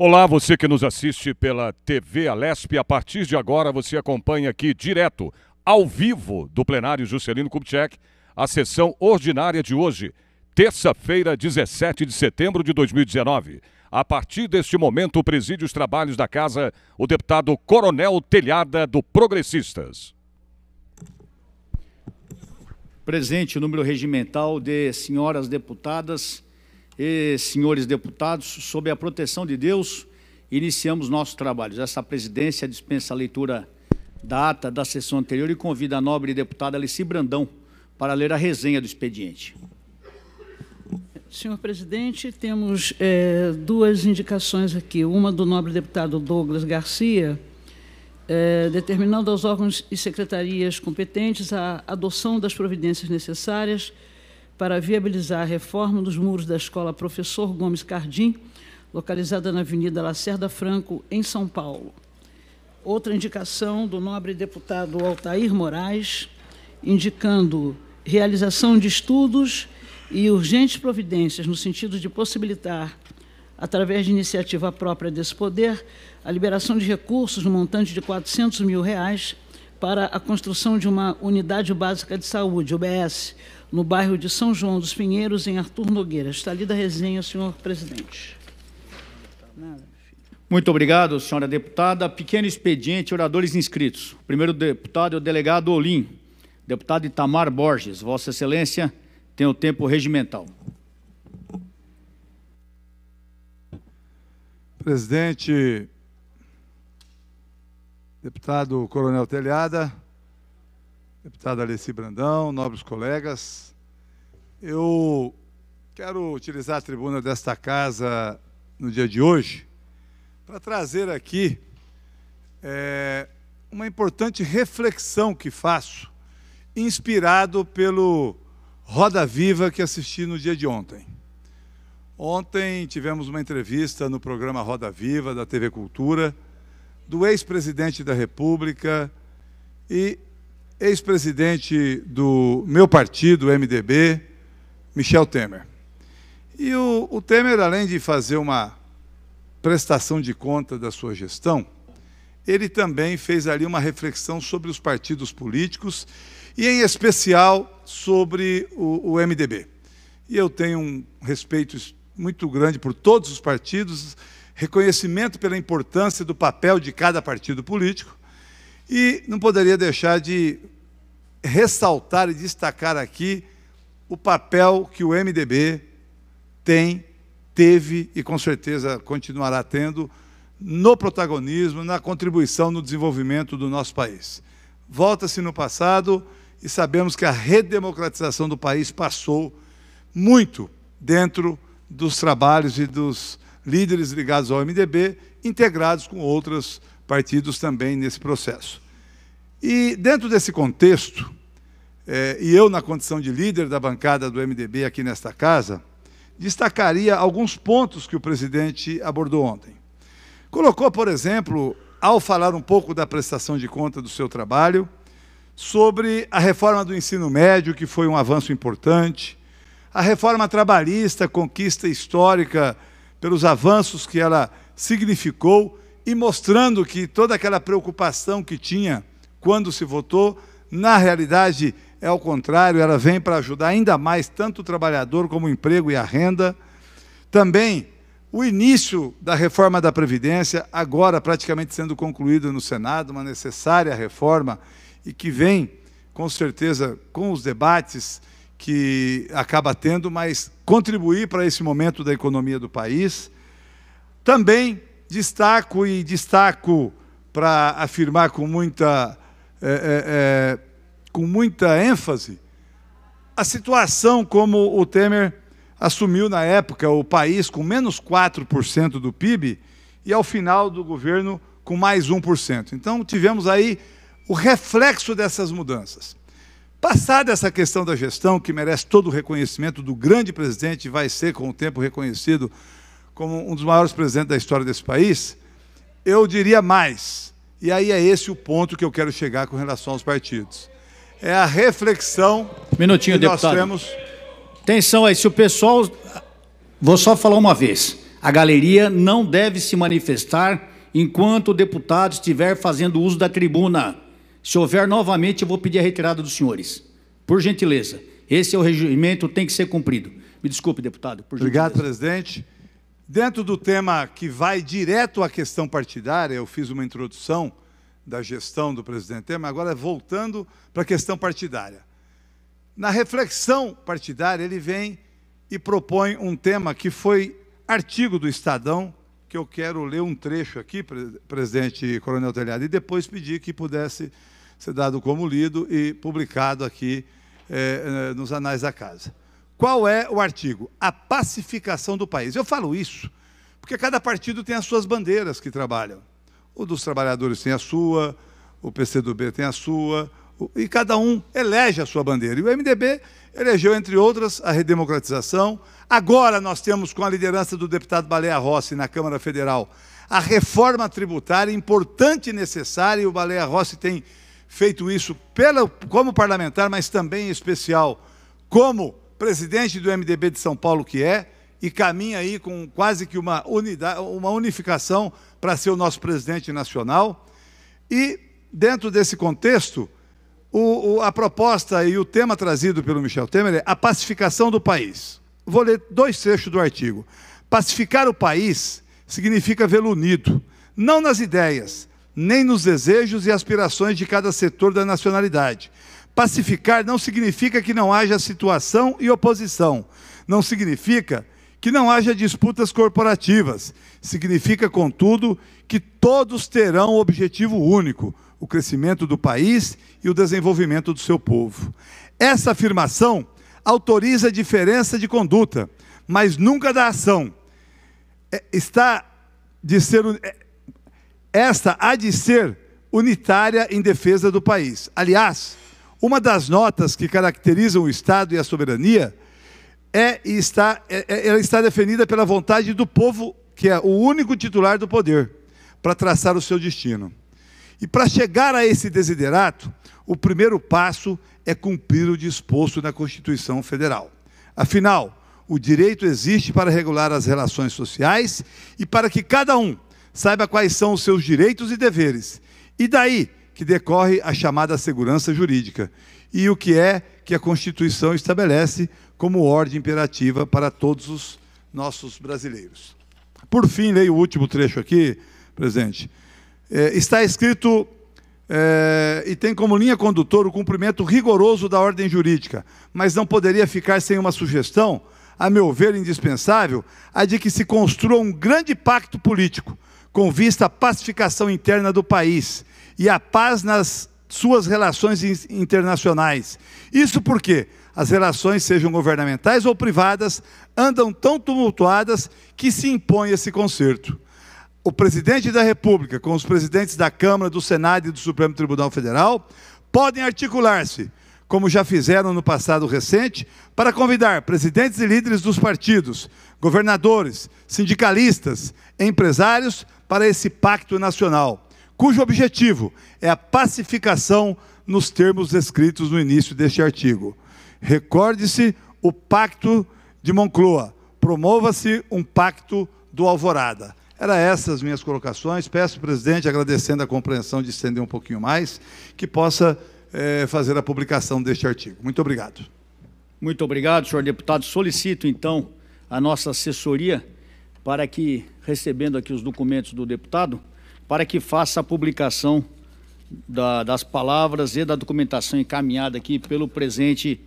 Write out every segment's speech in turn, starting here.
Olá, você que nos assiste pela TV Alesp. A partir de agora você acompanha aqui direto, ao vivo, do plenário Juscelino Kubitschek, a sessão ordinária de hoje, terça-feira, 17 de setembro de 2019. A partir deste momento, preside os trabalhos da Casa o deputado Coronel Telhada, do Progressistas. Presente o número regimental de senhoras deputadas e senhores deputados, sob a proteção de Deus, iniciamos nossos trabalhos. Essa presidência dispensa a leitura da ata da sessão anterior e convida a nobre deputada Alici Brandão para ler a resenha do expediente. Senhor presidente, temos duas indicações aqui. Uma do nobre deputado Douglas Garcia, determinando aos órgãos e secretarias competentes a adoção das providências necessárias para viabilizar a reforma dos muros da Escola Professor Gomes Cardim, localizada na Avenida Lacerda Franco, em São Paulo. Outra indicação do nobre deputado Altair Moraes, indicando realização de estudos e urgentes providências no sentido de possibilitar, através de iniciativa própria desse poder, a liberação de recursos no montante de R$400 mil para a construção de uma unidade básica de saúde, UBS, no bairro de São João dos Pinheiros, em Arthur Nogueira. Está lida a resenha, senhor presidente. Muito obrigado, senhora deputada. Pequeno expediente, oradores inscritos. O primeiro deputado é o delegado Olim. Deputado Itamar Borges, Vossa Excelência, tem o tempo regimental. Presidente, deputado Coronel Telhada, deputada Alici Brandão, nobres colegas, eu quero utilizar a tribuna desta casa no dia de hoje para trazer aqui uma importante reflexão que faço, inspirado pelo Roda Viva que assisti no dia de ontem. Ontem tivemos uma entrevista no programa Roda Viva, da TV Cultura, do ex-presidente da República e ex-presidente do meu partido, o MDB, Michel Temer. E o Temer, além de fazer uma prestação de conta da sua gestão, ele também fez ali uma reflexão sobre os partidos políticos e, em especial, sobre o MDB. E eu tenho um respeito muito grande por todos os partidos, reconhecimento pela importância do papel de cada partido político, e não poderia deixar de ressaltar e destacar aqui o papel que o MDB teve e com certeza continuará tendo no protagonismo, na contribuição no desenvolvimento do nosso país. Volta-se no passado e sabemos que a redemocratização do país passou muito dentro dos trabalhos e dos líderes ligados ao MDB, integrados com outros partidos também nesse processo. E dentro desse contexto, e eu na condição de líder da bancada do MDB aqui nesta casa, destacaria alguns pontos que o presidente abordou ontem. Colocou, por exemplo, ao falar um pouco da prestação de conta do seu trabalho, sobre a reforma do ensino médio, que foi um avanço importante, a reforma trabalhista, conquista histórica pelos avanços que ela significou, e mostrando que toda aquela preocupação que tinha quando se votou, na realidade é ao contrário, ela vem para ajudar ainda mais tanto o trabalhador como o emprego e a renda. Também o início da reforma da Previdência, agora praticamente sendo concluída no Senado, uma necessária reforma e que vem, com certeza, com os debates que acaba tendo, mas contribuir para esse momento da economia do país. Também destaco para afirmar com muita ênfase a situação como o Temer assumiu na época o país com menos 4% do PIB e ao final do governo com mais 1%. Então tivemos aí o reflexo dessas mudanças. Passada essa questão da gestão, que merece todo o reconhecimento do grande presidente, vai ser com o tempo reconhecido como um dos maiores presidentes da história desse país, eu diria mais, e aí é esse o ponto que eu quero chegar com relação aos partidos. É a reflexão Minutinho, que nós deputado. temos... Atenção aí, se o pessoal... Vou só falar uma vez. A galeria não deve se manifestar enquanto o deputado estiver fazendo uso da tribuna. Se houver novamente, eu vou pedir a retirada dos senhores. Por gentileza. Esse é o regimento, tem que ser cumprido. Me desculpe, deputado. Por gentileza. Obrigado, presidente. Dentro do tema que vai direto à questão partidária, eu fiz uma introdução da gestão do presidente Temer, agora voltando para a questão partidária. Na reflexão partidária, ele vem e propõe um tema que foi artigo do Estadão, que eu quero ler um trecho aqui, presidente Coronel Telhado, e depois pedir que pudesse ser dado como lido e publicado aqui nos anais da casa. Qual é o artigo? A pacificação do país. Eu falo isso porque cada partido tem as suas bandeiras que trabalham. O dos trabalhadores tem a sua, o PCdoB tem a sua, e cada um elege a sua bandeira. E o MDB elegeu, entre outras, a redemocratização. Agora nós temos, com a liderança do deputado Baleia Rossi na Câmara Federal, a reforma tributária importante e necessária, e o Baleia Rossi tem feito isso como parlamentar, mas também em especial como presidente do MDB de São Paulo, que é, e caminha aí com quase que uma unificação para ser o nosso presidente nacional. E, dentro desse contexto, a proposta e o tema trazido pelo Michel Temer é a pacificação do país. Vou ler 2 trechos do artigo. Pacificar o país significa vê-lo unido, não nas ideias, nem nos desejos e aspirações de cada setor da nacionalidade. Pacificar não significa que não haja situação e oposição. Não significa que não haja disputas corporativas. Significa, contudo, que todos terão um objetivo único: o crescimento do país e o desenvolvimento do seu povo. Essa afirmação autoriza a diferença de conduta, mas nunca da ação. Esta há de ser unitária em defesa do país. Aliás, uma das notas que caracterizam o Estado e a soberania ela está definida pela vontade do povo, que é o único titular do poder, para traçar o seu destino. E para chegar a esse desiderato, o primeiro passo é cumprir o disposto na Constituição Federal. Afinal, o direito existe para regular as relações sociais e para que cada um saiba quais são os seus direitos e deveres. E daí que decorre a chamada segurança jurídica, e o que é que a Constituição estabelece como ordem imperativa para todos os nossos brasileiros. Por fim, leio o último trecho aqui, presidente. Está escrito, e tem como linha condutora o cumprimento rigoroso da ordem jurídica, mas não poderia ficar sem uma sugestão, a meu ver indispensável, a de que se construa um grande pacto político, com vista à pacificação interna do país e à paz nas suas relações internacionais. Isso porque as relações, sejam governamentais ou privadas, andam tão tumultuadas que se impõe esse conserto. O presidente da República, com os presidentes da Câmara, do Senado e do Supremo Tribunal Federal, podem articular-se, como já fizeram no passado recente, para convidar presidentes e líderes dos partidos, governadores, sindicalistas, empresários para esse pacto nacional, cujo objetivo é a pacificação nos termos descritos no início deste artigo. Recorde-se o Pacto de Moncloa, promova-se um Pacto do Alvorada. Eram essas as minhas colocações. Peço, presidente, agradecendo a compreensão de estender um pouquinho mais, que possa fazer a publicação deste artigo. Muito obrigado. Muito obrigado, senhor deputado. Solicito, então, a nossa assessoria para que, recebendo aqui os documentos do deputado, para que faça a publicação das palavras e da documentação encaminhada aqui pelo presente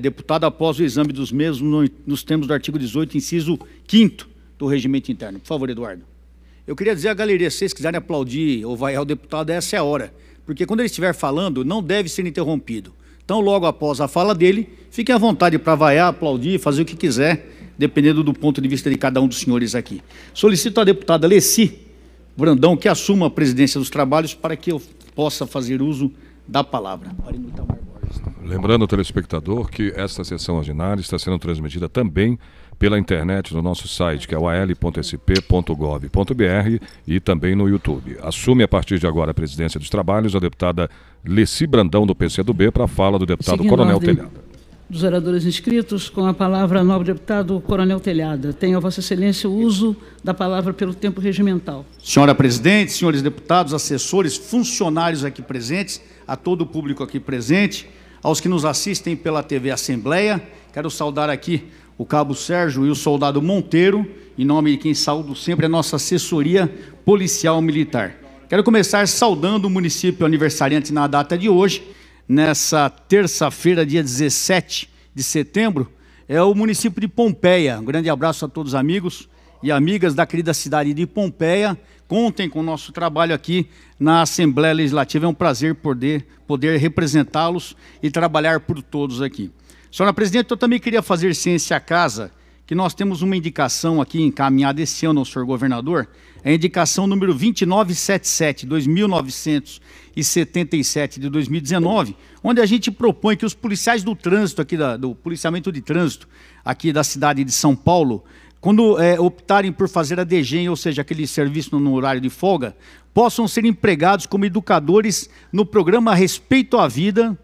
deputado após o exame dos mesmos nos termos do artigo 18, inciso 5º do Regimento Interno. Por favor, Eduardo. Eu queria dizer à galeria, se vocês quiserem aplaudir ou vaiar o deputado, essa é a hora. Porque quando ele estiver falando, não deve ser interrompido. Então, logo após a fala dele, fiquem à vontade para vaiar, aplaudir, fazer o que quiser, dependendo do ponto de vista de cada um dos senhores aqui. Solicito à deputada Leci Brandão que assuma a presidência dos trabalhos para que eu possa fazer uso da palavra. Lembrando ao telespectador que esta sessão ordinária está sendo transmitida também pela internet no nosso site, que é o al.sp.gov.br, e também no YouTube. Assume a partir de agora a presidência dos trabalhos a deputada Leci Brandão, do PCdoB, para a fala do deputado Coronel Telhado. dos vereadores inscritos. Com a palavra, nobre deputado Coronel Telhada. Tenho a Vossa Excelência o uso da palavra pelo tempo regimental. Senhora presidente, senhores deputados, assessores, funcionários aqui presentes, a todo o público aqui presente, aos que nos assistem pela TV Assembleia, quero saudar aqui o cabo Sérgio e o soldado Monteiro, em nome de quem saúdo sempre a nossa assessoria policial militar. Quero começar saudando o município aniversariante na data de hoje, nessa terça-feira, dia 17 de setembro, é o município de Pompeia. Um grande abraço a todos os amigos e amigas da querida cidade de Pompeia. Contem com o nosso trabalho aqui na Assembleia Legislativa. É um prazer poder representá-los e trabalhar por todos aqui. Senhora presidente, eu também queria fazer ciência à casa, que nós temos uma indicação aqui encaminhada esse ano ao senhor governador, a indicação número 2977, 2977 de 2019, onde a gente propõe que os policiais do trânsito, aqui do policiamento de trânsito, aqui da cidade de São Paulo, quando optarem por fazer a DGEM, ou seja, aquele serviço no horário de folga, possam ser empregados como educadores no programa Respeito à Vida,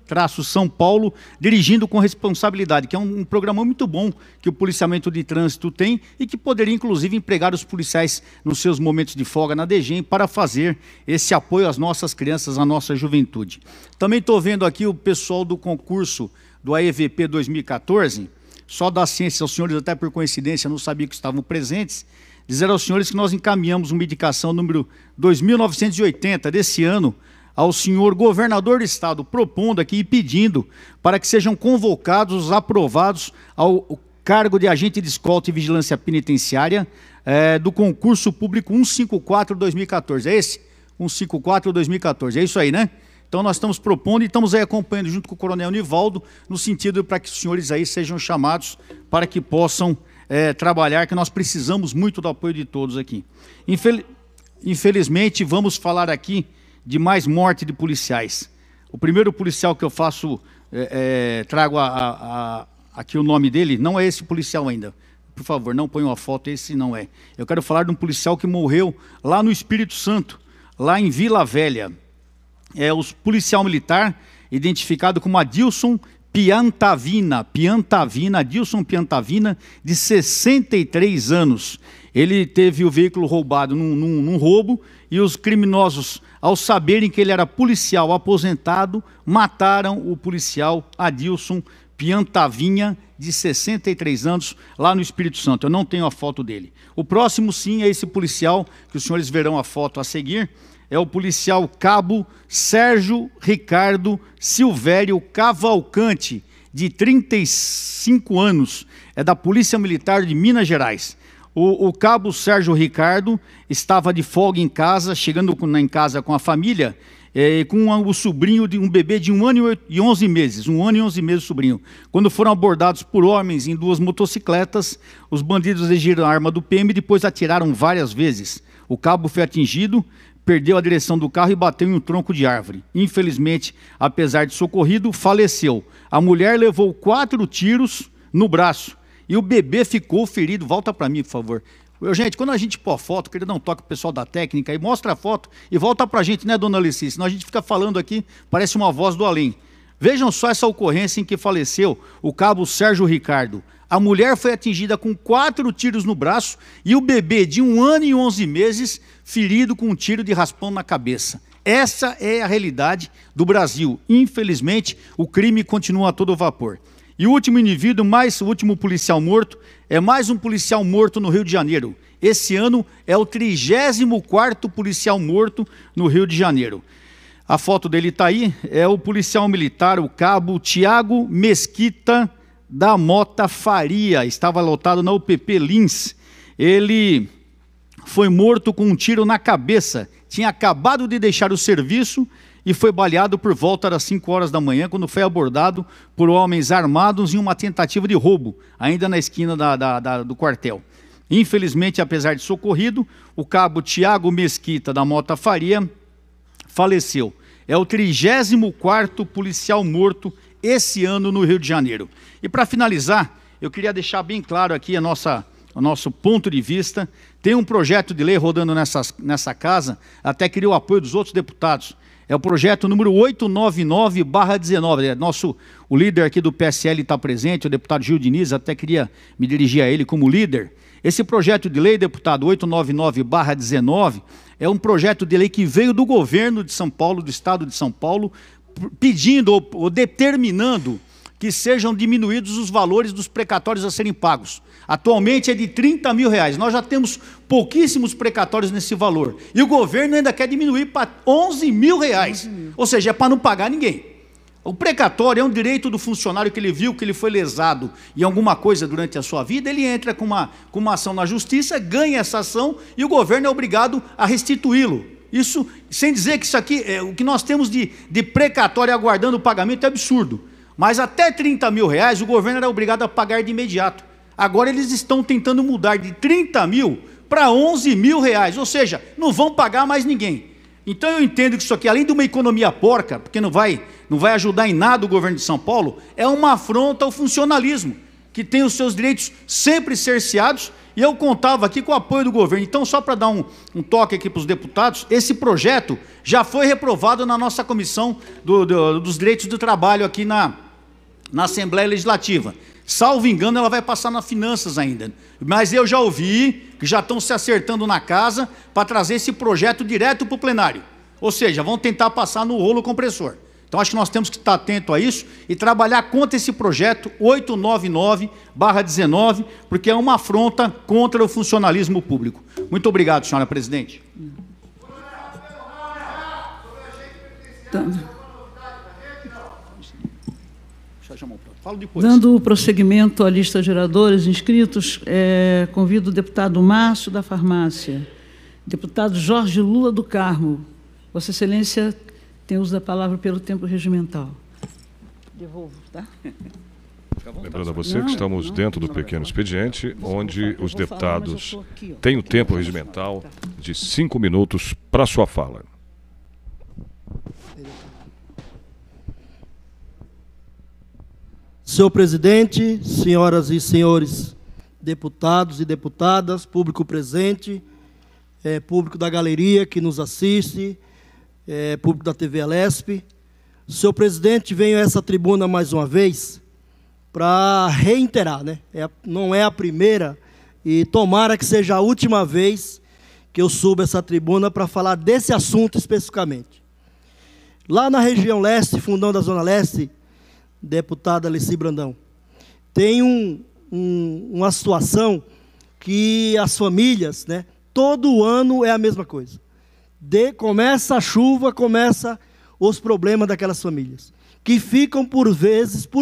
São Paulo, dirigindo com responsabilidade, que é um programa muito bom que o policiamento de trânsito tem e que poderia, inclusive, empregar os policiais nos seus momentos de folga na DGEM para fazer esse apoio às nossas crianças, à nossa juventude. Também estou vendo aqui o pessoal do concurso do AEVP 2014, só dar ciência aos senhores, até por coincidência, não sabia que estavam presentes, dizer aos senhores que nós encaminhamos uma indicação número 2980 desse ano ao senhor governador do estado, propondo aqui e pedindo para que sejam convocados, aprovados ao cargo de agente de escolta e vigilância penitenciária do concurso público 154-2014. É esse? 154-2014, é isso aí, né? Então nós estamos propondo e estamos aí acompanhando junto com o coronel Nivaldo, no sentido para que os senhores aí sejam chamados para que possam trabalhar, que nós precisamos muito do apoio de todos aqui. Infelizmente, vamos falar aqui de mais morte de policiais. O primeiro policial que eu faço, trago aqui o nome dele, não é esse policial ainda. Por favor, não ponham a foto, esse não é. Eu quero falar de um policial que morreu lá no Espírito Santo, lá em Vila Velha. É o policial militar, identificado como Adilson Piantavina, Adilson Piantavina, de 63 anos. Ele teve o veículo roubado num roubo e os criminosos, ao saberem que ele era policial aposentado, mataram o policial Adilson Piantavina, de 63 anos, lá no Espírito Santo. Eu não tenho a foto dele. O próximo, sim, é esse policial, que os senhores verão a foto a seguir, é o policial cabo Sérgio Ricardo Silvério Cavalcante, de 35 anos, é da Polícia Militar de Minas Gerais. O cabo Sérgio Ricardo estava de folga em casa, chegando em casa com a família, com o sobrinho de um bebê de 1 ano e 11 meses, 1 ano e 11 meses o sobrinho. Quando foram abordados por homens em 2 motocicletas, os bandidos exigiram a arma do PM e depois atiraram várias vezes. O cabo foi atingido, perdeu a direção do carro e bateu em um tronco de árvore. Infelizmente, apesar de socorrido, faleceu. A mulher levou 4 tiros no braço e o bebê ficou ferido. Volta para mim, por favor. Gente, quando a gente pôr a foto, queria dar um toque pro pessoal da técnica e mostra a foto e volta para a gente, né, dona Alice? Senão a gente fica falando aqui, parece uma voz do além. Vejam só essa ocorrência em que faleceu o cabo Sérgio Ricardo. A mulher foi atingida com 4 tiros no braço e o bebê de 1 ano e 11 meses ferido com um tiro de raspão na cabeça. Essa é a realidade do Brasil. Infelizmente, o crime continua a todo vapor. E o último indivíduo, o último policial morto, é mais um policial morto no Rio de Janeiro. Esse ano é o 34º policial morto no Rio de Janeiro. A foto dele está aí, é o policial militar, o cabo Tiago Mesquita da Mota Faria, estava lotado na UPP Lins. Ele foi morto com um tiro na cabeça, tinha acabado de deixar o serviço e foi baleado por volta das 5 horas da manhã, quando foi abordado por homens armados em uma tentativa de roubo, ainda na esquina do quartel. Infelizmente, apesar de socorrido, o cabo Tiago Mesquita da Mota Faria faleceu. É o 34º policial morto esse ano no Rio de Janeiro. E para finalizar, eu queria deixar bem claro aqui o nosso ponto de vista. Tem um projeto de lei rodando nessa casa, até queria o apoio dos outros deputados. É o projeto número 899/19. O líder aqui do PSL está presente, o deputado Gil Diniz, até queria me dirigir a ele como líder. Esse projeto de lei, deputado, 899/19, é um projeto de lei que veio do governo de São Paulo, do estado de São Paulo, pedindo ou determinando que sejam diminuídos os valores dos precatórios a serem pagos. Atualmente é de R$30 mil. Nós já temos pouquíssimos precatórios nesse valor. E o governo ainda quer diminuir para R$11 mil. Ou seja, é para não pagar ninguém. O precatório é um direito do funcionário que ele viu que ele foi lesado em alguma coisa durante a sua vida, ele entra com uma ação na justiça, ganha essa ação e o governo é obrigado a restituí-lo. Isso, sem dizer que isso aqui, o que nós temos de precatório aguardando o pagamento é absurdo. Mas até R$30 mil o governo era obrigado a pagar de imediato. Agora eles estão tentando mudar de 30 mil para 11 mil reais, ou seja, não vão pagar mais ninguém. Então eu entendo que isso aqui, além de uma economia porca, porque não vai ajudar em nada o governo de São Paulo, é uma afronta ao funcionalismo, que tem os seus direitos sempre cerceados, e eu contava aqui com o apoio do governo. Então, só para dar um toque aqui para os deputados, esse projeto já foi reprovado na nossa comissão dos direitos do trabalho aqui na Assembleia Legislativa. Salvo engano, ela vai passar nas finanças ainda. Mas eu já ouvi que já estão se acertando na casa para trazer esse projeto direto para o plenário. Ou seja, vão tentar passar no rolo compressor. Então, acho que nós temos que estar atento a isso e trabalhar contra esse projeto 899/19, porque é uma afronta contra o funcionalismo público. Muito obrigado, senhora presidente. Dando prosseguimento à lista de oradores inscritos, convido o deputado Márcio da Farmácia, deputado Jorge Lula do Carmo. Vossa Excelência tem uso da palavra pelo tempo regimental. Devolvo, tá? Lembrando a você que estamos dentro do pequeno expediente, onde os deputados têm o tempo regimental de 5 minutos para sua fala. Senhor presidente, senhoras e senhores deputados e deputadas, público presente, público da galeria que nos assiste, público da TV Alesp. Senhor presidente, venho a essa tribuna mais uma vez para reiterar, né? Não é a primeira e tomara que seja a última vez que eu subo essa tribuna para falar desse assunto especificamente. Lá na região leste, fundão da Zona Leste, deputada Alessi Brandão, tem uma situação que as famílias, né, todo ano é a mesma coisa. Começa a chuva, começa os problemas daquelas famílias, que ficam por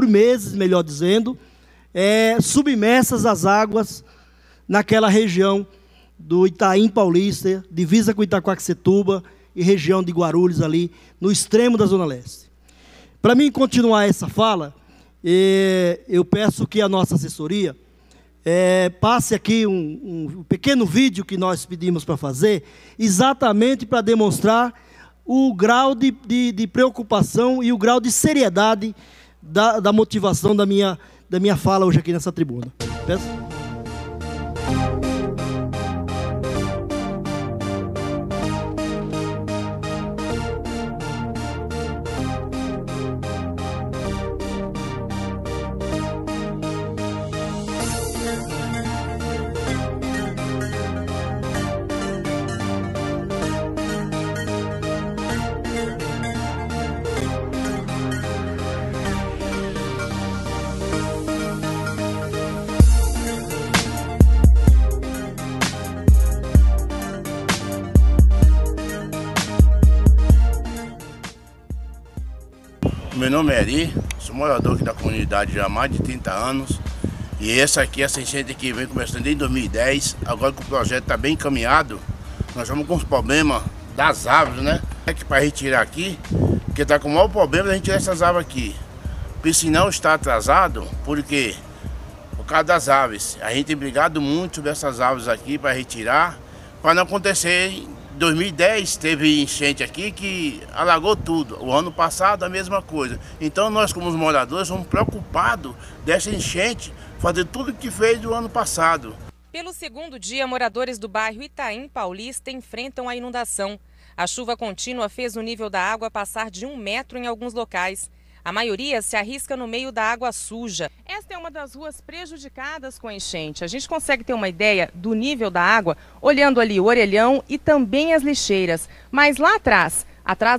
meses, melhor dizendo, submersas às águas naquela região do Itaim Paulista, divisa com Itaquaquecetuba e região de Guarulhos ali, no extremo da Zona Leste. Para mim continuar essa fala, eu peço que a nossa assessoria passe aqui um pequeno vídeo que nós pedimos para fazer, exatamente para demonstrar o grau de preocupação e o grau de seriedade da motivação da minha fala hoje aqui nessa tribuna. Peço. Meu nome é Eri, sou morador aqui da comunidade já há mais de 30 anos. E essa enchente aqui vem começando em 2010. Agora que o projeto está bem encaminhado, nós estamos com os problemas das árvores, né? É que para retirar aqui, porque está com o maior problema da gente tirar essas árvores aqui. O piscinão está atrasado, por quê? Por causa das árvores. A gente tem brigado muito sobre essas árvores aqui para retirar, para não acontecer. Em 2010 teve enchente aqui que alagou tudo. O ano passado a mesma coisa. Então nós, como os moradores, somos preocupados dessa enchente, fazer tudo o que fez do ano passado. Pelo segundo dia, moradores do bairro Itaim Paulista enfrentam a inundação. A chuva contínua fez o nível da água passar de 1 metro em alguns locais. A maioria se arrisca no meio da água suja. Esta é uma das ruas prejudicadas com a enchente. A gente consegue ter uma ideia do nível da água olhando ali o orelhão e também as lixeiras. Mas lá atrás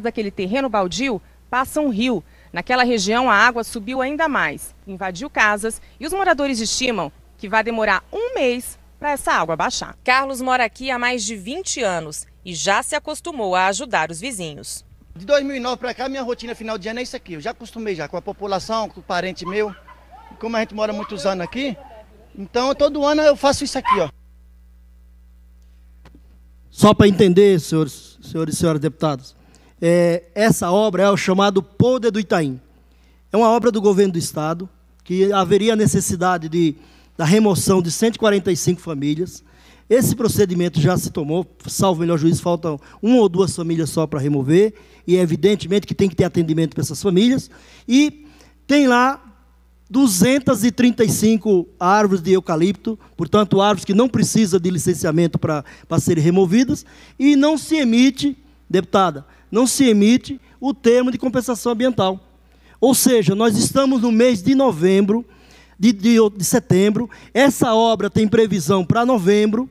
daquele terreno baldio, passa um rio. Naquela região a água subiu ainda mais, invadiu casas e os moradores estimam que vai demorar 1 mês para essa água baixar. Carlos mora aqui há mais de 20 anos e já se acostumou a ajudar os vizinhos. De 2009 para cá, minha rotina final de ano é isso aqui. Eu já acostumei já com a população, com o parente meu. Como a gente mora muitos anos aqui, então todo ano eu faço isso aqui, ó. Só para entender, senhores e senhoras deputados, essa obra é o chamado Polder do Itaim. É uma obra do governo do Estado, que haveria necessidade da remoção de 145 famílias. Esse procedimento já se tomou, salvo o melhor juízo, faltam 1 ou 2 famílias só para remover, e evidentemente que tem que ter atendimento para essas famílias, e tem lá 235 árvores de eucalipto, portanto, árvores que não precisam de licenciamento para serem removidas, e não se emite, deputada, não se emite o termo de compensação ambiental. Ou seja, nós estamos no mês de novembro, de setembro, essa obra tem previsão para novembro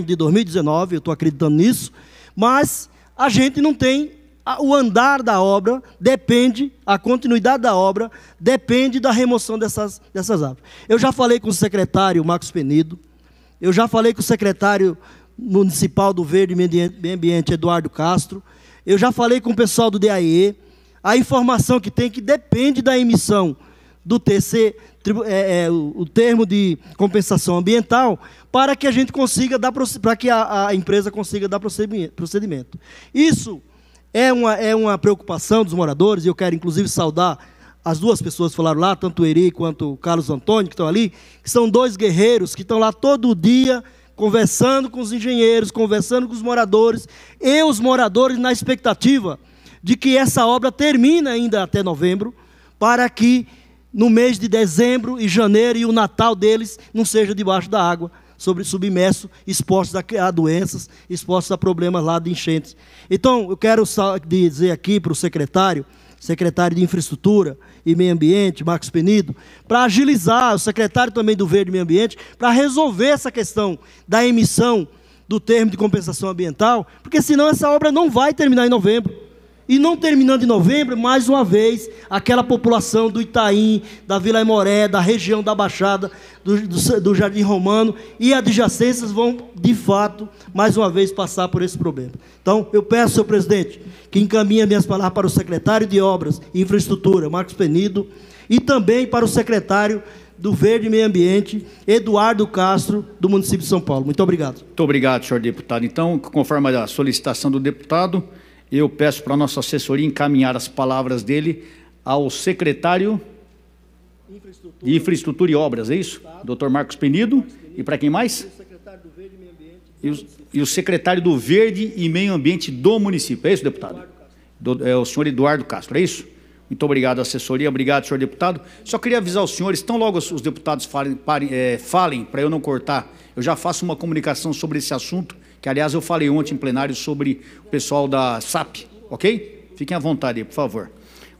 de 2019, eu estou acreditando nisso, mas a gente não tem, o andar da obra depende, a continuidade da obra depende da remoção dessas árvores. Eu já falei com o secretário Marcos Penido, eu já falei com o secretário municipal do Verde e Meio Ambiente, Eduardo Castro, eu já falei com o pessoal do DAE, a informação que tem que depende da emissão do TC, o termo de compensação ambiental, para que a gente consiga dar, para que a empresa consiga dar procedimento. Isso é uma preocupação dos moradores, e eu quero inclusive saudar as 2 pessoas que falaram lá, tanto o Eri quanto o Carlos Antônio, que estão ali, que são 2 guerreiros que estão lá todo dia, conversando com os engenheiros, conversando com os moradores, e os moradores na expectativa de que essa obra termine ainda até novembro, para que no mês de dezembro e janeiro e o Natal deles não seja debaixo da água, submerso, expostos a doenças, expostos a problemas lá de enchentes. Então, eu quero dizer aqui para o secretário de Infraestrutura e Meio Ambiente, Marcos Penido, para agilizar, o secretário também do Verde e Meio Ambiente, para resolver essa questão da emissão do termo de compensação ambiental, porque senão essa obra não vai terminar em novembro. E não terminando em novembro, mais uma vez, aquela população do Itaim, da Vila Aimoré, da região da Baixada, do Jardim Romano e adjacências vão, de fato, mais uma vez, passar por esse problema. Então, eu peço, senhor presidente, que encaminhe minhas palavras para o secretário de Obras e Infraestrutura, Marcos Penido, e também para o secretário do Verde e Meio Ambiente, Eduardo Castro, do município de São Paulo. Muito obrigado. Muito obrigado, senhor deputado. Então, conforme a solicitação do deputado, eu peço para a nossa assessoria encaminhar as palavras dele ao secretário de Infraestrutura e Obras, é isso? Doutor Marcos Penido. E para quem mais? E o secretário do Verde e Meio Ambiente do município, é isso, deputado? É o senhor Eduardo Castro, é isso? Muito obrigado, assessoria. Obrigado, senhor deputado. Só queria avisar os senhores, tão logo os deputados falem para eu não cortar, eu já faço uma comunicação sobre esse assunto, que, aliás, eu falei ontem em plenário sobre o pessoal da SAP, ok? Fiquem à vontade aí, por favor.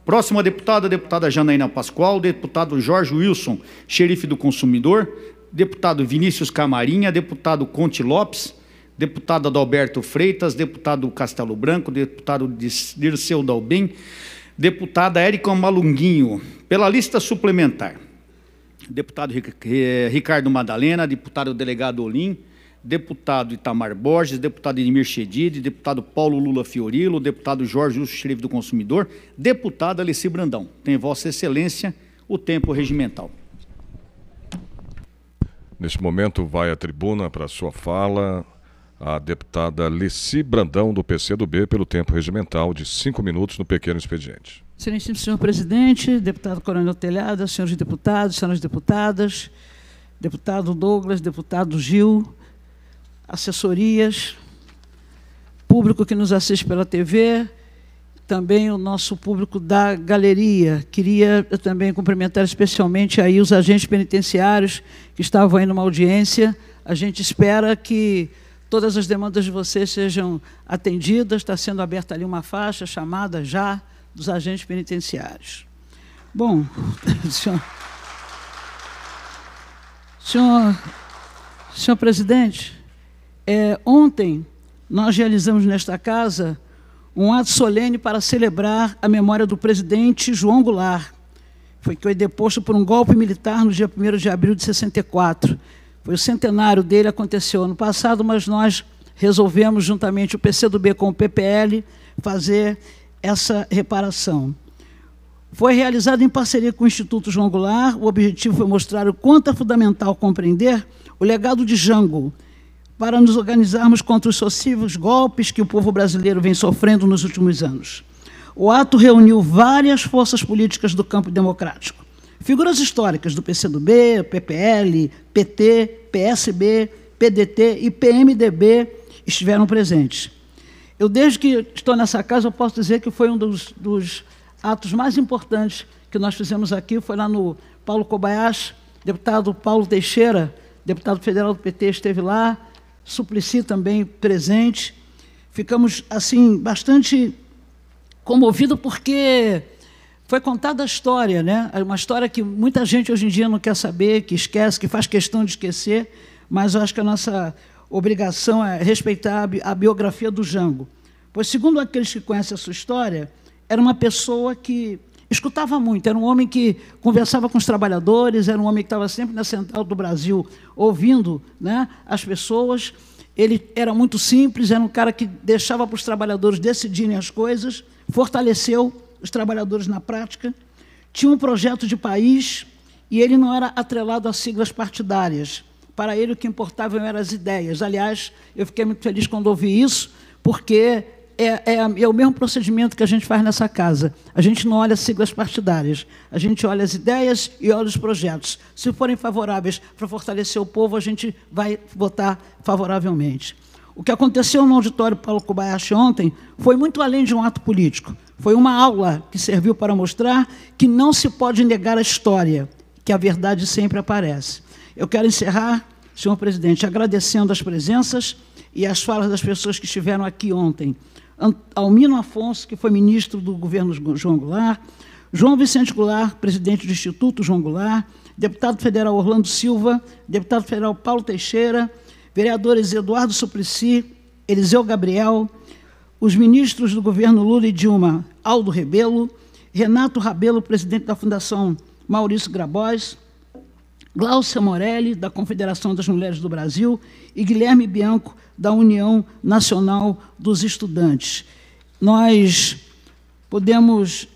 Próxima deputada, a deputada Janaína Pascoal, deputado Jorge Wilson, xerife do consumidor, deputado Vinícius Camarinha, deputado Conte Lopes, deputado Adalberto Freitas, deputado Castelo Branco, deputado Dirceu Dalben, deputada Érica Malunguinho. Pela lista suplementar, deputado Ricardo Madalena, deputado delegado Olim, deputado Itamar Borges, deputado Edmir Chedid, deputado Paulo Lula Fiorilo, deputado Jorge Wilson, xerife do consumidor, deputada Alessi Brandão. Tem Vossa Excelência o tempo regimental. Neste momento vai à tribuna para a sua fala a deputada Alessi Brandão, do PCdoB, pelo tempo regimental de 5 minutos no pequeno expediente. Excelentíssimo senhor presidente, deputado Coronel Telhada, senhores deputados, senhoras deputadas, deputado Douglas, deputado Gil, assessorias, público que nos assiste pela TV, também o nosso público da galeria. Queria também cumprimentar especialmente aí os agentes penitenciários que estavam aí numa audiência. A gente espera que todas as demandas de vocês sejam atendidas. Está sendo aberta ali uma faixa chamada já dos agentes penitenciários. Bom, senhor presidente, ontem nós realizamos nesta casa um ato solene para celebrar a memória do presidente João Goulart, que foi deposto por um golpe militar no dia 1º de abril de 64. Foi o centenário dele, aconteceu ano passado, mas nós resolvemos, juntamente o PCdoB com o PPL, fazer essa reparação. Foi realizado em parceria com o Instituto João Goulart. O objetivo foi mostrar o quanto é fundamental compreender o legado de Jango para nos organizarmos contra os sucessivos golpes que o povo brasileiro vem sofrendo nos últimos anos. O ato reuniu várias forças políticas do campo democrático. Figuras históricas do PCdoB, PPL, PT, PSB, PDT e PMDB estiveram presentes. Eu, desde que estou nessa casa, eu posso dizer que foi um dos atos mais importantes que nós fizemos aqui, foi lá no Paulo Kobayashi, deputado Paulo Teixeira, deputado federal do PT, esteve lá, Suplicy também presente. Ficamos, assim, bastante comovidos porque foi contada a história, né? Uma história que muita gente hoje em dia não quer saber, que esquece, que faz questão de esquecer, mas eu acho que a nossa obrigação é respeitar a biografia do Jango. Pois, segundo aqueles que conhecem a sua história, era uma pessoa que escutava muito, era um homem que conversava com os trabalhadores, era um homem que estava sempre na Central do Brasil ouvindo, né, as pessoas. Ele era muito simples, era um cara que deixava para os trabalhadores decidirem as coisas, fortaleceu os trabalhadores na prática, tinha um projeto de país e ele não era atrelado a siglas partidárias. Para ele, o que importava eram as ideias. Aliás, eu fiquei muito feliz quando ouvi isso, porque é o mesmo procedimento que a gente faz nessa casa. A gente não olha siglas partidárias, a gente olha as ideias e olha os projetos. Se forem favoráveis para fortalecer o povo, a gente vai votar favoravelmente. O que aconteceu no auditório Paulo Kobayashi ontem foi muito além de um ato político. Foi uma aula que serviu para mostrar que não se pode negar a história, que a verdade sempre aparece. Eu quero encerrar, senhor presidente, agradecendo as presenças e as falas das pessoas que estiveram aqui ontem. Almino Afonso, que foi ministro do governo João Goulart, João Vicente Goulart, presidente do Instituto João Goulart, deputado federal Orlando Silva, deputado federal Paulo Teixeira, vereadores Eduardo Suplicy, Eliseu Gabriel, os ministros do governo Lula e Dilma, Aldo Rebelo, Renato Rabelo, presidente da Fundação Maurício Grabois, Glaucia Morelli, da Confederação das Mulheres do Brasil, e Guilherme Bianco, da União Nacional dos Estudantes. Nós podemos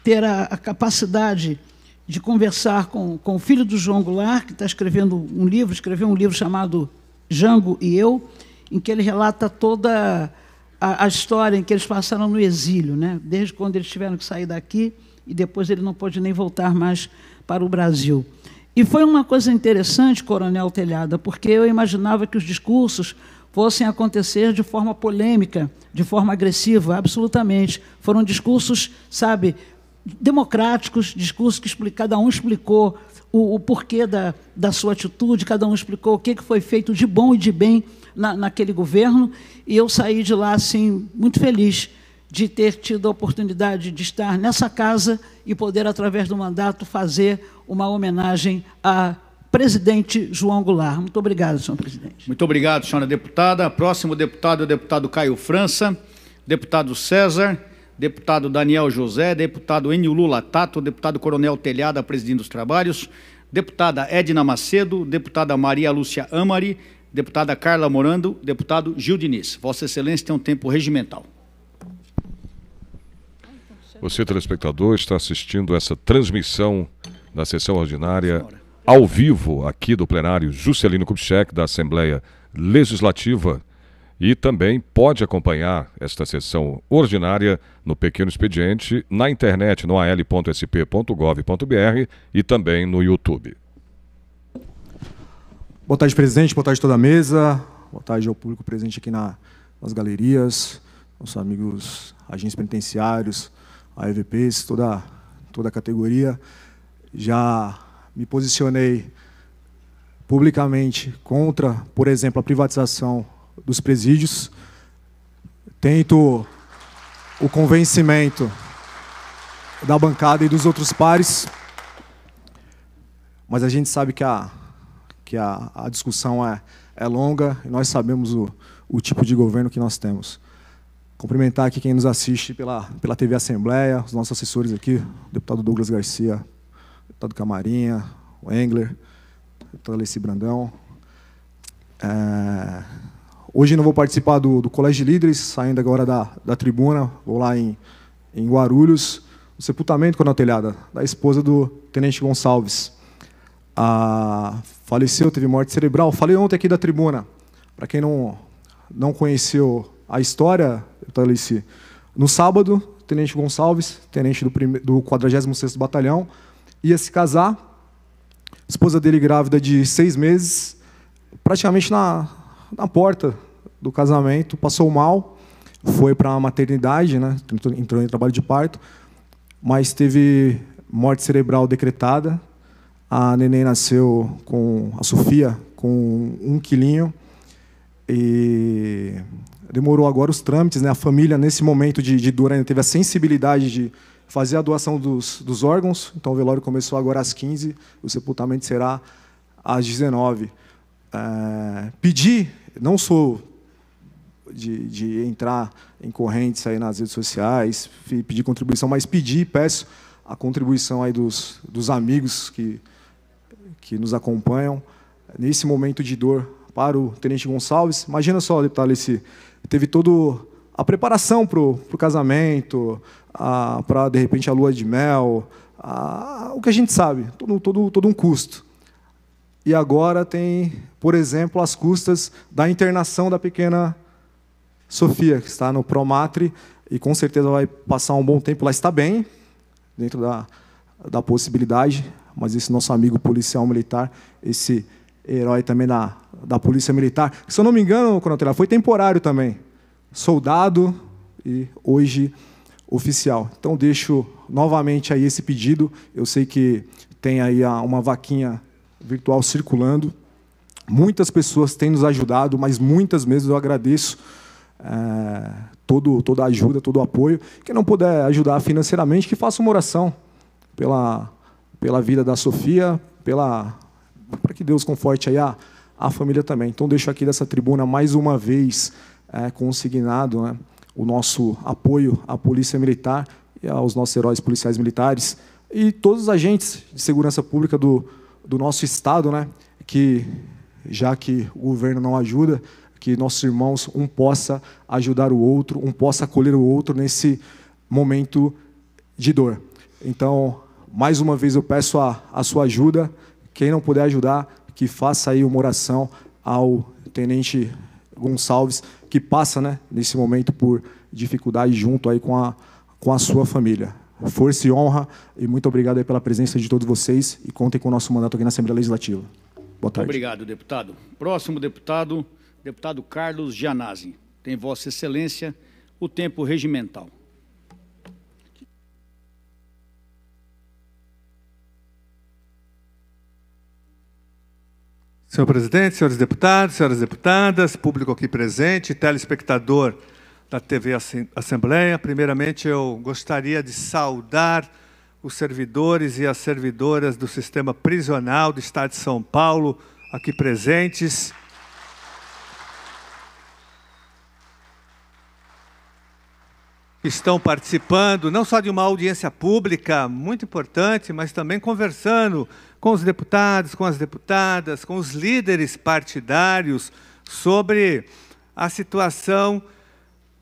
ter a capacidade de conversar com o filho do João Goulart, que está escreveu um livro chamado Jango e Eu, em que ele relata toda a história em que eles passaram no exílio, né? Desde quando eles tiveram que sair daqui e depois ele não pôde nem voltar mais para o Brasil. E foi uma coisa interessante, Coronel Telhada, porque eu imaginava que os discursos fossem acontecer de forma polêmica, de forma agressiva, absolutamente. Foram discursos, sabe, democráticos, discursos que cada um explicou o porquê da sua atitude, cada um explicou o que foi feito de bom e de bem naquele governo, e eu saí de lá, assim, muito feliz de ter tido a oportunidade de estar nessa casa e poder, através do mandato, fazer uma homenagem a presidente João Goulart. Muito obrigado, senhor presidente. Muito obrigado, senhora deputada. Próximo deputado é o deputado Caio França, deputado César, deputado Daniel José, deputado Enio Lula Tato, deputado Coronel Telhada, presidindo os trabalhos, deputada Edna Macedo, deputada Maria Lúcia Amari, deputada Carla Morando, deputado Gil Diniz. Vossa Excelência tem um tempo regimental. Você, telespectador, está assistindo essa transmissão da sessão ordinária ao vivo aqui do plenário Juscelino Kubitschek da Assembleia Legislativa e também pode acompanhar esta sessão ordinária no Pequeno Expediente, na internet, no al.sp.gov.br e também no YouTube. Boa tarde, presidente. Boa tarde a toda a mesa. Boa tarde ao público presente aqui nas galerias, nossos amigos agentes penitenciários, a EVPs, toda a categoria. Já me posicionei publicamente contra, por exemplo, a privatização dos presídios. Tento o convencimento da bancada e dos outros pares, mas a gente sabe que a discussão é longa e nós sabemos o tipo de governo que nós temos. Cumprimentar aqui quem nos assiste pela TV Assembleia, os nossos assessores aqui, o deputado Douglas Garcia, o deputado Camarinha, o Engler, o deputado Alessi Brandão. Hoje não vou participar do Colégio de Líderes, saindo agora da tribuna, vou lá em Guarulhos, o sepultamento, Coronel Telhada, da esposa do Tenente Gonçalves. Faleceu, teve morte cerebral. Falei ontem aqui da tribuna, para quem não conheceu a história, no sábado, o Tenente Gonçalves, tenente do 46º Batalhão, ia se casar, a esposa dele grávida de 6 meses, praticamente na porta do casamento, passou mal, foi para a maternidade, né, entrou em trabalho de parto, mas teve morte cerebral decretada. A neném nasceu a Sofia, com 1 quilinho, e demorou agora os trâmites, né? A família, nesse momento de dor, ainda teve a sensibilidade de fazer a doação dos órgãos, então o velório começou agora às 15, o sepultamento será às 19. Pedir, não sou de entrar em correntes aí nas redes sociais, pedir contribuição, mas peço a contribuição aí dos amigos que nos acompanham nesse momento de dor para o Tenente Gonçalves. Imagina só, deputado Alessi, teve toda a preparação para o casamento, para, de repente, a lua de mel, o que a gente sabe, todo um custo. E agora tem, por exemplo, as custas da internação da pequena Sofia, que está no Promatre, e com certeza vai passar um bom tempo lá. Está bem, dentro da possibilidade, mas esse nosso amigo policial militar, esse herói também da Polícia Militar, que, se eu não me engano, foi temporário também, soldado e hoje oficial. Então, deixo novamente aí esse pedido. Eu sei que tem aí uma vaquinha virtual circulando. Muitas pessoas têm nos ajudado, mas muitas mesmo. Eu agradeço toda a ajuda, todo o apoio. Quem não puder ajudar financeiramente, que faça uma oração pela vida da Sofia, para que Deus conforte aí a família também. Então, deixo aqui dessa tribuna, mais uma vez, consignado, né, o nosso apoio à Polícia Militar e aos nossos heróis policiais militares e todos os agentes de segurança pública do nosso Estado, né, que, já que o governo não ajuda, que nossos irmãos, um possa ajudar o outro, um possa acolher o outro nesse momento de dor. Então, mais uma vez, eu peço a sua ajuda. Quem não puder ajudar, que faça aí uma oração ao Tenente Gonçalves, que passa, né, nesse momento por dificuldade junto aí com a sua família. Força e honra, e muito obrigado aí pela presença de todos vocês, e contem com o nosso mandato aqui na Assembleia Legislativa. Boa tarde. Obrigado, deputado. Próximo deputado, deputado Carlos Gianazzi. Tem Vossa Excelência o tempo regimental. Senhor presidente, senhores deputados, senhoras deputadas, público aqui presente, telespectador da TV Assembleia, primeiramente eu gostaria de saudar os servidores e as servidoras do sistema prisional do Estado de São Paulo, aqui presentes. Estão participando não só de uma audiência pública muito importante, mas também conversando com os deputados, com as deputadas, com os líderes partidários sobre a situação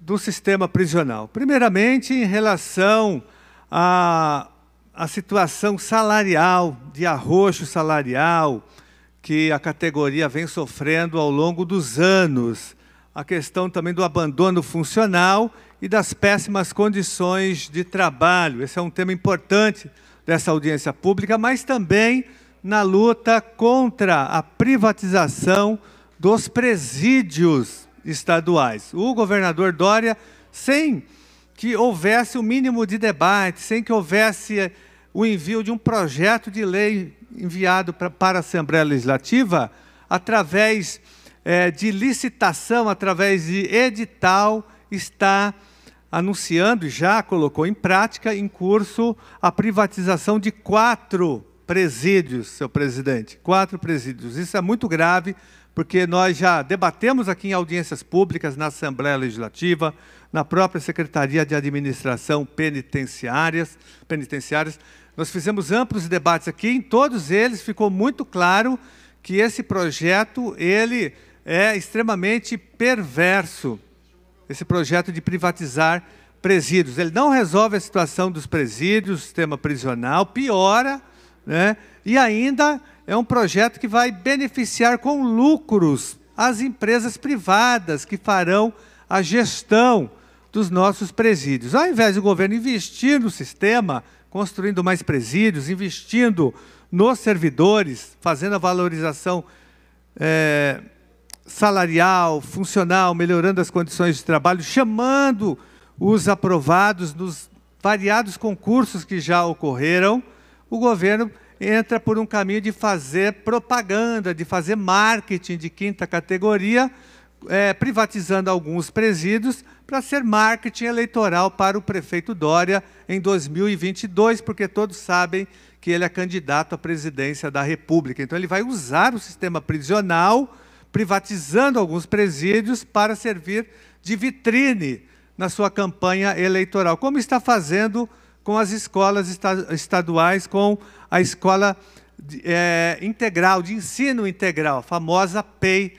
do sistema prisional. Primeiramente, em relação à situação salarial, de arroxo salarial, que a categoria vem sofrendo ao longo dos anos. A questão também do abandono funcional e das péssimas condições de trabalho. Esse é um tema importante dessa audiência pública, mas também na luta contra a privatização dos presídios estaduais. O governador Dória, sem que houvesse o mínimo de debate, sem que houvesse o envio de um projeto de lei enviado para a Assembleia Legislativa, através de licitação através de edital está anunciando, já colocou em prática, em curso, a privatização de 4 presídios, senhor presidente. 4 presídios. Isso é muito grave, porque nós já debatemos aqui em audiências públicas, na Assembleia Legislativa, na própria Secretaria de Administração Penitenciárias. Nós fizemos amplos debates aqui, em todos eles ficou muito claro que esse projeto ele é extremamente perverso, esse projeto de privatizar presídios. Ele não resolve a situação dos presídios, o sistema prisional, piora, né? E ainda é um projeto que vai beneficiar com lucros as empresas privadas que farão a gestão dos nossos presídios. Ao invés do governo investir no sistema, construindo mais presídios, investindo nos servidores, fazendo a valorização salarial, funcional, melhorando as condições de trabalho, chamando os aprovados nos variados concursos que já ocorreram, o governo entra por um caminho de fazer propaganda, de fazer marketing de 5ª categoria, privatizando alguns presídios para ser marketing eleitoral para o prefeito Dória em 2022, porque todos sabem que ele é candidato à presidência da República. Então, ele vai usar o sistema prisional, privatizando alguns presídios para servir de vitrine na sua campanha eleitoral, como está fazendo com as escolas estaduais, com a escola integral, de ensino integral, a famosa PEI,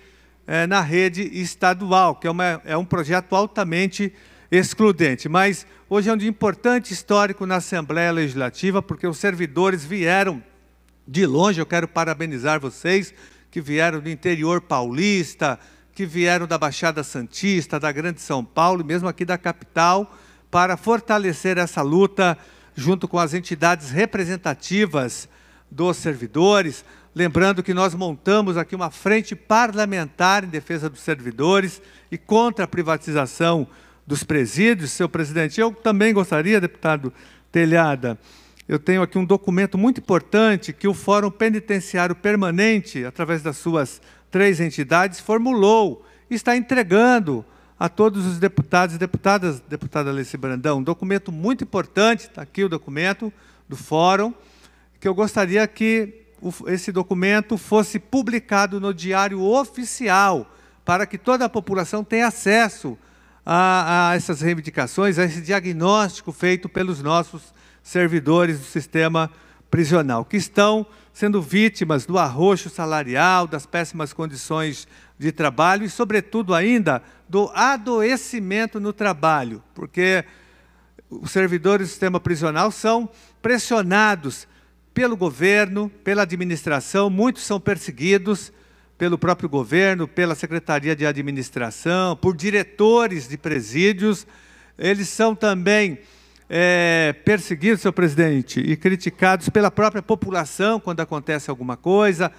na rede estadual, que é um projeto altamente excludente. Mas hoje é um dia importante, histórico, na Assembleia Legislativa, porque os servidores vieram de longe. Eu quero parabenizar vocês, que vieram do interior paulista, que vieram da Baixada Santista, da Grande São Paulo, e mesmo aqui da capital, para fortalecer essa luta junto com as entidades representativas dos servidores. Lembrando que nós montamos aqui uma frente parlamentar em defesa dos servidores e contra a privatização dos presídios. Senhor presidente, eu também gostaria, deputado Telhada, eu tenho aqui um documento muito importante que o Fórum Penitenciário Permanente, através das suas 3 entidades, formulou e está entregando a todos os deputados e deputadas, deputada Alice Brandão, um documento muito importante, está aqui o documento do Fórum, que eu gostaria que esse documento fosse publicado no Diário Oficial, para que toda a população tenha acesso a essas reivindicações, a esse diagnóstico feito pelos nossos servidores do sistema prisional, que estão sendo vítimas do arroxo salarial, das péssimas condições de trabalho e, sobretudo, ainda do adoecimento no trabalho, porque os servidores do sistema prisional são pressionados pelo governo, pela administração, muitos são perseguidos pelo próprio governo, pela Secretaria de Administração, por diretores de presídios. Eles são também perseguidos, senhor presidente, e criticados pela própria população quando acontece alguma coisa,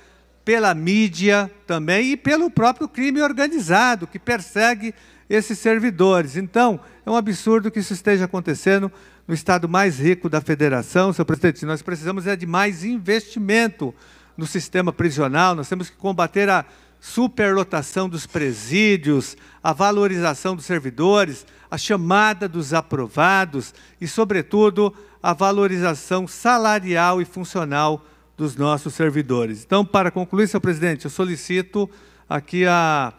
pela mídia também e pelo próprio crime organizado, que persegue esses servidores. Então, é um absurdo que isso esteja acontecendo no estado mais rico da federação, senhor presidente. Nós precisamos de mais investimento no sistema prisional, nós temos que combater a superlotação dos presídios, a valorização dos servidores, a chamada dos aprovados e, sobretudo, a valorização salarial e funcional dos nossos servidores. Então, para concluir, senhor presidente, eu solicito aqui a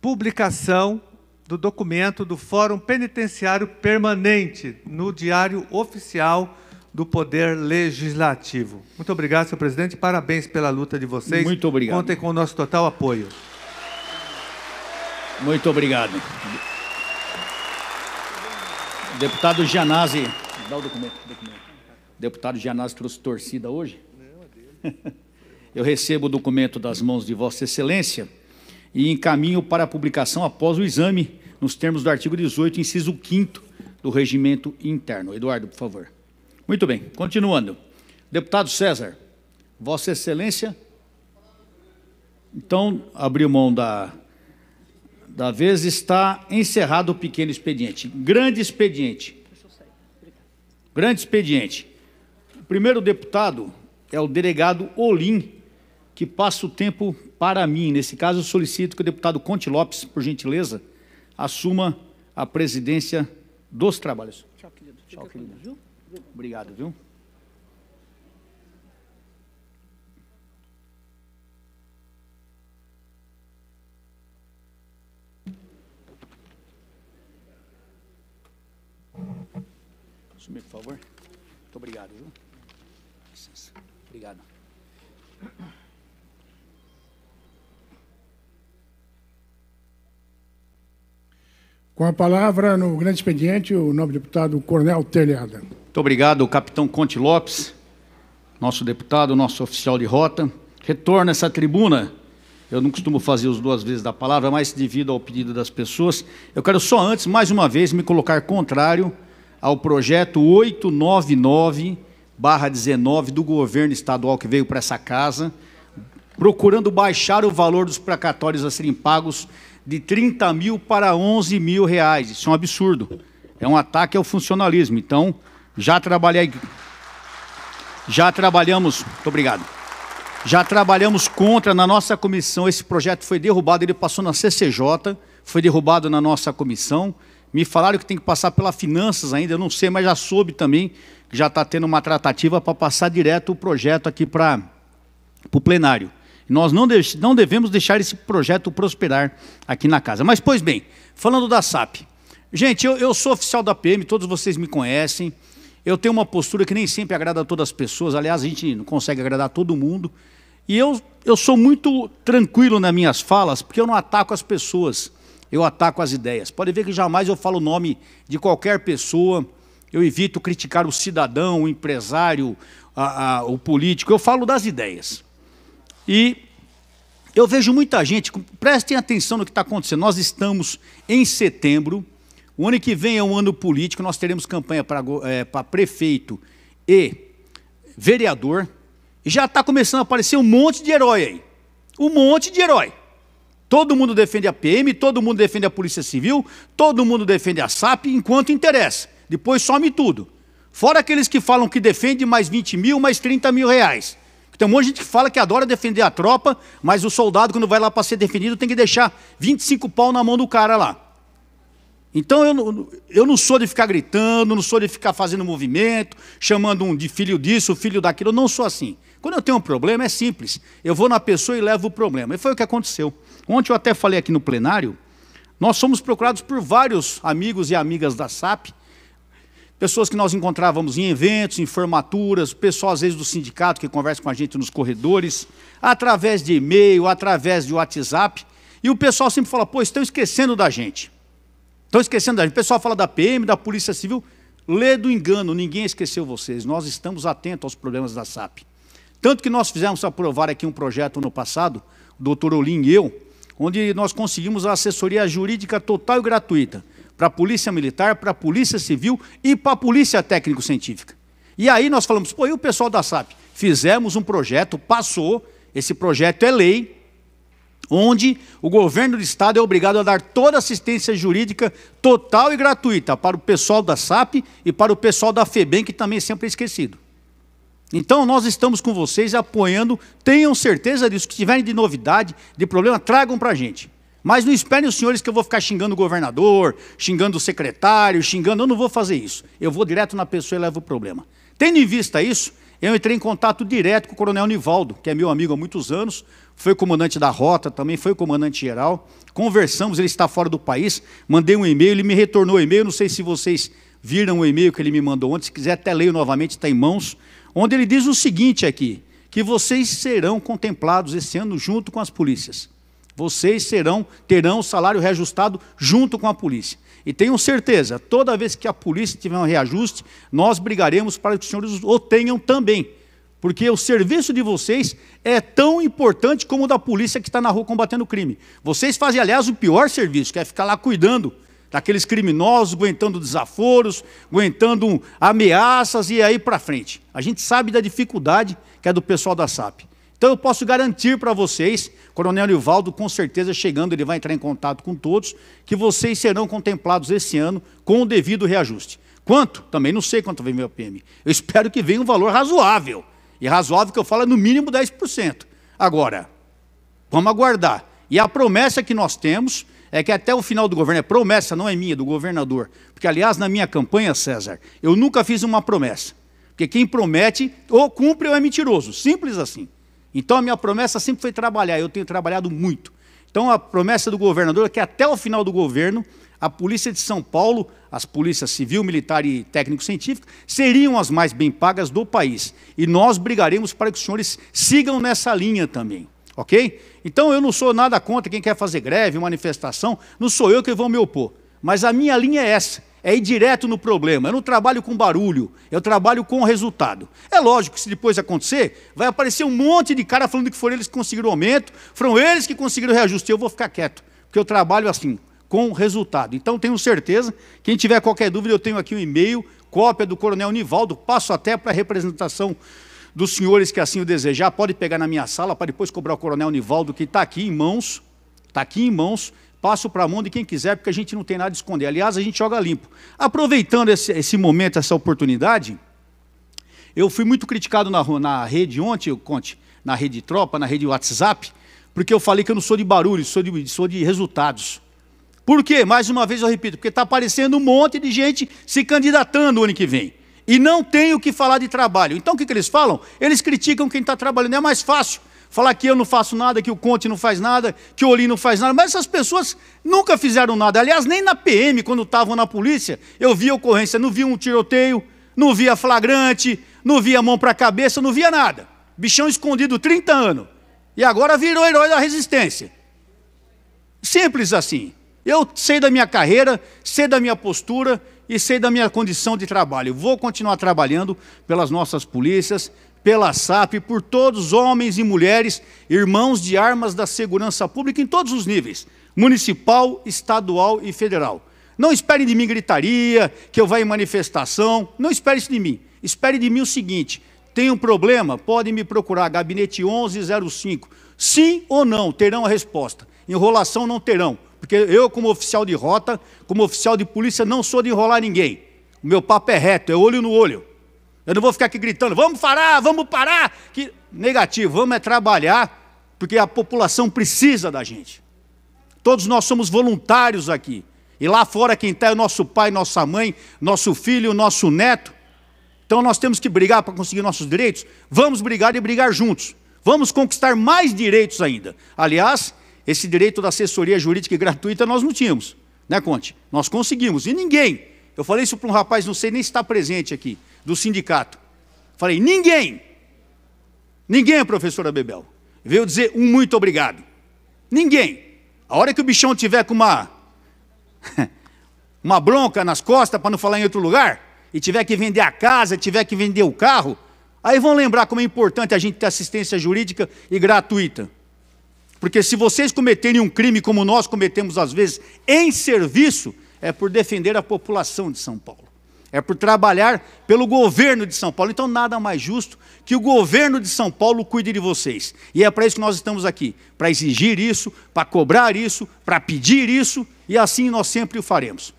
publicação do documento do Fórum Penitenciário Permanente no Diário Oficial do Poder Legislativo. Muito obrigado, senhor presidente. Parabéns pela luta de vocês. Muito obrigado. Contem com o nosso total apoio. Muito obrigado. Deputado Gianazzi, dá o documento. Deputado Gianazzi trouxe torcida hoje? Eu recebo o documento das mãos de Vossa Excelência e encaminho para a publicação após o exame, nos termos do artigo 18, inciso 5º do Regimento Interno. Eduardo, por favor. Muito bem, continuando. Deputado César, Vossa Excelência, então, abriu mão da vez, está encerrado o pequeno expediente. Grande expediente. Grande expediente. O primeiro deputado é o delegado Olim, que passa o tempo para mim. Nesse caso, eu solicito que o deputado Conte Lopes, por gentileza, assuma a presidência dos trabalhos. Tchau, querido. Tchau, querido. Obrigado, viu? Assumir, por favor. Muito obrigado, viu? Licença. Obrigado. Com a palavra, no grande expediente, o nobre deputado Coronel Telhada. Muito obrigado, capitão Conte Lopes, nosso deputado, nosso oficial de rota. Retorno a essa tribuna. Eu não costumo fazer as 2 vezes da palavra, mas devido ao pedido das pessoas, eu quero só antes, mais uma vez, me colocar contrário ao projeto 899/19 do governo estadual que veio para essa casa, procurando baixar o valor dos precatórios a serem pagos de 30 mil para 11 mil reais. Isso é um absurdo. É um ataque ao funcionalismo. Então, já trabalhamos, muito obrigado. Já trabalhamos contra na nossa comissão. Esse projeto foi derrubado, ele passou na CCJ, foi derrubado na nossa comissão. Me falaram que tem que passar pela Finanças ainda, eu não sei, mas já soube também que já está tendo uma tratativa para passar direto o projeto aqui para o plenário. Nós não devemos deixar esse projeto prosperar aqui na casa. Mas, pois bem, falando da SAP. Gente, eu sou oficial da PM, todos vocês me conhecem. Eu tenho uma postura que nem sempre agrada a todas as pessoas. Aliás, a gente não consegue agradar todo mundo. E eu sou muito tranquilo nas minhas falas, porque eu não ataco as pessoas, eu ataco as ideias. Pode ver que jamais eu falo o nome de qualquer pessoa, eu evito criticar o cidadão, o empresário, o político, eu falo das ideias. E eu vejo muita gente, prestem atenção no que está acontecendo, nós estamos em setembro, o ano que vem é um ano político, nós teremos campanha para prefeito e vereador, e já está começando a aparecer um monte de herói aí, um monte de herói. Todo mundo defende a PM, todo mundo defende a Polícia Civil, todo mundo defende a SAP, enquanto interessa, depois some tudo. Fora aqueles que falam que defende mais 20 mil, mais 30 mil reais. Tem um monte de gente que fala que adora defender a tropa, mas o soldado, quando vai lá para ser defendido, tem que deixar 25 pau na mão do cara lá. Então, eu não sou de ficar gritando, não sou de ficar fazendo movimento, chamando um de filho disso, filho daquilo, eu não sou assim. Quando eu tenho um problema, é simples. Eu vou na pessoa e levo o problema. E foi o que aconteceu. Ontem eu até falei aqui no plenário, nós somos procurados por vários amigos e amigas da SAP, pessoas que nós encontrávamos em eventos, em formaturas, pessoal às vezes do sindicato que conversa com a gente nos corredores, através de e-mail, através de WhatsApp, e o pessoal sempre fala, pô, estão esquecendo da gente. Estão esquecendo da gente. O pessoal fala da PM, da Polícia Civil, lê do engano, ninguém esqueceu vocês, nós estamos atentos aos problemas da SAP. Tanto que nós fizemos aprovar aqui um projeto no passado, o doutor Olim e eu, onde nós conseguimos a assessoria jurídica total e gratuita, para a Polícia Militar, para a Polícia Civil e para a Polícia Técnico-Científica. E aí nós falamos, pô, e o pessoal da SAP? Fizemos um projeto, passou, esse projeto é lei, onde o governo do Estado é obrigado a dar toda a assistência jurídica total e gratuita para o pessoal da SAP e para o pessoal da FEBEM, que também sempre é esquecido. Então, nós estamos com vocês apoiando, tenham certeza disso, que tiverem de novidade, de problema, tragam para a gente. Mas não esperem os senhores que eu vou ficar xingando o governador, xingando o secretário, xingando, eu não vou fazer isso. Eu vou direto na pessoa e levo o problema. Tendo em vista isso, eu entrei em contato direto com o coronel Nivaldo, que é meu amigo há muitos anos, foi comandante da rota, também foi comandante-geral, conversamos, ele está fora do país, mandei um e-mail, ele me retornou o e-mail, não sei se vocês viram o e-mail que ele me mandou ontem, se quiser até leio novamente, está em mãos, onde ele diz o seguinte aqui, que vocês serão contemplados esse ano junto com as polícias. Vocês terão o salário reajustado junto com a polícia. E tenham certeza, toda vez que a polícia tiver um reajuste, nós brigaremos para que os senhores o tenham também. Porque o serviço de vocês é tão importante como o da polícia que está na rua combatendo o crime. Vocês fazem, aliás, o pior serviço, que é ficar lá cuidando daqueles criminosos, aguentando desaforos, aguentando ameaças e aí para frente. A gente sabe da dificuldade que é do pessoal da SAP. Então eu posso garantir para vocês, Coronel Nivaldo, com certeza chegando, ele vai entrar em contato com todos, que vocês serão contemplados esse ano com o devido reajuste. Quanto? Também não sei quanto vem meu PM. Eu espero que venha um valor razoável. E razoável que eu falo é no mínimo 10%. Agora, vamos aguardar. E a promessa que nós temos é que até o final do governo, é promessa, não é minha, do governador. Porque, aliás, na minha campanha, César, eu nunca fiz uma promessa. Porque quem promete, ou cumpre ou é mentiroso. Simples assim. Então, a minha promessa sempre foi trabalhar. Eu tenho trabalhado muito. Então, a promessa do governador é que até o final do governo, a Polícia de São Paulo, as polícias civil, militar e técnico-científica, seriam as mais bem pagas do país. E nós brigaremos para que os senhores sigam nessa linha também. Ok? Então, eu não sou nada contra quem quer fazer greve, manifestação, não sou eu que vou me opor. Mas a minha linha é essa, é ir direto no problema. Eu não trabalho com barulho, eu trabalho com o resultado. É lógico que se depois acontecer, vai aparecer um monte de cara falando que foram eles que conseguiram o aumento, foram eles que conseguiram o reajuste. Eu vou ficar quieto, porque eu trabalho assim, com resultado. Então, tenho certeza, quem tiver qualquer dúvida, eu tenho aqui um e-mail, cópia do Coronel Nivaldo, passo até para a representação dos senhores que assim o desejar, pode pegar na minha sala para depois cobrar o Coronel Nivaldo, que está aqui em mãos, passo para a mão de quem quiser, porque a gente não tem nada a esconder. Aliás, a gente joga limpo. Aproveitando esse momento, essa oportunidade, eu fui muito criticado na rede ontem, Conte, na rede Tropa, na rede WhatsApp, porque eu falei que eu não sou de barulho, sou de resultados. Por quê? Mais uma vez eu repito, porque está aparecendo um monte de gente se candidatando o ano que vem. E não tem o que falar de trabalho. Então o que eles falam? Eles criticam quem está trabalhando. É mais fácil falar que eu não faço nada, que o Conte não faz nada, que o Olim não faz nada. Mas essas pessoas nunca fizeram nada. Aliás, nem na PM, quando estavam na polícia, eu via ocorrência, não via um tiroteio, não via flagrante, não via mão para a cabeça, não via nada. Bichão escondido 30 anos. E agora virou herói da resistência. Simples assim. Eu sei da minha carreira, sei da minha postura e sei da minha condição de trabalho. Vou continuar trabalhando pelas nossas polícias, pela SAP, por todos os homens e mulheres, irmãos de armas da segurança pública em todos os níveis, municipal, estadual e federal. Não espere de mim gritaria, que eu vá em manifestação, não espere isso de mim. Espere de mim o seguinte, tem um problema? Pode me procurar, gabinete 1105. Sim ou não, terão a resposta. Enrolação não terão. Porque eu, como oficial de rota, como oficial de polícia, não sou de enrolar ninguém. O meu papo é reto, é olho no olho. Eu não vou ficar aqui gritando, vamos parar, vamos parar. Negativo, vamos trabalhar, porque a população precisa da gente. Todos nós somos voluntários aqui. E lá fora quem está é o nosso pai, nossa mãe, nosso filho, nosso neto. Então nós temos que brigar para conseguir nossos direitos. Vamos brigar e brigar juntos. Vamos conquistar mais direitos ainda. Aliás, esse direito da assessoria jurídica gratuita nós não tínhamos, né, Conte? Nós conseguimos, e ninguém, eu falei isso para um rapaz, não sei nem se está presente aqui, do sindicato. Falei, ninguém, professora Bebel, veio dizer um muito obrigado. Ninguém. A hora que o bichão tiver com uma bronca nas costas, para não falar em outro lugar, e tiver que vender a casa, tiver que vender o carro, aí vão lembrar como é importante a gente ter assistência jurídica e gratuita. Porque se vocês cometerem um crime como nós cometemos às vezes em serviço, é por defender a população de São Paulo. É por trabalhar pelo governo de São Paulo. Então nada mais justo que o governo de São Paulo cuide de vocês. E é para isso que nós estamos aqui, para exigir isso, para cobrar isso, para pedir isso, e assim nós sempre o faremos.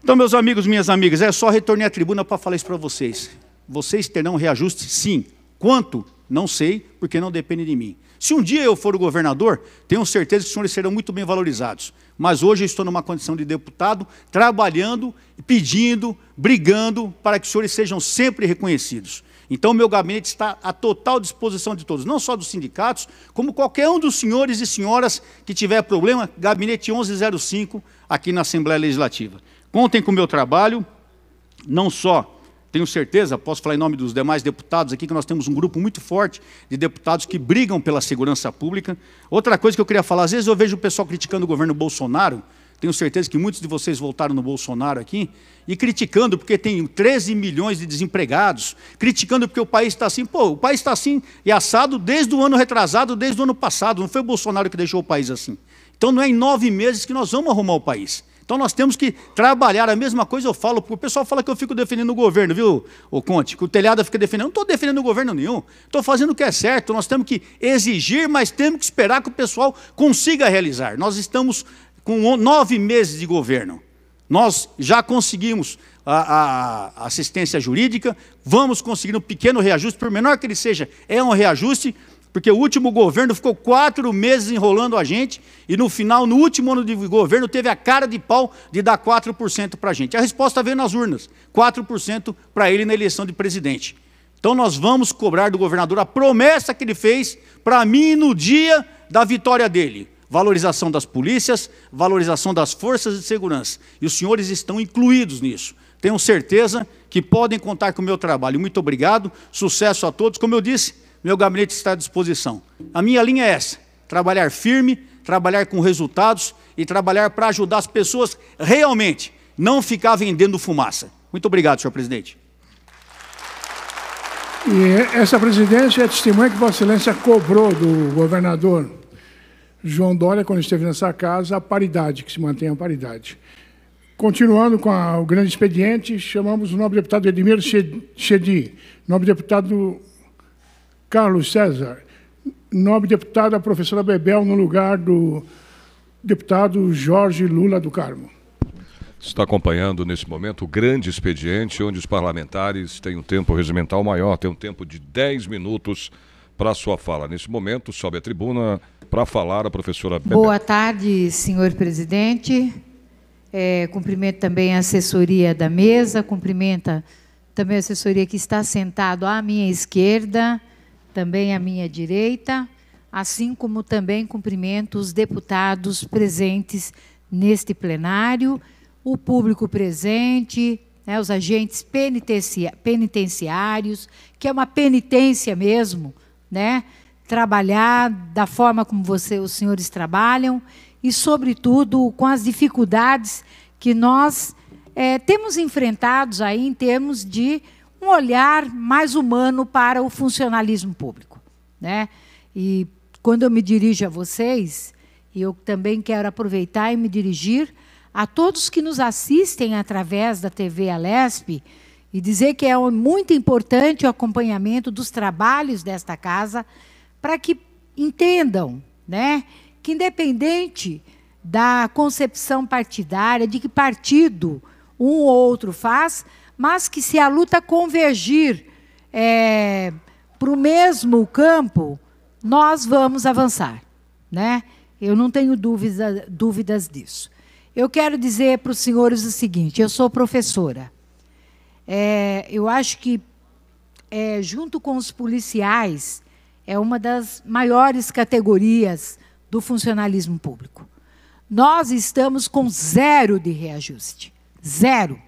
Então, meus amigos, minhas amigas, é só retornar à tribuna para falar isso para vocês. Vocês terão reajuste, sim. Quanto? Não sei, porque não depende de mim. Se um dia eu for o governador, tenho certeza que os senhores serão muito bem valorizados. Mas hoje eu estou numa condição de deputado, trabalhando, pedindo, brigando, para que os senhores sejam sempre reconhecidos. Então, o meu gabinete está à total disposição de todos, não só dos sindicatos, como qualquer um dos senhores e senhoras que tiver problema, gabinete 1105, aqui na Assembleia Legislativa. Contem com o meu trabalho, não só... Tenho certeza, posso falar em nome dos demais deputados aqui, que nós temos um grupo muito forte de deputados que brigam pela segurança pública. Outra coisa que eu queria falar, às vezes eu vejo o pessoal criticando o governo Bolsonaro, tenho certeza que muitos de vocês votaram no Bolsonaro aqui, e criticando porque tem 13 milhões de desempregados, criticando porque o país está assim. Pô, o país está assim e assado desde o ano retrasado, desde o ano passado, não foi o Bolsonaro que deixou o país assim. Então não é em 9 meses que nós vamos arrumar o país. Então nós temos que trabalhar, a mesma coisa eu falo, porque o pessoal fala que eu fico defendendo o governo, viu, ô Conte, que o telhado fica defendendo. Eu não estou defendendo o governo nenhum, estou fazendo o que é certo, nós temos que exigir, mas temos que esperar que o pessoal consiga realizar. Nós estamos com 9 meses de governo, nós já conseguimos a assistência jurídica, vamos conseguir um pequeno reajuste, por menor que ele seja, é um reajuste, porque o último governo ficou 4 meses enrolando a gente e no final, no último ano de governo, teve a cara de pau de dar 4% para a gente. A resposta veio nas urnas, 4% para ele na eleição de presidente. Então nós vamos cobrar do governador a promessa que ele fez para mim no dia da vitória dele. Valorização das polícias, valorização das forças de segurança. E os senhores estão incluídos nisso. Tenho certeza que podem contar com o meu trabalho. Muito obrigado, sucesso a todos. Como eu disse, meu gabinete está à disposição. A minha linha é essa, trabalhar firme, trabalhar com resultados e trabalhar para ajudar as pessoas realmente, não ficar vendendo fumaça. Muito obrigado, senhor presidente. E essa presidência é testemunha que Vossa Excelência cobrou do governador João Dória, quando esteve nessa casa, a paridade, que se mantenha a paridade. Continuando com o grande expediente, chamamos o nobre deputado Edmir Chedi, nobre deputado Carlos César, nobre deputada professora Bebel, no lugar do deputado Jorge Lula do Carmo. Está acompanhando nesse momento o grande expediente, onde os parlamentares têm um tempo regimental maior, tem um tempo de 10 minutos para a sua fala. Nesse momento, sobe a tribuna para falar a professora Bebel. Boa tarde, senhor presidente. Cumprimento também a assessoria da mesa, cumprimenta também a assessoria que está sentado à minha esquerda, também à minha direita, assim como também cumprimento os deputados presentes neste plenário, o público presente, né, os agentes penitenciários, que é uma penitência mesmo, né, trabalhar da forma como os senhores trabalham e, sobretudo, com as dificuldades que nós temos enfrentados aí em termos de um olhar mais humano para o funcionalismo público, né? E quando eu me dirijo a vocês, eu também quero aproveitar e me dirigir a todos que nos assistem através da TV Alesp e dizer que é muito importante o acompanhamento dos trabalhos desta casa para que entendam, né, que independente da concepção partidária, de que partido um ou outro faz, mas que se a luta convergir para o mesmo campo, nós vamos avançar, né? Eu não tenho dúvidas disso. Eu quero dizer para os senhores o seguinte, eu sou professora. Eu acho que, junto com os policiais, é uma das maiores categorias do funcionalismo público. Nós estamos com 0 de reajuste. 0.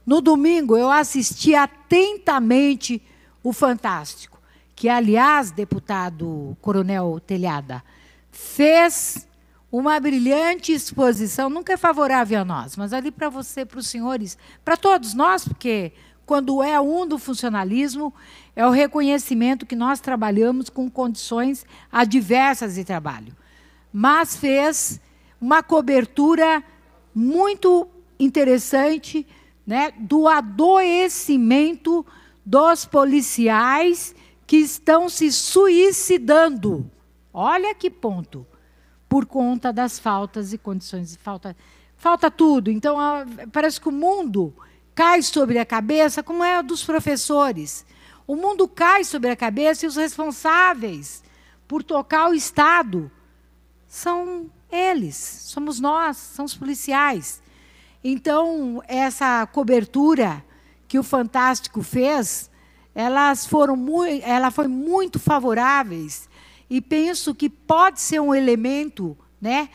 No domingo, eu assisti atentamente o Fantástico, que, aliás, deputado Coronel Telhada, fez uma brilhante exposição, nunca é favorável a nós, mas ali para você, para os senhores, para todos nós, porque quando é do funcionalismo, é o reconhecimento que nós trabalhamos com condições adversas de trabalho. Mas fez uma cobertura muito interessante, né, do adoecimento dos policiais que estão se suicidando. Olha que ponto. Por conta das faltas e condições. Falta tudo. Então, parece que o mundo cai sobre a cabeça, como é a dos professores. O mundo cai sobre a cabeça e os responsáveis por tocar o Estado são eles, somos nós, são os policiais. Então, essa cobertura que o Fantástico fez, ela foi muito favoráveis e penso que pode ser um elemento, né,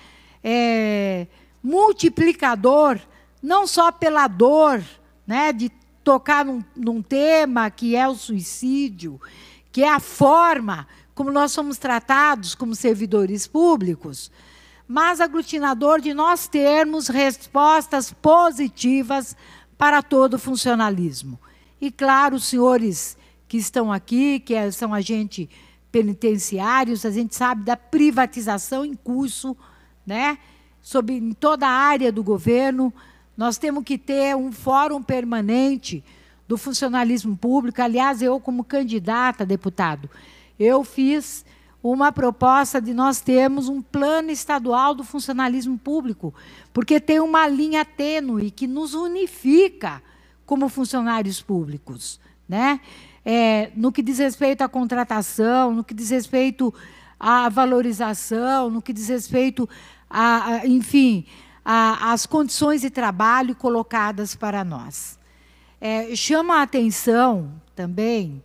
multiplicador, não só pela dor, né, de tocar num tema que é o suicídio, que é a forma como nós somos tratados como servidores públicos, mas aglutinador de nós termos respostas positivas para todo o funcionalismo. E, claro, os senhores que estão aqui, que são agentes penitenciários, a gente sabe da privatização em curso, né, em toda a área do governo. Nós temos que ter um fórum permanente do funcionalismo público. Aliás, eu, como candidata a deputado, eu fiz uma proposta de nós termos um plano estadual do funcionalismo público, porque tem uma linha tênue que nos unifica como funcionários públicos, né? no que diz respeito à contratação, no que diz respeito à valorização, no que diz respeito, enfim, às condições de trabalho colocadas para nós. Chama a atenção também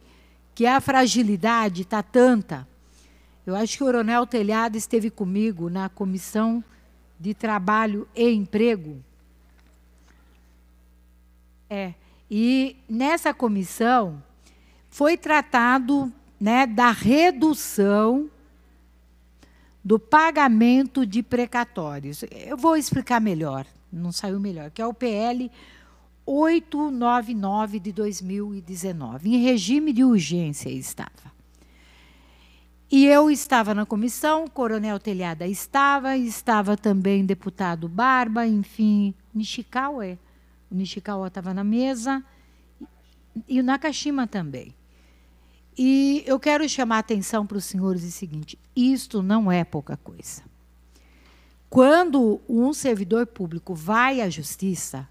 que a fragilidade está tanta. Eu acho que o Coronel Telhado esteve comigo na Comissão de Trabalho e Emprego. E nessa comissão foi tratado, né, da redução do pagamento de precatórios. Eu vou explicar melhor, não saiu melhor, que é o PL 899 de 2019. Em regime de urgência estava. E eu estava na comissão, o Coronel Telhada estava também o deputado Barba, enfim, Nishikawa, o Nishikawa estava na mesa, e o Nakashima também. E eu quero chamar a atenção para os senhores o seguinte: isto não é pouca coisa. Quando um servidor público vai à justiça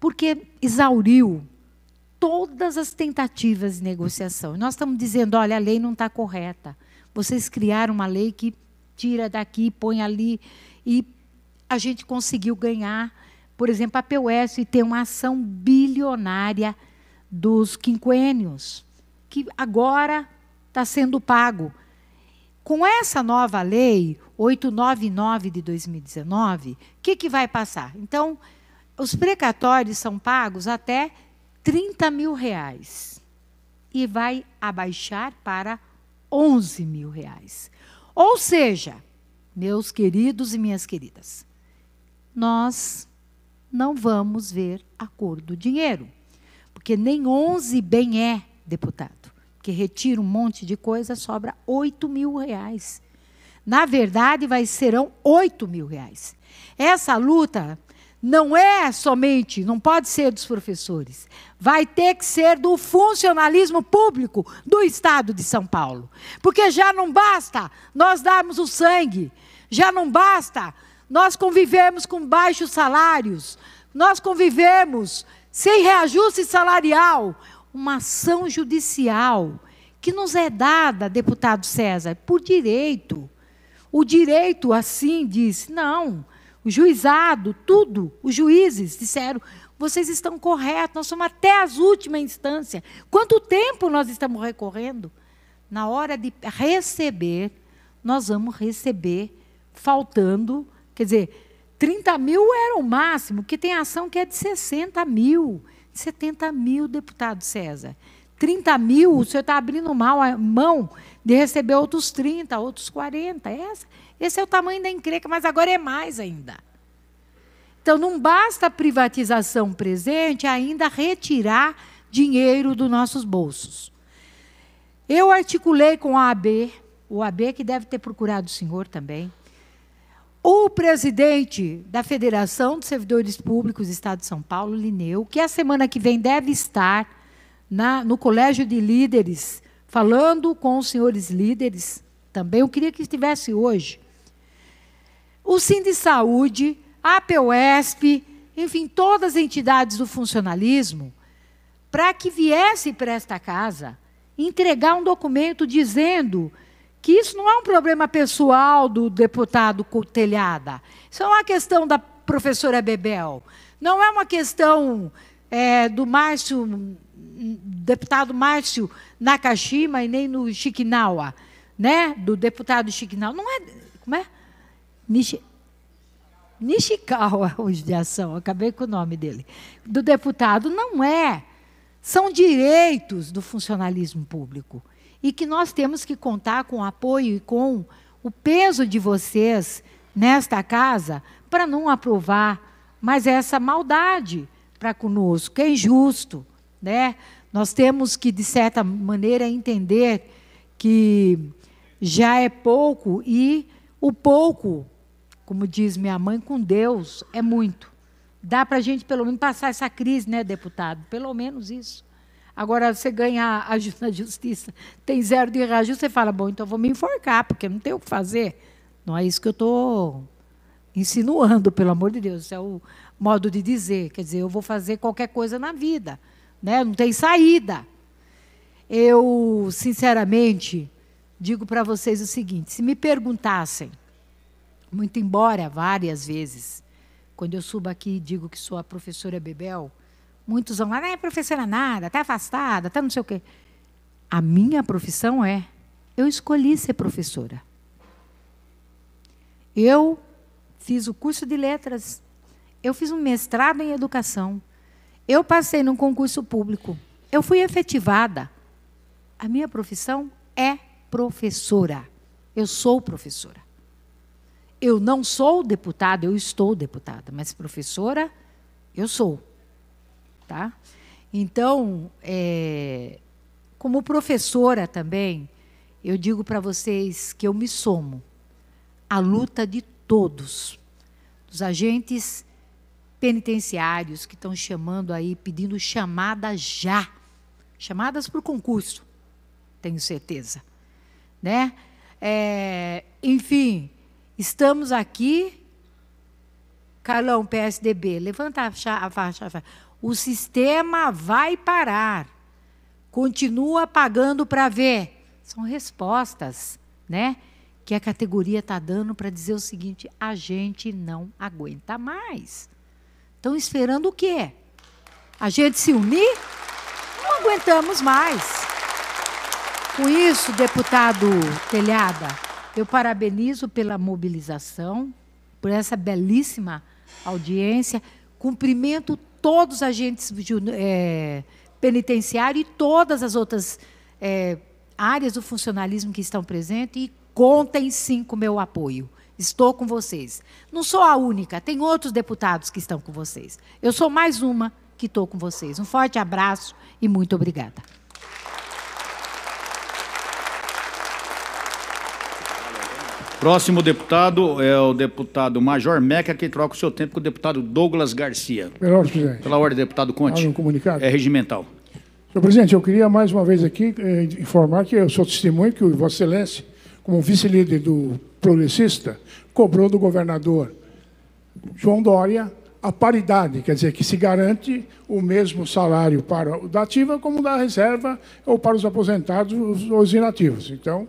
porque exauriu todas as tentativas de negociação. Nós estamos dizendo, olha, a lei não está correta. Vocês criaram uma lei que tira daqui, põe ali, e a gente conseguiu ganhar, por exemplo, a POS tem uma ação bilionária dos quinquênios, que agora está sendo pago. Com essa nova lei, 899 de 2019, o que vai passar? Então, os precatórios são pagos até R$30 mil e vai abaixar para R$11 mil. Ou seja, meus queridos e minhas queridas, nós não vamos ver a cor do dinheiro, porque nem 11 bem é, deputado, que retira um monte de coisa, sobra R$8 mil. Na verdade, serão R$8 mil. Essa luta não é somente, não pode ser dos professores, vai ter que ser do funcionalismo público do Estado de São Paulo. Porque já não basta nós darmos o sangue, já não basta nós convivermos com baixos salários, nós convivemos sem reajuste salarial, uma ação judicial que nos é dada, deputado César, por direito. O direito, assim, disse, não, o juizado, tudo, os juízes disseram, vocês estão corretos, nós somos até as últimas instâncias. Quanto tempo nós estamos recorrendo? Na hora de receber, nós vamos receber faltando, quer dizer, 30 mil era o máximo, que tem ação que é de 60 mil, 70 mil, deputado César. 30 mil, o senhor está abrindo mão de receber outros 30, outros 40. Esse é o tamanho da encrenca, mas agora é mais ainda. Então, não basta a privatização presente ainda retirar dinheiro dos nossos bolsos. Eu articulei com a AB, o AB que deve ter procurado o senhor também, o presidente da Federação dos Servidores Públicos do Estado de São Paulo, Lineu, que a semana que vem deve estar no Colégio de Líderes, falando com os senhores líderes, também eu queria que estivesse hoje. O Sindisaúde, a POSP, enfim, todas as entidades do funcionalismo, para que viesse para esta casa entregar um documento dizendo que isso não é um problema pessoal do deputado Telhada, isso é uma questão da professora Bebel, não é uma questão do Márcio, deputado Márcio Nakashima e nem no Chiquinawa, né? Do deputado Chiquinawa, não é, como é? Nishikawa, hoje de ação, acabei com o nome dele, do deputado, não é, são direitos do funcionalismo público, e que nós temos que contar com o apoio e com o peso de vocês nesta casa para não aprovar mais essa maldade para conosco, que é injusto, né? Nós temos que, de certa maneira, entender que já é pouco e o pouco, como diz minha mãe, com Deus é muito. Dá para a gente, pelo menos, passar essa crise, né, deputado? Pelo menos isso. Agora, você ganha na justiça, tem 0 de reajuste, você fala, bom, então vou me enforcar, porque não tem o que fazer. Não é isso que eu estou insinuando, pelo amor de Deus. Isso é o modo de dizer. Quer dizer, eu vou fazer qualquer coisa na vida. né? Não tem saída. Eu, sinceramente, digo para vocês o seguinte, se me perguntassem, muito embora várias vezes, quando eu subo aqui e digo que sou a professora Bebel, muitos vão lá, não é professora nada, está afastada, está não sei o quê. A minha profissão eu escolhi ser professora. Eu fiz o curso de letras, eu fiz um mestrado em educação, eu passei num concurso público, eu fui efetivada. A minha profissão é professora. Eu sou professora. Eu não sou deputada, eu estou deputada, mas professora, eu sou. Tá? Então, como professora também, eu digo para vocês que eu me somo à luta de todos, dos agentes penitenciários que estão chamando aí, pedindo chamada já, chamadas por concurso, tenho certeza, né? Enfim, estamos aqui, Carlão, PSDB, levanta a faixa. O sistema vai parar, continua pagando para ver. São respostas, né, que a categoria está dando para dizer o seguinte, a gente não aguenta mais. Estão esperando o quê? A gente se unir? Não aguentamos mais. Com isso, deputado Telhada, eu parabenizo pela mobilização, por essa belíssima audiência, cumprimento todos os agentes penitenciários e todas as outras áreas do funcionalismo que estão presentes e contem sim com o meu apoio. Estou com vocês. Não sou a única, tem outros deputados que estão com vocês. Eu sou mais uma que estou com vocês. Um forte abraço e muito obrigada. Próximo deputado é o deputado Major Meca, que troca o seu tempo com o deputado Douglas Garcia. Pela ordem, deputado Conte. Um comunicado. É regimental. Senhor presidente, eu queria mais uma vez aqui informar que eu sou testemunho que o Vossa Excelência, como vice-líder do Progressista, cobrou do governador João Dória a paridade, quer dizer, que se garante o mesmo salário para o da ativa como da reserva ou para os aposentados ou os inativos. Então,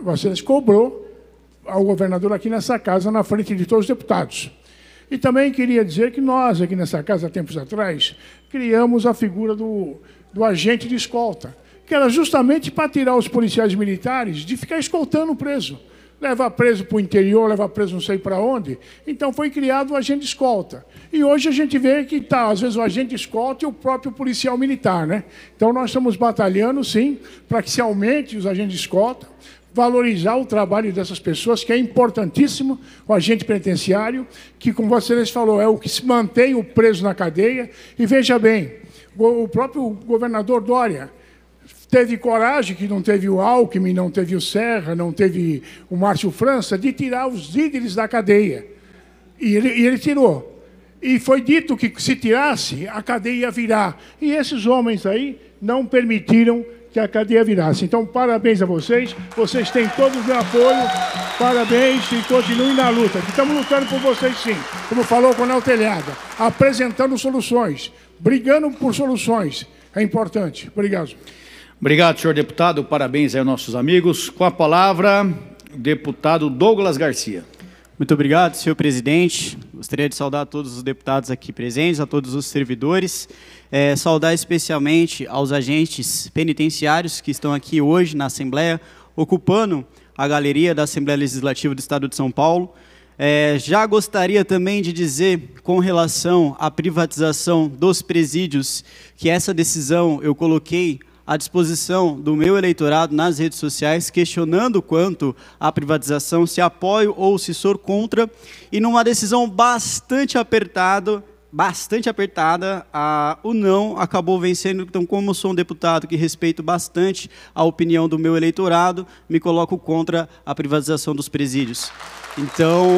Vossa Excelência cobrou ao governador aqui nessa casa, na frente de todos os deputados. E também queria dizer que nós, aqui nessa casa, há tempos atrás, criamos a figura do agente de escolta, que era justamente para tirar os policiais militares de ficar escoltando o preso. Levar preso para o interior, levar preso não sei para onde. Então foi criado o agente de escolta. E hoje a gente vê que está, às vezes, o agente de escolta e o próprio policial militar, né? Então nós estamos batalhando, sim, para que se aumente os agentes de escolta, valorizar o trabalho dessas pessoas, que é importantíssimo, o agente penitenciário, que, como Vossa Excelência falou, é o que se mantém o preso na cadeia. E veja bem, o próprio governador Dória teve coragem, que não teve o Alckmin, não teve o Serra, não teve o Márcio França, de tirar os líderes da cadeia. E ele tirou. E foi dito que, se tirasse, a cadeia ia virar. E esses homens aí não permitiram que a cadeia virasse. Então, parabéns a vocês. Vocês têm todo o meu apoio. Parabéns e continuem na luta. Estamos lutando por vocês, sim. Como falou o Coronel Telhada. Apresentando soluções. Brigando por soluções. É importante. Obrigado. Obrigado, senhor deputado. Parabéns aí aos nossos amigos. Com a palavra, deputado Douglas Garcia. Muito obrigado, senhor presidente. Gostaria de saudar a todos os deputados aqui presentes, a todos os servidores. Saudar especialmente aos agentes penitenciários que estão aqui hoje na Assembleia, ocupando a galeria da Assembleia Legislativa do Estado de São Paulo. Já gostaria também de dizer, com relação à privatização dos presídios, que essa decisão eu coloquei à disposição do meu eleitorado nas redes sociais, questionando quanto à privatização, se apoio ou se sou contra, e numa decisão bastante apertada, o não acabou vencendo. Então, como eu sou um deputado que respeito bastante a opinião do meu eleitorado, me coloco contra a privatização dos presídios. Então,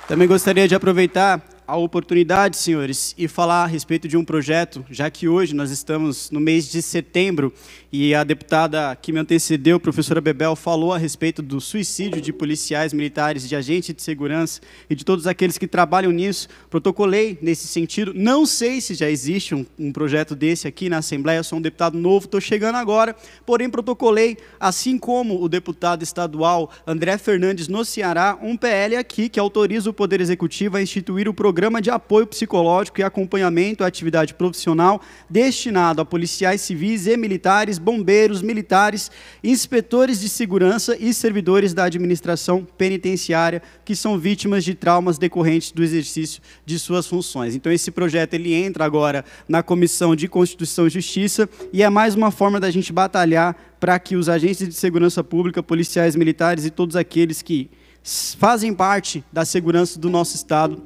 também gostaria de aproveitar a oportunidade, senhores, e falar a respeito de um projeto, já que hoje nós estamos no mês de setembro e a deputada que me antecedeu, a professora Bebel, falou a respeito do suicídio de policiais militares, de agentes de segurança e de todos aqueles que trabalham nisso. Protocolei nesse sentido. Não sei se já existe um projeto desse aqui na Assembleia, eu sou um deputado novo, estou chegando agora, porém protocolei, assim como o deputado estadual André Fernandes no Ceará, um PL aqui que autoriza o Poder Executivo a instituir o Programa de Apoio Psicológico e Acompanhamento à Atividade Profissional destinado a policiais civis e militares, bombeiros, militares, inspetores de segurança e servidores da administração penitenciária que são vítimas de traumas decorrentes do exercício de suas funções. Então esse projeto ele entra agora na Comissão de Constituição e Justiça e é mais uma forma da gente batalhar para que os agentes de segurança pública, policiais militares e todos aqueles que fazem parte da segurança do nosso Estado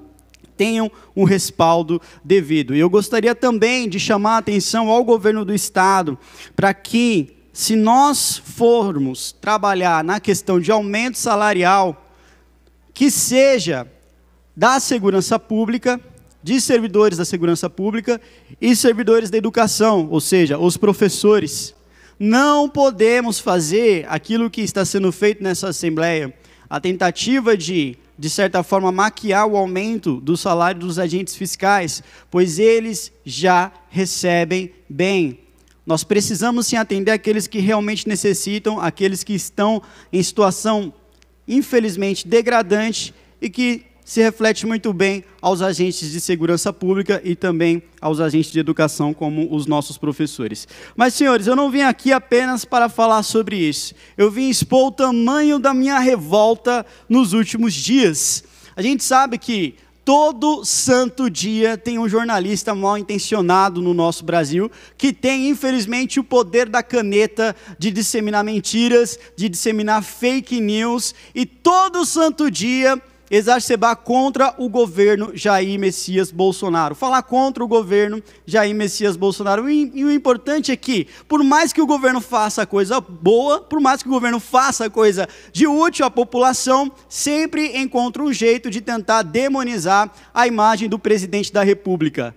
tenham um respaldo devido. E eu gostaria também de chamar a atenção ao governo do Estado para que, se nós formos trabalhar na questão de aumento salarial, que seja da segurança pública, de servidores da segurança pública e servidores da educação, ou seja, os professores. Não podemos fazer aquilo que está sendo feito nessa Assembleia, a tentativa de certa forma, maquiar o aumento do salário dos agentes fiscais, pois eles já recebem bem. Nós precisamos sim atender aqueles que realmente necessitam, aqueles que estão em situação, infelizmente, degradante e que se reflete muito bem aos agentes de segurança pública e também aos agentes de educação, como os nossos professores. Mas, senhores, eu não vim aqui apenas para falar sobre isso. Eu vim expor o tamanho da minha revolta nos últimos dias. A gente sabe que todo santo dia tem um jornalista mal intencionado no nosso Brasil, que tem, infelizmente, o poder da caneta de disseminar mentiras, de disseminar fake news, e todo santo dia exacerbar contra o governo Jair Messias Bolsonaro. Falar contra o governo Jair Messias Bolsonaro. E o importante é que, por mais que o governo faça coisa boa, por mais que o governo faça coisa de útil à população, sempre encontra um jeito de tentar demonizar a imagem do presidente da República.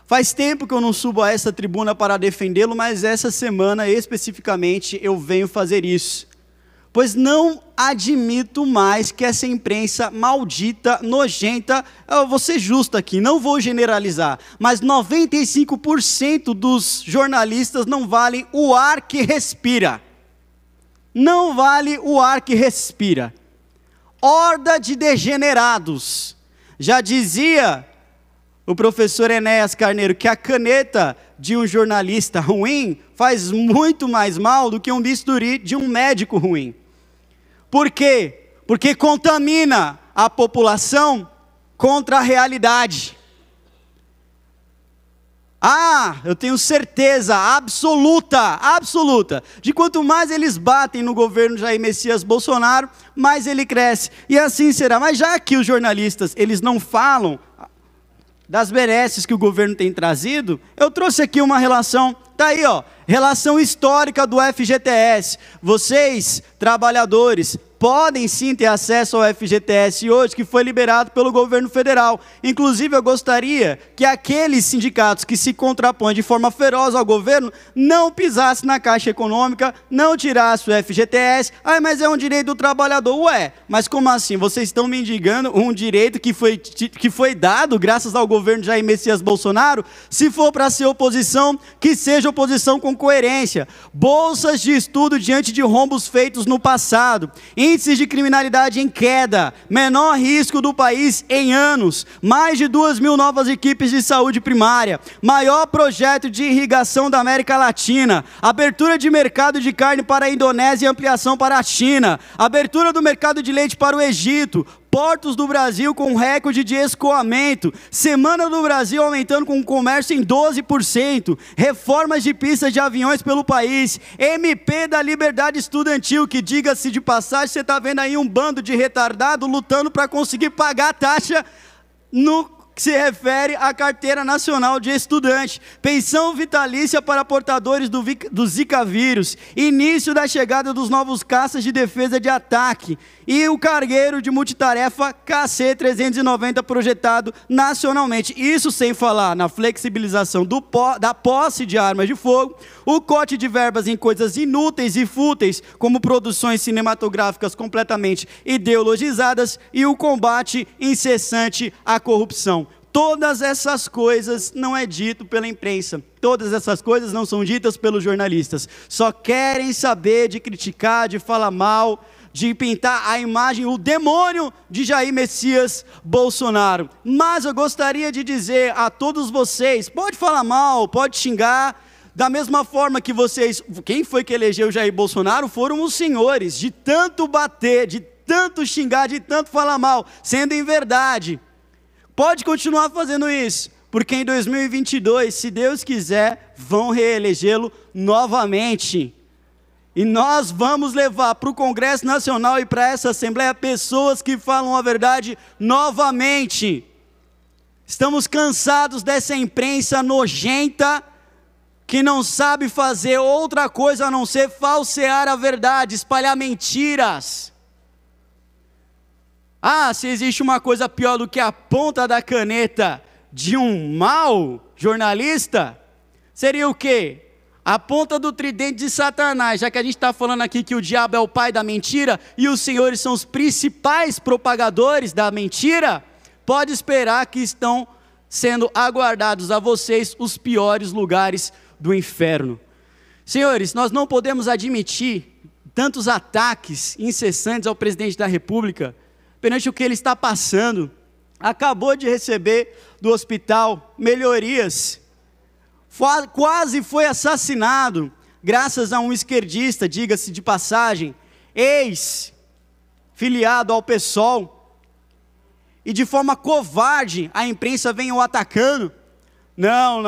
Faz tempo que eu não subo a essa tribuna para defendê-lo, mas essa semana, especificamente, eu venho fazer isso. Pois não admito mais que essa imprensa maldita, nojenta, eu vou ser justo aqui, não vou generalizar, mas 95% dos jornalistas não valem o ar que respira. Não vale o ar que respira. Horda de degenerados. Já dizia o professor Enéas Carneiro que a caneta de um jornalista ruim faz muito mais mal do que um bisturi de um médico ruim. Por quê? Porque contamina a população contra a realidade. Eu tenho certeza absoluta, de quanto mais eles batem no governo Jair Messias Bolsonaro, mais ele cresce. E assim será. Mas já que os jornalistas, eles não falam das benesses que o governo tem trazido, eu trouxe aqui uma relação, tá aí, ó, relação histórica do FGTS. Vocês, trabalhadores, podem sim ter acesso ao FGTS hoje, que foi liberado pelo governo federal. Inclusive, eu gostaria que aqueles sindicatos que se contrapõem de forma feroz ao governo não pisassem na Caixa Econômica, não tirassem o FGTS. Mas é um direito do trabalhador. Ué, mas como assim? Vocês estão mendigando um direito que foi dado graças ao governo Jair Messias Bolsonaro? Se for para ser oposição, que seja oposição com coerência. Bolsas de estudo diante de rombos feitos no passado. Índices de criminalidade em queda, menor risco do país em anos, mais de 2.000 novas equipes de saúde primária, maior projeto de irrigação da América Latina, abertura de mercado de carne para a Indonésia e ampliação para a China, abertura do mercado de leite para o Egito, portos do Brasil com recorde de escoamento, Semana do Brasil aumentando com o comércio em 12%, reformas de pistas de aviões pelo país, MP da liberdade estudantil, que diga-se de passagem, você está vendo aí um bando de retardado lutando para conseguir pagar a taxa que se refere à Carteira Nacional de Estudante, pensão vitalícia para portadores do Zika vírus, início da chegada dos novos caças de defesa de ataque e o cargueiro de multitarefa KC-390 projetado nacionalmente. Isso sem falar na flexibilização da posse de armas de fogo, o corte de verbas em coisas inúteis e fúteis, como produções cinematográficas completamente ideologizadas e o combate incessante à corrupção. Todas essas coisas não é dito pela imprensa, todas essas coisas não são ditas pelos jornalistas, só querem saber de criticar, de falar mal, de pintar a imagem, o demônio de Jair Messias Bolsonaro. Mas eu gostaria de dizer a todos vocês, pode falar mal, pode xingar, da mesma forma que vocês, quem foi que elegeu Jair Bolsonaro foram os senhores, de tanto bater, de tanto xingar, de tanto falar mal, sendo em verdade. Pode continuar fazendo isso, porque em 2022, se Deus quiser, vão reelegê-lo novamente. E nós vamos levar para o Congresso Nacional e para essa Assembleia pessoas que falam a verdade novamente. Estamos cansados dessa imprensa nojenta, que não sabe fazer outra coisa a não ser falsear a verdade, espalhar mentiras. Ah, se existe uma coisa pior do que a ponta da caneta de um mau jornalista, seria o quê? A ponta do tridente de Satanás, já que a gente está falando aqui que o diabo é o pai da mentira e os senhores são os principais propagadores da mentira, pode esperar que estão sendo aguardados a vocês os piores lugares do inferno. Senhores, nós não podemos admitir tantos ataques incessantes ao presidente da República, perante o que ele está passando. Acabou de receber do hospital melhorias, quase foi assassinado, graças a um esquerdista, diga-se de passagem, ex-filiado ao PSOL, e de forma covarde a imprensa vem o atacando. Não,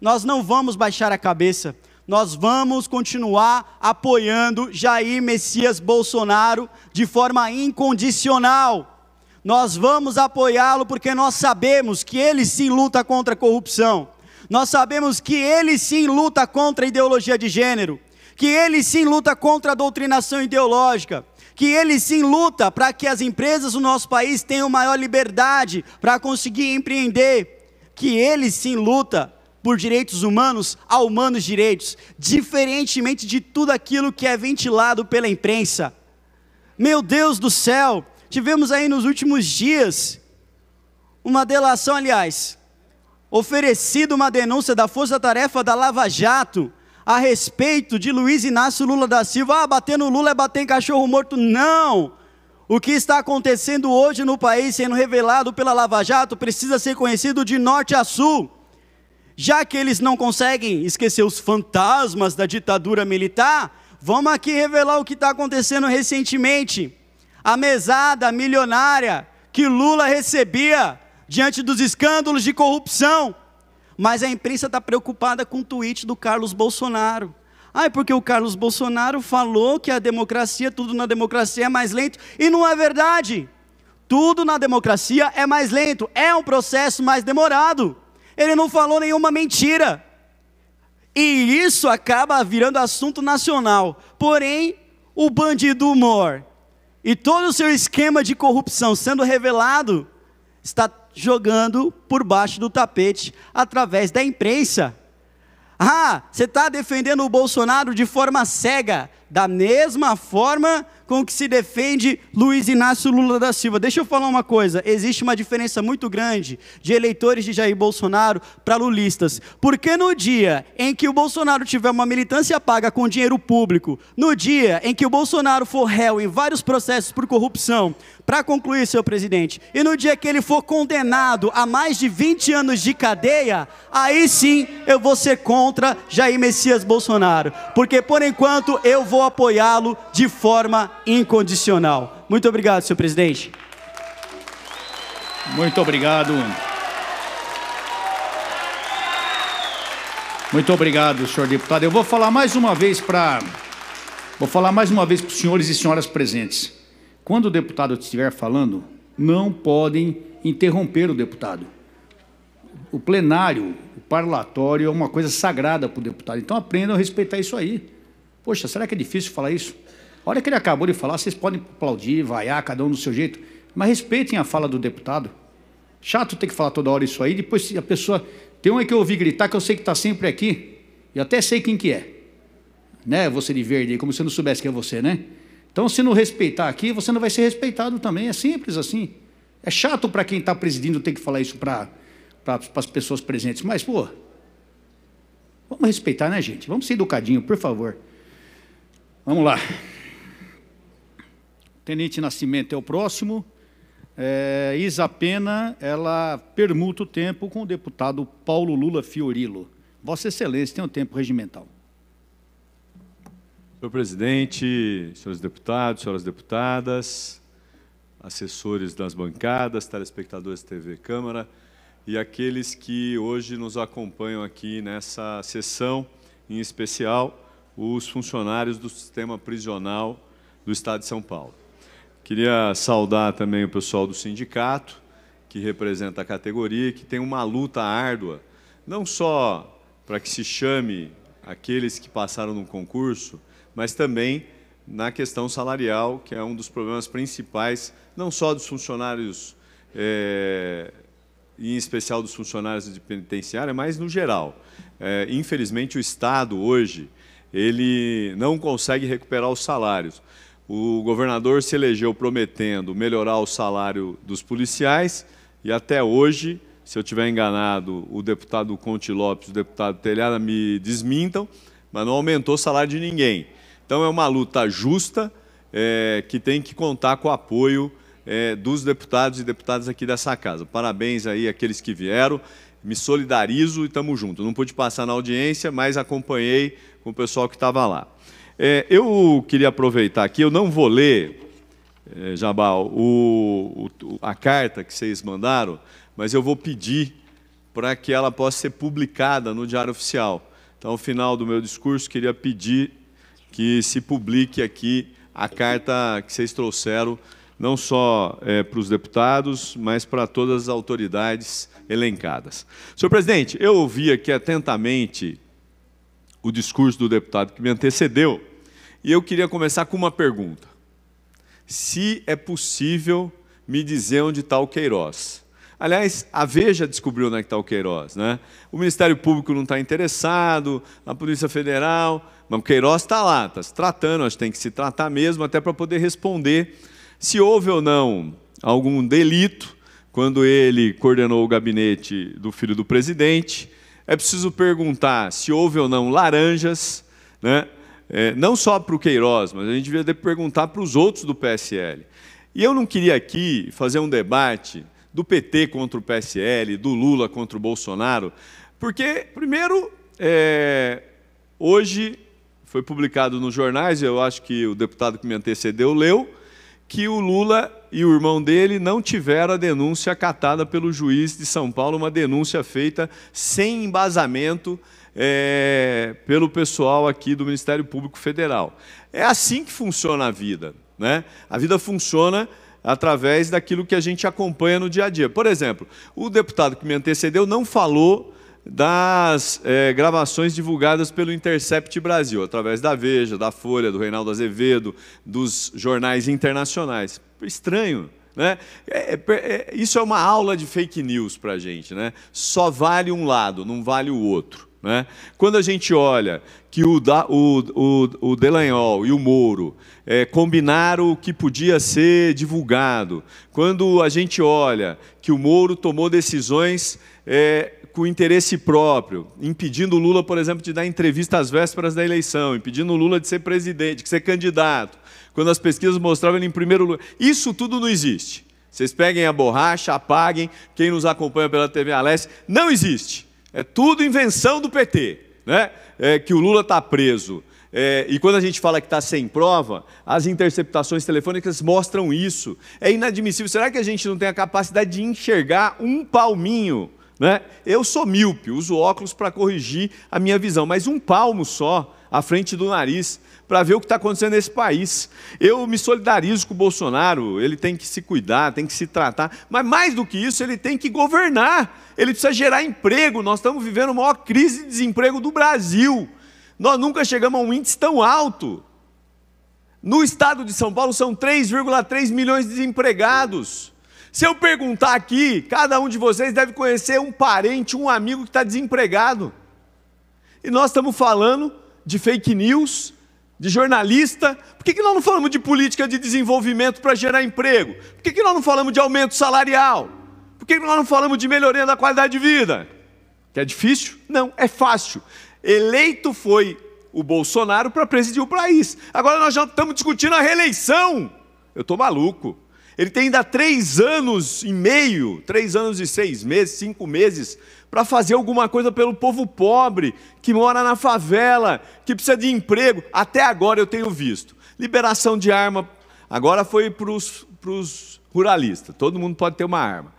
nós não vamos baixar a cabeça, nós vamos continuar apoiando Jair Messias Bolsonaro de forma incondicional. Nós vamos apoiá-lo porque nós sabemos que ele sim luta contra a corrupção. Nós sabemos que ele sim luta contra a ideologia de gênero, que ele sim luta contra a doutrinação ideológica, que ele sim luta para que as empresas do nosso país tenham maior liberdade para conseguir empreender, que ele sim luta por direitos humanos a humanos direitos, diferentemente de tudo aquilo que é ventilado pela imprensa. Meu Deus do céu, tivemos aí nos últimos dias uma delação, aliás, oferecido uma denúncia da Força Tarefa da Lava Jato a respeito de Luiz Inácio Lula da Silva. Ah, bater no Lula é bater em cachorro morto. Não! O que está acontecendo hoje no país, sendo revelado pela Lava Jato, precisa ser conhecido de norte a sul. Já que eles não conseguem esquecer os fantasmas da ditadura militar, vamos aqui revelar o que está acontecendo recentemente. A mesada milionária que Lula recebia diante dos escândalos de corrupção. Mas a imprensa está preocupada com o tweet do Carlos Bolsonaro. Ah, é porque o Carlos Bolsonaro falou que a democracia, tudo na democracia é mais lento. E não é verdade. Tudo na democracia é mais lento, é um processo mais demorado. Ele não falou nenhuma mentira. E isso acaba virando assunto nacional. Porém, o bandido Mor e todo o seu esquema de corrupção sendo revelado, está jogando por baixo do tapete através da imprensa. Ah, você está defendendo o Bolsonaro de forma cega, da mesma forma com que se defende Luiz Inácio Lula da Silva. Deixa eu falar uma coisa, existe uma diferença muito grande de eleitores de Jair Bolsonaro para lulistas, porque no dia em que o Bolsonaro tiver uma militância paga com dinheiro público, no dia em que o Bolsonaro for réu em vários processos por corrupção, para concluir, senhor presidente, e no dia que ele for condenado a mais de 20 anos de cadeia, aí sim eu vou ser contra Jair Messias Bolsonaro, porque por enquanto eu vou apoiá-lo de forma incondicional. Muito obrigado, senhor presidente. Muito obrigado. Muito obrigado, senhor deputado. Eu vou falar mais uma vez para os senhores e senhoras presentes. Quando o deputado estiver falando, não podem interromper o deputado. O plenário, o parlatório é uma coisa sagrada para o deputado. Então aprendam a respeitar isso aí. Poxa, será que é difícil falar isso? A hora que ele acabou de falar, vocês podem aplaudir, vaiar, cada um do seu jeito, mas respeitem a fala do deputado. Chato ter que falar toda hora isso aí, depois a pessoa... Tem um aí que eu ouvi gritar, que eu sei que está sempre aqui, e até sei quem que é. Né? Você de verde, como se eu não soubesse quem é você, né? Então, se não respeitar aqui, você não vai ser respeitado também. É simples assim. É chato para quem está presidindo ter que falar isso para as pessoas presentes. Mas, pô, vamos respeitar, né, gente? Vamos ser educadinho, por favor. Vamos lá. Tenente Nascimento é o próximo. Isa Pena, ela permuta o tempo com o deputado Paulo Lula Fiorilo. Vossa Excelência tem um tempo regimental. Senhor presidente, senhores deputados, senhoras deputadas, assessores das bancadas, telespectadores da TV Câmara e aqueles que hoje nos acompanham aqui nessa sessão, em especial os funcionários do sistema prisional do Estado de São Paulo. Queria saudar também o pessoal do sindicato, que representa a categoria e que tem uma luta árdua, não só para que se chame aqueles que passaram no concurso, mas também na questão salarial, que é um dos problemas principais, não só dos funcionários, em especial dos funcionários de penitenciária, mas no geral. Infelizmente, o Estado, hoje, ele não consegue recuperar os salários. O governador se elegeu prometendo melhorar o salário dos policiais e até hoje, se eu estiver enganado, o deputado Conte Lopes, o deputado Telhada me desmintam, mas não aumentou o salário de ninguém. Então é uma luta justa que tem que contar com o apoio dos deputados e deputadas aqui dessa casa. Parabéns aí àqueles que vieram, me solidarizo e estamos juntos. Não pude passar na audiência, mas acompanhei com o pessoal que estava lá. Eu queria aproveitar aqui, eu não vou ler, Jabal, a carta que vocês mandaram, mas eu vou pedir para que ela possa ser publicada no Diário Oficial. Então, ao final do meu discurso, queria pedir que se publique aqui a carta que vocês trouxeram, não só para os deputados, mas para todas as autoridades elencadas. Senhor presidente, eu ouvi aqui atentamente o discurso do deputado que me antecedeu, e eu queria começar com uma pergunta. Se é possível me dizer onde está o Queiroz? Aliás, a Veja descobriu onde está o Queiroz, né? O Ministério Público não está interessado, a Polícia Federal, mas o Queiroz está lá, está se tratando, acho que tem que se tratar mesmo, até para poder responder se houve ou não algum delito quando ele coordenou o gabinete do filho do presidente. É preciso perguntar se houve ou não laranjas, né? Não só para o Queiroz, mas a gente devia perguntar para os outros do PSL. E eu não queria aqui fazer um debate do PT contra o PSL, do Lula contra o Bolsonaro, porque, primeiro, hoje foi publicado nos jornais, eu acho que o deputado que me antecedeu leu, que o Lula e o irmão dele não tiveram a denúncia acatada pelo juiz de São Paulo, uma denúncia feita sem embasamento pelo pessoal aqui do Ministério Público Federal. É assim que funciona a vida, né? A vida funciona através daquilo que a gente acompanha no dia a dia. Por exemplo, o deputado que me antecedeu não falou das gravações divulgadas pelo Intercept Brasil, através da Veja, da Folha, do Reinaldo Azevedo, dos jornais internacionais. Estranho, né? Isso é uma aula de fake news para a gente, né? Só vale um lado, não vale o outro, né? Quando a gente olha que o Dallagnol e o Moro combinaram o que podia ser divulgado, quando a gente olha que o Moro tomou decisões com interesse próprio, impedindo o Lula, por exemplo, de dar entrevista às vésperas da eleição, impedindo o Lula de ser presidente, de ser candidato, quando as pesquisas mostravam ele em primeiro lugar. Isso tudo não existe. Vocês peguem a borracha, apaguem, quem nos acompanha pela TV Aleste, não existe. É tudo invenção do PT, né? Que o Lula está preso. E quando a gente fala que está sem prova, as interceptações telefônicas mostram isso. É inadmissível. Será que a gente não tem a capacidade de enxergar um palminho, né? Eu sou míope, uso óculos para corrigir a minha visão, mas um palmo só à frente do nariz para ver o que está acontecendo nesse país. Eu me solidarizo com o Bolsonaro, ele tem que se cuidar, tem que se tratar, mas mais do que isso, ele tem que governar, ele precisa gerar emprego. Nós estamos vivendo a maior crise de desemprego do Brasil. Nós nunca chegamos a um índice tão alto. No estado de São Paulo são 3,3 milhões de desempregados. Se eu perguntar aqui, cada um de vocês deve conhecer um parente, um amigo que está desempregado. E nós estamos falando de fake news, de jornalista. Por que nós não falamos de política de desenvolvimento para gerar emprego? Por que nós não falamos de aumento salarial? Por que nós não falamos de melhoria da qualidade de vida? Que é difícil? Não, é fácil. Eleito foi o Bolsonaro para presidir o país. Agora nós já estamos discutindo a reeleição. Eu estou maluco. Ele tem ainda 3 anos e meio, 3 anos e 6 meses, 5 meses, para fazer alguma coisa pelo povo pobre, que mora na favela, que precisa de emprego. Até agora eu tenho visto. Liberação de arma, agora foi para os ruralistas, todo mundo pode ter uma arma.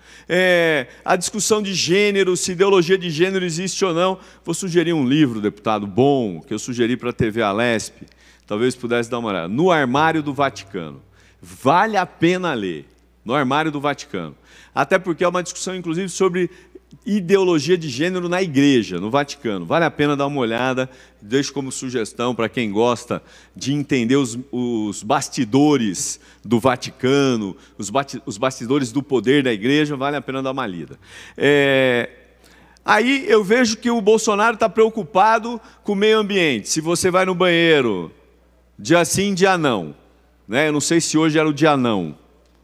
A discussão de gênero, se ideologia de gênero existe ou não. Vou sugerir um livro, deputado, bom, que eu sugeri para a TV Alesp, talvez pudesse dar uma olhada. No Armário do Vaticano. Vale a pena ler. No Armário do Vaticano. Até porque é uma discussão, inclusive, sobre ideologia de gênero na igreja, no Vaticano. Vale a pena dar uma olhada, deixo como sugestão para quem gosta de entender os bastidores do Vaticano, os bastidores do poder da igreja, vale a pena dar uma lida. Aí eu vejo que o Bolsonaro está preocupado com o meio ambiente. Se você vai no banheiro, dia sim, dia não. Eu não sei se hoje era o dia não,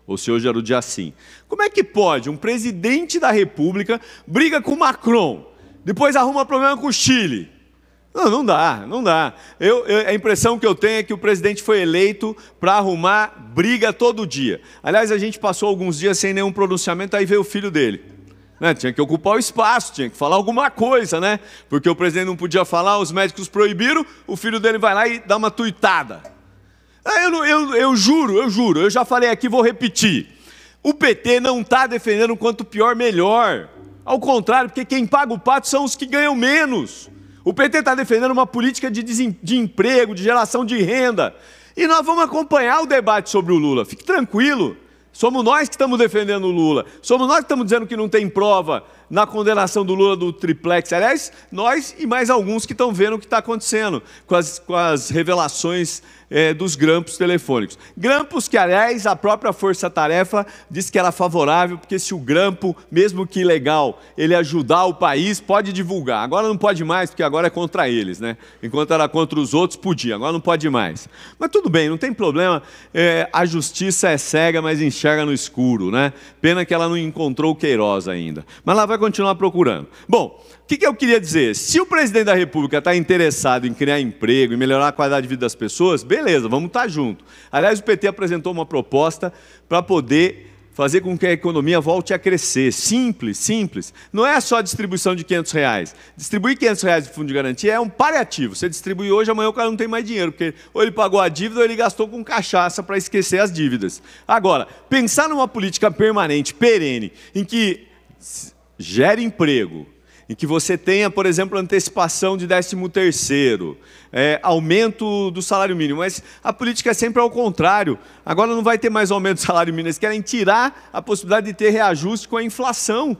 ou se hoje era o dia sim. Como é que pode um presidente da República briga com o Macron, depois arruma problema com o Chile? Não dá, não dá. A impressão que eu tenho é que o presidente foi eleito para arrumar briga todo dia. Aliás, a gente passou alguns dias sem nenhum pronunciamento, aí veio o filho dele. Tinha que ocupar o espaço, tinha que falar alguma coisa, né? Porque o presidente não podia falar, os médicos proibiram, o filho dele vai lá e dá uma tuitada. Eu juro, eu já falei aqui, vou repetir. O PT não está defendendo quanto pior, melhor. Ao contrário, porque quem paga o pato são os que ganham menos. O PT está defendendo uma política de emprego, de geração de renda. E nós vamos acompanhar o debate sobre o Lula. Fique tranquilo. Somos nós que estamos defendendo o Lula. Somos nós que estamos dizendo que não tem prova na condenação do Lula do triplex. Aliás, nós e mais alguns que estão vendo o que está acontecendo com as revelações dos grampos telefônicos. Grampos que, aliás, a própria Força Tarefa disse que era favorável, porque se o grampo, mesmo que ilegal, ele ajudar o país, pode divulgar. Agora não pode mais, porque agora é contra eles, né? Enquanto era contra os outros, podia. Agora não pode mais. Mas tudo bem, não tem problema. A justiça é cega, mas enxerga no escuro, né? Pena que ela não encontrou o Queiroz ainda. Mas ela vai continuar procurando. Bom, o que eu queria dizer? Se o presidente da República está interessado em criar emprego, em melhorar a qualidade de vida das pessoas, beleza, vamos estar junto. Aliás, o PT apresentou uma proposta para poder fazer com que a economia volte a crescer. Simples, simples. Não é só a distribuição de R$500. Distribuir R$500 de fundo de garantia é um paliativo. Você distribui hoje, amanhã o cara não tem mais dinheiro, porque ou ele pagou a dívida ou ele gastou com cachaça para esquecer as dívidas. Agora, pensar numa política permanente, perene, em que gere emprego, em que você tenha, por exemplo, antecipação de 13º, aumento do salário mínimo, mas a política é sempre ao contrário. Agora não vai ter mais aumento do salário mínimo, eles querem tirar a possibilidade de ter reajuste com a inflação.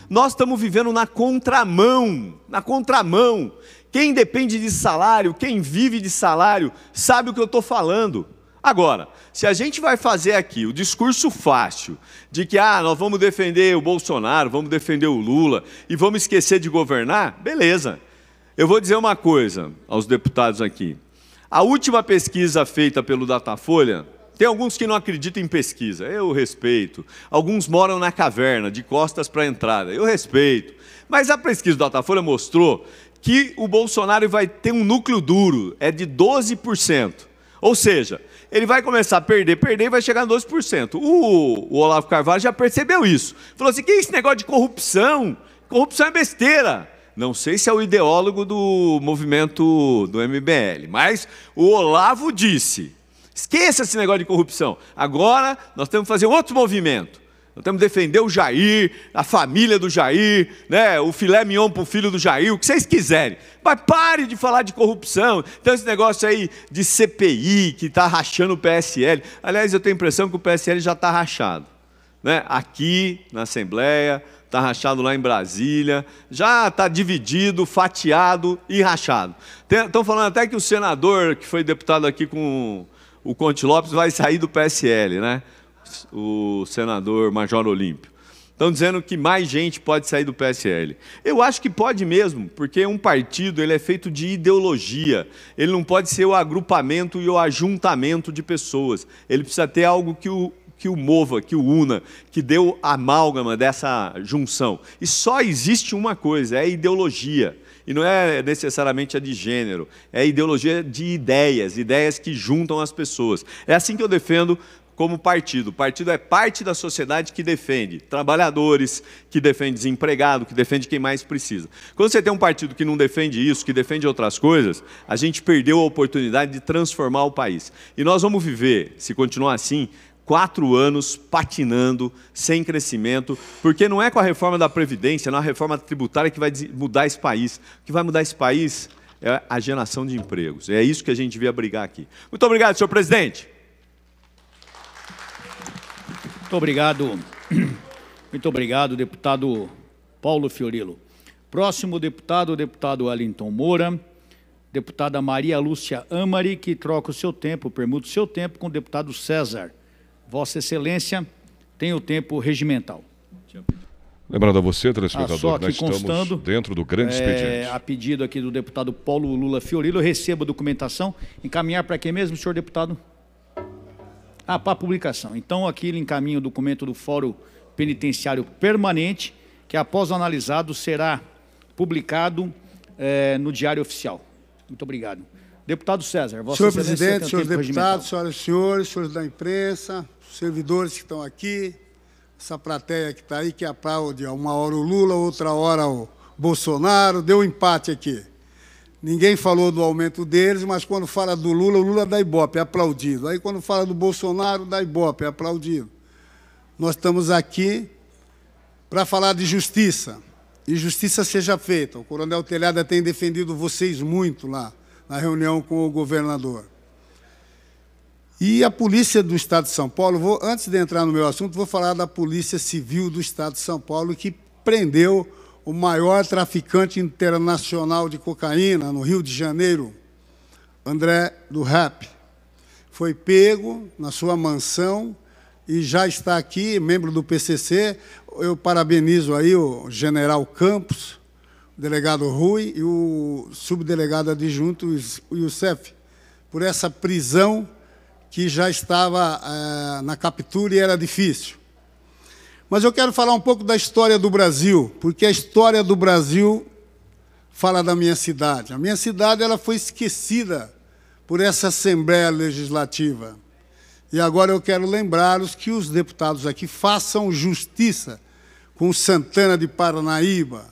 Nós estamos vivendo na contramão, na contramão. Quem depende de salário, quem vive de salário, sabe o que eu estou falando. Agora, se a gente vai fazer aqui o discurso fácil de que nós vamos defender o Bolsonaro, vamos defender o Lula e vamos esquecer de governar, beleza. Eu vou dizer uma coisa aos deputados aqui. A última pesquisa feita pelo Datafolha, tem alguns que não acreditam em pesquisa, eu respeito. Alguns moram na caverna, de costas para a entrada, eu respeito. Mas a pesquisa do Datafolha mostrou que o Bolsonaro vai ter um núcleo duro, de 12%. Ou seja, ele vai começar a perder e vai chegar a 12%. O Olavo Carvalho já percebeu isso. Falou assim, que é esse negócio de corrupção? Corrupção é besteira. Não sei se é o ideólogo do movimento do MBL, mas o Olavo disse, esqueça esse negócio de corrupção. Agora nós temos que fazer outro movimento. Nós temos que defender o Jair, a família do Jair, né? O filé mignon para o filho do Jair, o que vocês quiserem. Mas pare de falar de corrupção. Então esse negócio aí de CPI, que está rachando o PSL. Aliás, eu tenho a impressão que o PSL já está rachado, né? Aqui na Assembleia, está rachado lá em Brasília, já está dividido, fatiado e rachado. Estão falando até que o senador, que foi deputado aqui com o Conte Lopes, vai sair do PSL, né? O senador Major Olímpio. Estão dizendo que mais gente pode sair do PSL. Eu acho que pode mesmo, porque um partido ele é feito de ideologia. Ele não pode ser o agrupamento e o ajuntamento de pessoas. Ele precisa ter algo que o mova, que o una, que deu a amálgama dessa junção. E só existe uma coisa, é a ideologia. E não é necessariamente a de gênero, é a ideologia de ideias, ideias que juntam as pessoas. É assim que eu defendo como partido. O partido é parte da sociedade que defende trabalhadores, que defende desempregado, que defende quem mais precisa. Quando você tem um partido que não defende isso, que defende outras coisas, a gente perdeu a oportunidade de transformar o país. E nós vamos viver, se continuar assim, 4 anos patinando, sem crescimento, porque não é com a reforma da Previdência, não é a reforma tributária que vai mudar esse país. O que vai mudar esse país é a geração de empregos. É isso que a gente devia brigar aqui. Muito obrigado, senhor presidente. Muito obrigado, deputado Paulo Fiorilo. Próximo deputado, o deputado Wellington Moura, deputada Maria Lúcia Amari, que troca o seu tempo, permuta o seu tempo com o deputado César. Vossa Excelência tem o tempo regimental. Lembrando a você, telespectador, só aqui nós estamos dentro do grande expediente. A pedido aqui do deputado Paulo Lula Fiorilo, eu recebo a documentação. Encaminhar para quem mesmo, senhor deputado? Para a publicação. Então, aqui ele encaminha o documento do Fórum Penitenciário Permanente, que após analisado será publicado no Diário Oficial. Muito obrigado. Deputado César, Vossa Excelência. Senhor presidente, senhores deputados, senhoras e senhores, senhores da imprensa, servidores que estão aqui, essa plateia que está aí, que aplaude uma hora o Lula, outra hora o Bolsonaro, deu um empate aqui. Ninguém falou do aumento deles, mas quando fala do Lula, o Lula dá ibope, é aplaudido. Aí quando fala do Bolsonaro, dá ibope, é aplaudido. Nós estamos aqui para falar de justiça, e justiça seja feita. O coronel Telhada tem defendido vocês muito lá, na reunião com o governador. E a Polícia do Estado de São Paulo, antes de entrar no meu assunto, vou falar da Polícia Civil do Estado de São Paulo, que prendeu o maior traficante internacional de cocaína no Rio de Janeiro, André do Rap. Foi pego na sua mansão e já está aqui, membro do PCC. Eu parabenizo aí o general Campos, o delegado Rui e o subdelegado adjunto Youssef, por essa prisão que já estava na captura e era difícil. Mas eu quero falar um pouco da história do Brasil, porque a história do Brasil fala da minha cidade. A minha cidade ela foi esquecida por essa Assembleia Legislativa. E agora eu quero lembrá-los que os deputados aqui façam justiça com Santana de Parnaíba,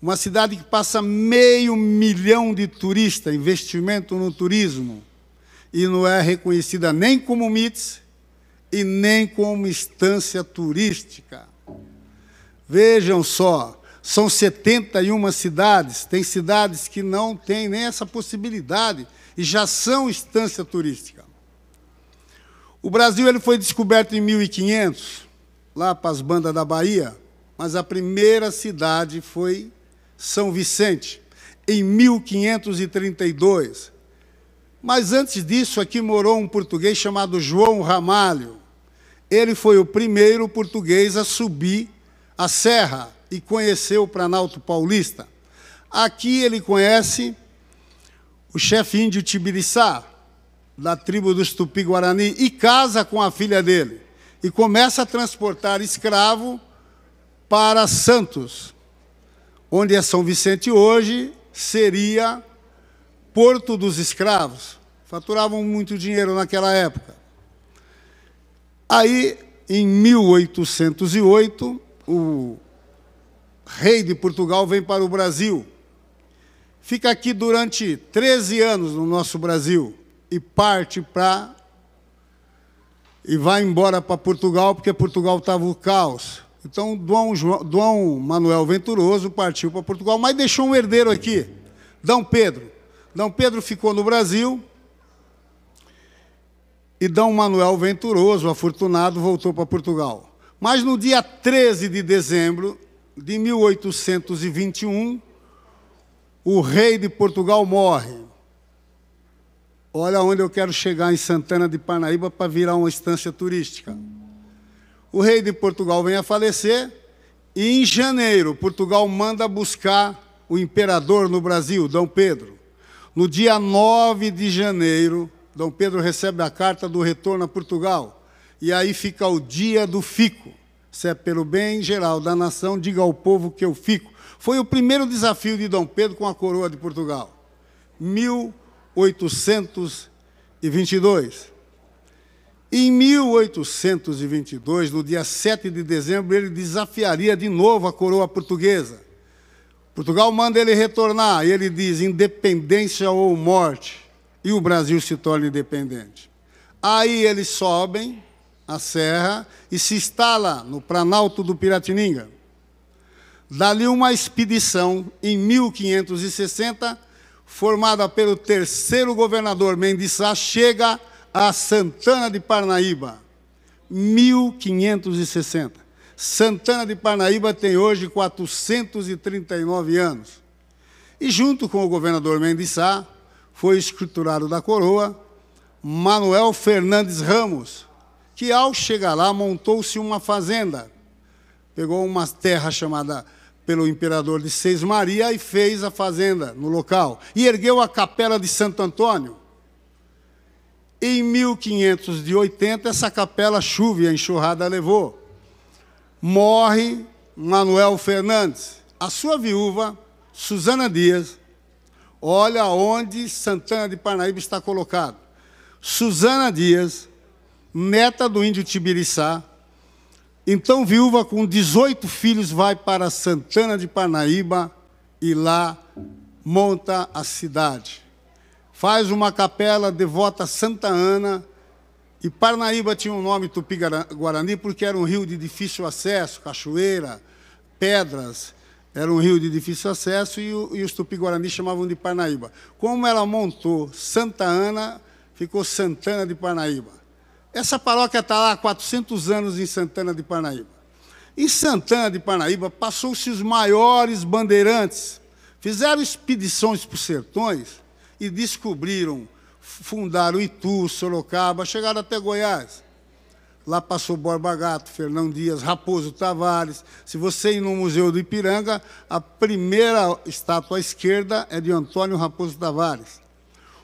uma cidade que passa 500 mil de turistas, investimento no turismo, e não é reconhecida nem como MITS e nem como instância turística. Vejam só, são 71 cidades, tem cidades que não têm nem essa possibilidade e já são instância turística. O Brasil ele foi descoberto em 1500, lá para as bandas da Bahia, mas a primeira cidade foi São Vicente, em 1532. Mas antes disso, aqui morou um português chamado João Ramalho. Ele foi o primeiro português a subir a serra e conhecer o Planalto Paulista. Aqui ele conhece o chefe índio Tibiriçá, da tribo dos Tupi-Guarani, e casa com a filha dele. E começa a transportar escravo para Santos, onde é São Vicente hoje, seria Porto dos Escravos. Faturavam muito dinheiro naquela época. Aí, em 1808, o rei de Portugal vem para o Brasil. Fica aqui durante 13 anos no nosso Brasil e parte para e vai embora para Portugal, porque Portugal estava o caos. Então, Dom Manuel Venturoso partiu para Portugal, mas deixou um herdeiro aqui, Dom Pedro. Dom Pedro ficou no Brasil e Dom Manuel Venturoso, afortunado, voltou para Portugal. Mas no dia 13 de dezembro de 1821, o rei de Portugal morre. Olha onde eu quero chegar, em Santana de Parnaíba, para virar uma estância turística. O rei de Portugal vem a falecer e, em janeiro, Portugal manda buscar o imperador no Brasil, Dom Pedro. No dia 9 de janeiro, Dom Pedro recebe a carta do retorno a Portugal. E aí fica o dia do fico. Se é pelo bem geral da nação, diga ao povo que eu fico. Foi o primeiro desafio de Dom Pedro com a coroa de Portugal. 1822. Em 1822, no dia 7 de dezembro, ele desafiaria de novo a coroa portuguesa. Portugal manda ele retornar, e ele diz, independência ou morte, e o Brasil se torna independente. Aí eles sobem a serra e se instala no Planalto do Piratininga. Dali uma expedição, em 1560, formada pelo terceiro governador Mendes Sá, chega a Santana de Parnaíba, 1560. Santana de Parnaíba tem hoje 439 anos. E junto com o governador Mendes Sá, foi escriturário da coroa, Manuel Fernandes Ramos, que ao chegar lá montou-se uma fazenda. Pegou uma terra chamada pelo imperador de Seis Maria e fez a fazenda no local. E ergueu a capela de Santo Antônio. Em 1580, essa capela chuva, a enxurrada levou. Morre Manuel Fernandes. A sua viúva, Susana Dias, olha onde Santana de Parnaíba está colocado. Susana Dias, neta do índio Tibiriçá, então viúva com 18 filhos, vai para Santana de Parnaíba e lá monta a cidade. Faz uma capela devota a Santa Ana, e Parnaíba tinha um nome Tupi-Guarani porque era um rio de difícil acesso, cachoeira, pedras, era um rio de difícil acesso e os Tupi-Guarani chamavam de Parnaíba. Como ela montou Santa Ana, ficou Santana de Parnaíba. Essa paróquia está lá há 400 anos em Santana de Parnaíba. Em Santana de Parnaíba passou-se os maiores bandeirantes, fizeram expedições para os sertões e descobriram, fundaram Itu, Sorocaba, chegaram até Goiás. Lá passou Borba Gato, Fernão Dias, Raposo Tavares. Se você ir no Museu do Ipiranga, a primeira estátua à esquerda é de Antônio Raposo Tavares.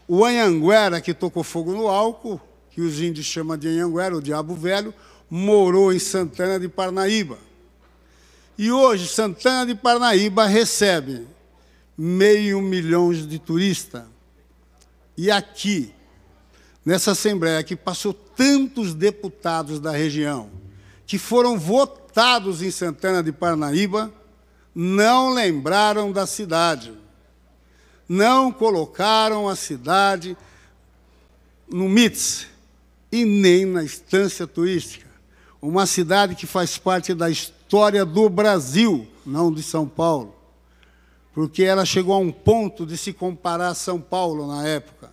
O Anhanguera, que tocou fogo no álcool, que os índios chamam de Anhanguera, o Diabo Velho, morou em Santana de Parnaíba. E hoje, Santana de Parnaíba recebe 500 mil de turistas. E aqui, nessa Assembleia, que passou tantos deputados da região, que foram votados em Santana de Parnaíba, não lembraram da cidade. Não colocaram a cidade no MITS e nem na estância turística. Uma cidade que faz parte da história do Brasil, não de São Paulo, porque ela chegou a um ponto de se comparar a São Paulo na época.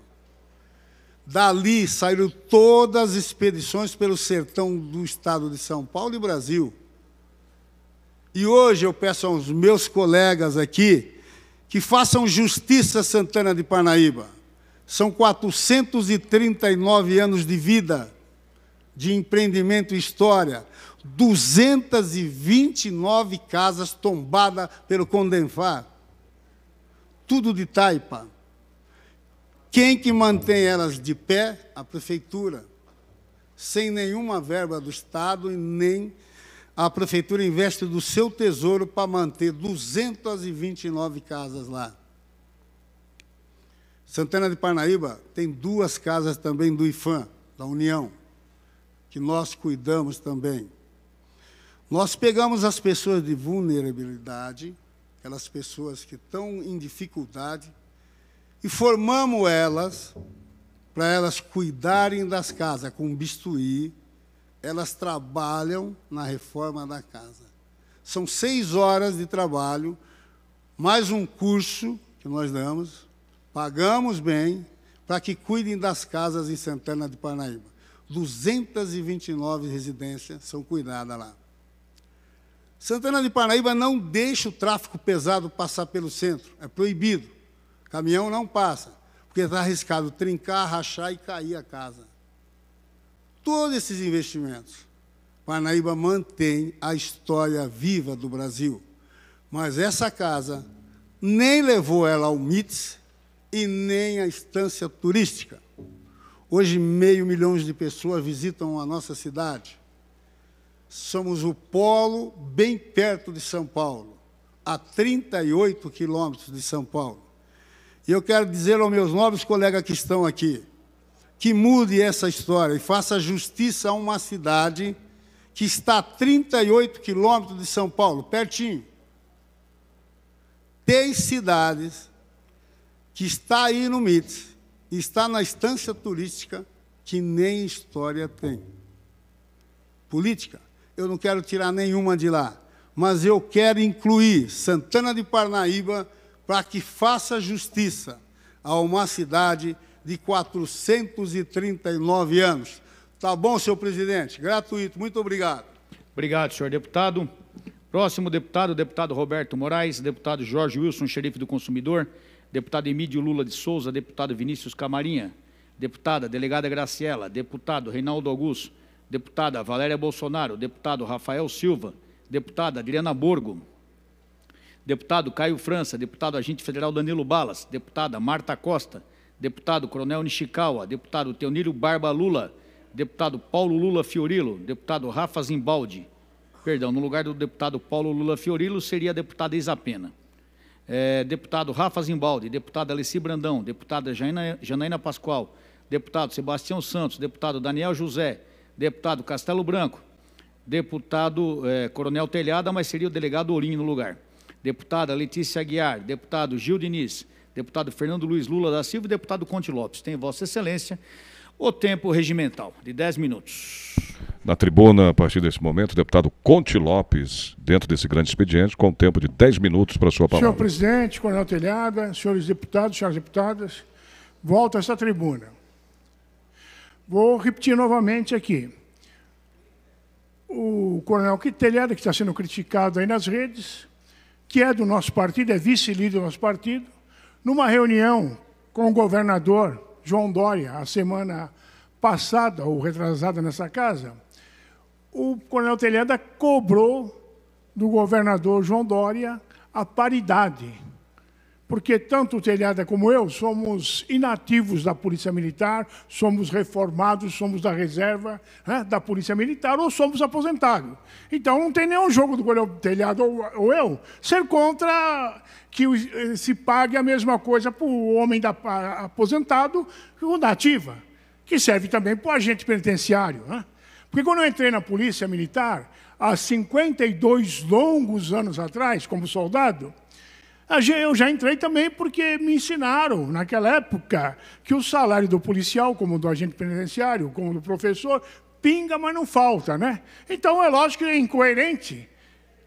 Dali saíram todas as expedições pelo sertão do estado de São Paulo e Brasil. E hoje eu peço aos meus colegas aqui que façam justiça a Santana de Parnaíba. São 439 anos de vida, de empreendimento e história, 229 casas tombadas pelo Condemfar, tudo de taipa. Quem que mantém elas de pé? A prefeitura, sem nenhuma verba do Estado, e nem a prefeitura investe do seu tesouro para manter 229 casas lá. Santana de Parnaíba tem 2 casas também do IFAM, da União, que nós cuidamos também. Nós pegamos as pessoas de vulnerabilidade, aquelas pessoas que estão em dificuldade, e formamos elas para elas cuidarem das casas com bisturi, elas trabalham na reforma da casa. São 6 horas de trabalho, mais um curso que nós damos, pagamos bem, para que cuidem das casas em Santana de Parnaíba. 229 residências são cuidadas lá. Santana de Parnaíba não deixa o tráfego pesado passar pelo centro, é proibido. Caminhão não passa, porque está arriscado trincar, rachar e cair a casa. Todos esses investimentos, Parnaíba mantém a história viva do Brasil. Mas essa casa nem levou ela ao MITS e nem à estância turística. Hoje, 500 mil de pessoas visitam a nossa cidade. Somos o polo bem perto de São Paulo, a 38 quilômetros de São Paulo. E eu quero dizer aos meus nobres colegas que estão aqui, que mude essa história e faça justiça a uma cidade que está a 38 quilômetros de São Paulo, pertinho. Tem cidades que está aí no MITS, está na estância turística, que nem história tem. Política, eu não quero tirar nenhuma de lá, mas eu quero incluir Santana de Parnaíba para que faça justiça a uma cidade de 439 anos. Tá bom, senhor presidente? Gratuito. Muito obrigado. Obrigado, senhor deputado. Próximo deputado, deputado Roberto Moraes, deputado Jorge Wilson, xerife do consumidor, deputado Emílio Lula de Souza, deputado Vinícius Camarinha, deputada delegada Graciela, deputado Reinaldo Augusto, deputada Valéria Bolsonaro, deputado Rafael Silva, deputada Adriana Borgo, deputado Caio França, deputado agente federal Danilo Balas, deputada Marta Costa, deputado Coronel Nishikawa, deputado Teonílio Barba Lula, deputado Paulo Lula Fiorilo, deputado Rafa Zimbaldi, perdão, no lugar do deputado Paulo Lula Fiorilo seria a deputada Isapena. Deputado Rafa Zimbaldi, deputada Alessi Brandão, deputada Janaína Pascoal, deputado Sebastião Santos, deputado Daniel José, deputado Castelo Branco, deputado Coronel Telhada, mas seria o delegado Ourinho no lugar, deputada Letícia Aguiar, deputado Gil Diniz, deputado Fernando Luiz Lula da Silva e deputado Conte Lopes. Tem Vossa Excelência o tempo regimental de 10 minutos. Na tribuna, a partir desse momento, o deputado Conte Lopes, dentro desse grande expediente, com tempo de 10 minutos para a sua palavra. Senhor presidente, Coronel Telhada, senhores deputados, senhoras deputadas, volto a essa tribuna. Vou repetir novamente aqui. O Coronel Telhada, que está sendo criticado aí nas redes, que é do nosso partido, é vice-líder do nosso partido, numa reunião com o governador João Dória, a semana passada, ou retrasada nessa casa, o Coronel Telhada cobrou do governador João Dória a paridade, porque tanto o Telhada como eu somos inativos da Polícia Militar, somos reformados, somos da reserva da Polícia Militar ou somos aposentados. Então não tem nenhum jogo do Coronel Telhada ou eu ser contra que se pague a mesma coisa para o homem aposentado que o da ativa, que serve também para o agente penitenciário. Porque quando eu entrei na Polícia Militar, há 52 longos anos atrás, como soldado, eu já entrei também porque me ensinaram, naquela época, que o salário do policial, como do agente penitenciário, como do professor, pinga, mas não falta, né? Então, é lógico que é incoerente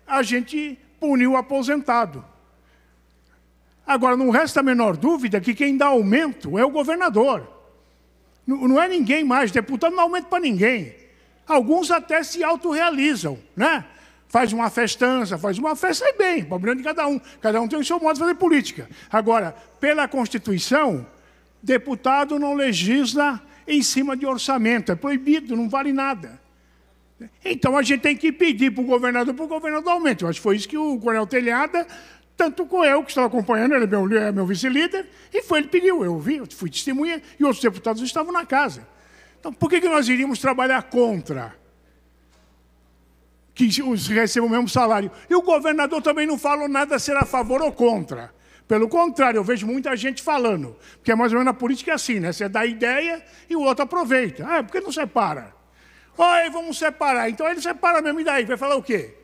a gente punir o aposentado. Agora, não resta a menor dúvida que quem dá aumento é o governador. Não é ninguém mais, deputado não dá aumento para ninguém. Alguns até se autorrealizam, né? Faz uma festança, faz uma festa e bem, problema de cada um. Cada um tem o seu modo de fazer política. Agora, pela Constituição, deputado não legisla em cima de orçamento, é proibido, não vale nada. Então, a gente tem que pedir para o governador aumente. Eu acho que foi isso que o Coronel Telhada, tanto com eu, que estava acompanhando, ele é meu vice-líder, e ele pediu, eu vi, eu fui testemunha, e outros deputados estavam na casa. Então, por que nós iríamos trabalhar contra que os recebam o mesmo salário? E o governador também não falou nada ser a favor ou contra. Pelo contrário, eu vejo muita gente falando, porque mais ou menos na política é assim, né? Você dá ideia e o outro aproveita. Por que não separa? Oi, vamos separar. Então ele separa mesmo, e daí? Vai falar o quê?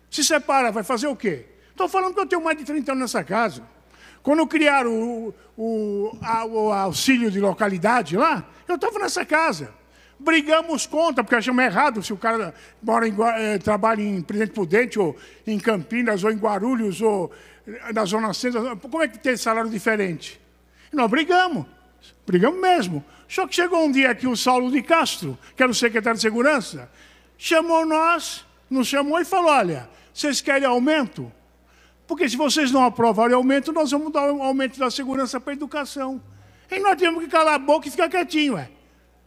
Se separa, vai fazer o quê? Estou falando que eu tenho mais de 30 anos nessa casa. Quando criaram o auxílio de localidade lá, eu estava nessa casa. Brigamos contra, porque achamos errado se o cara mora trabalha em Presidente Prudente, ou em Campinas, ou em Guarulhos, ou na Zona Centro. Como é que tem salário diferente? Nós brigamos mesmo. Só que chegou um dia aqui o Saulo de Castro, que era o secretário de Segurança, chamou nós, nos chamou e falou, olha, vocês querem aumento? Porque se vocês não aprovarem aumento, nós vamos dar um aumento da segurança para a educação. E nós temos que calar a boca e ficar quietinho, ué.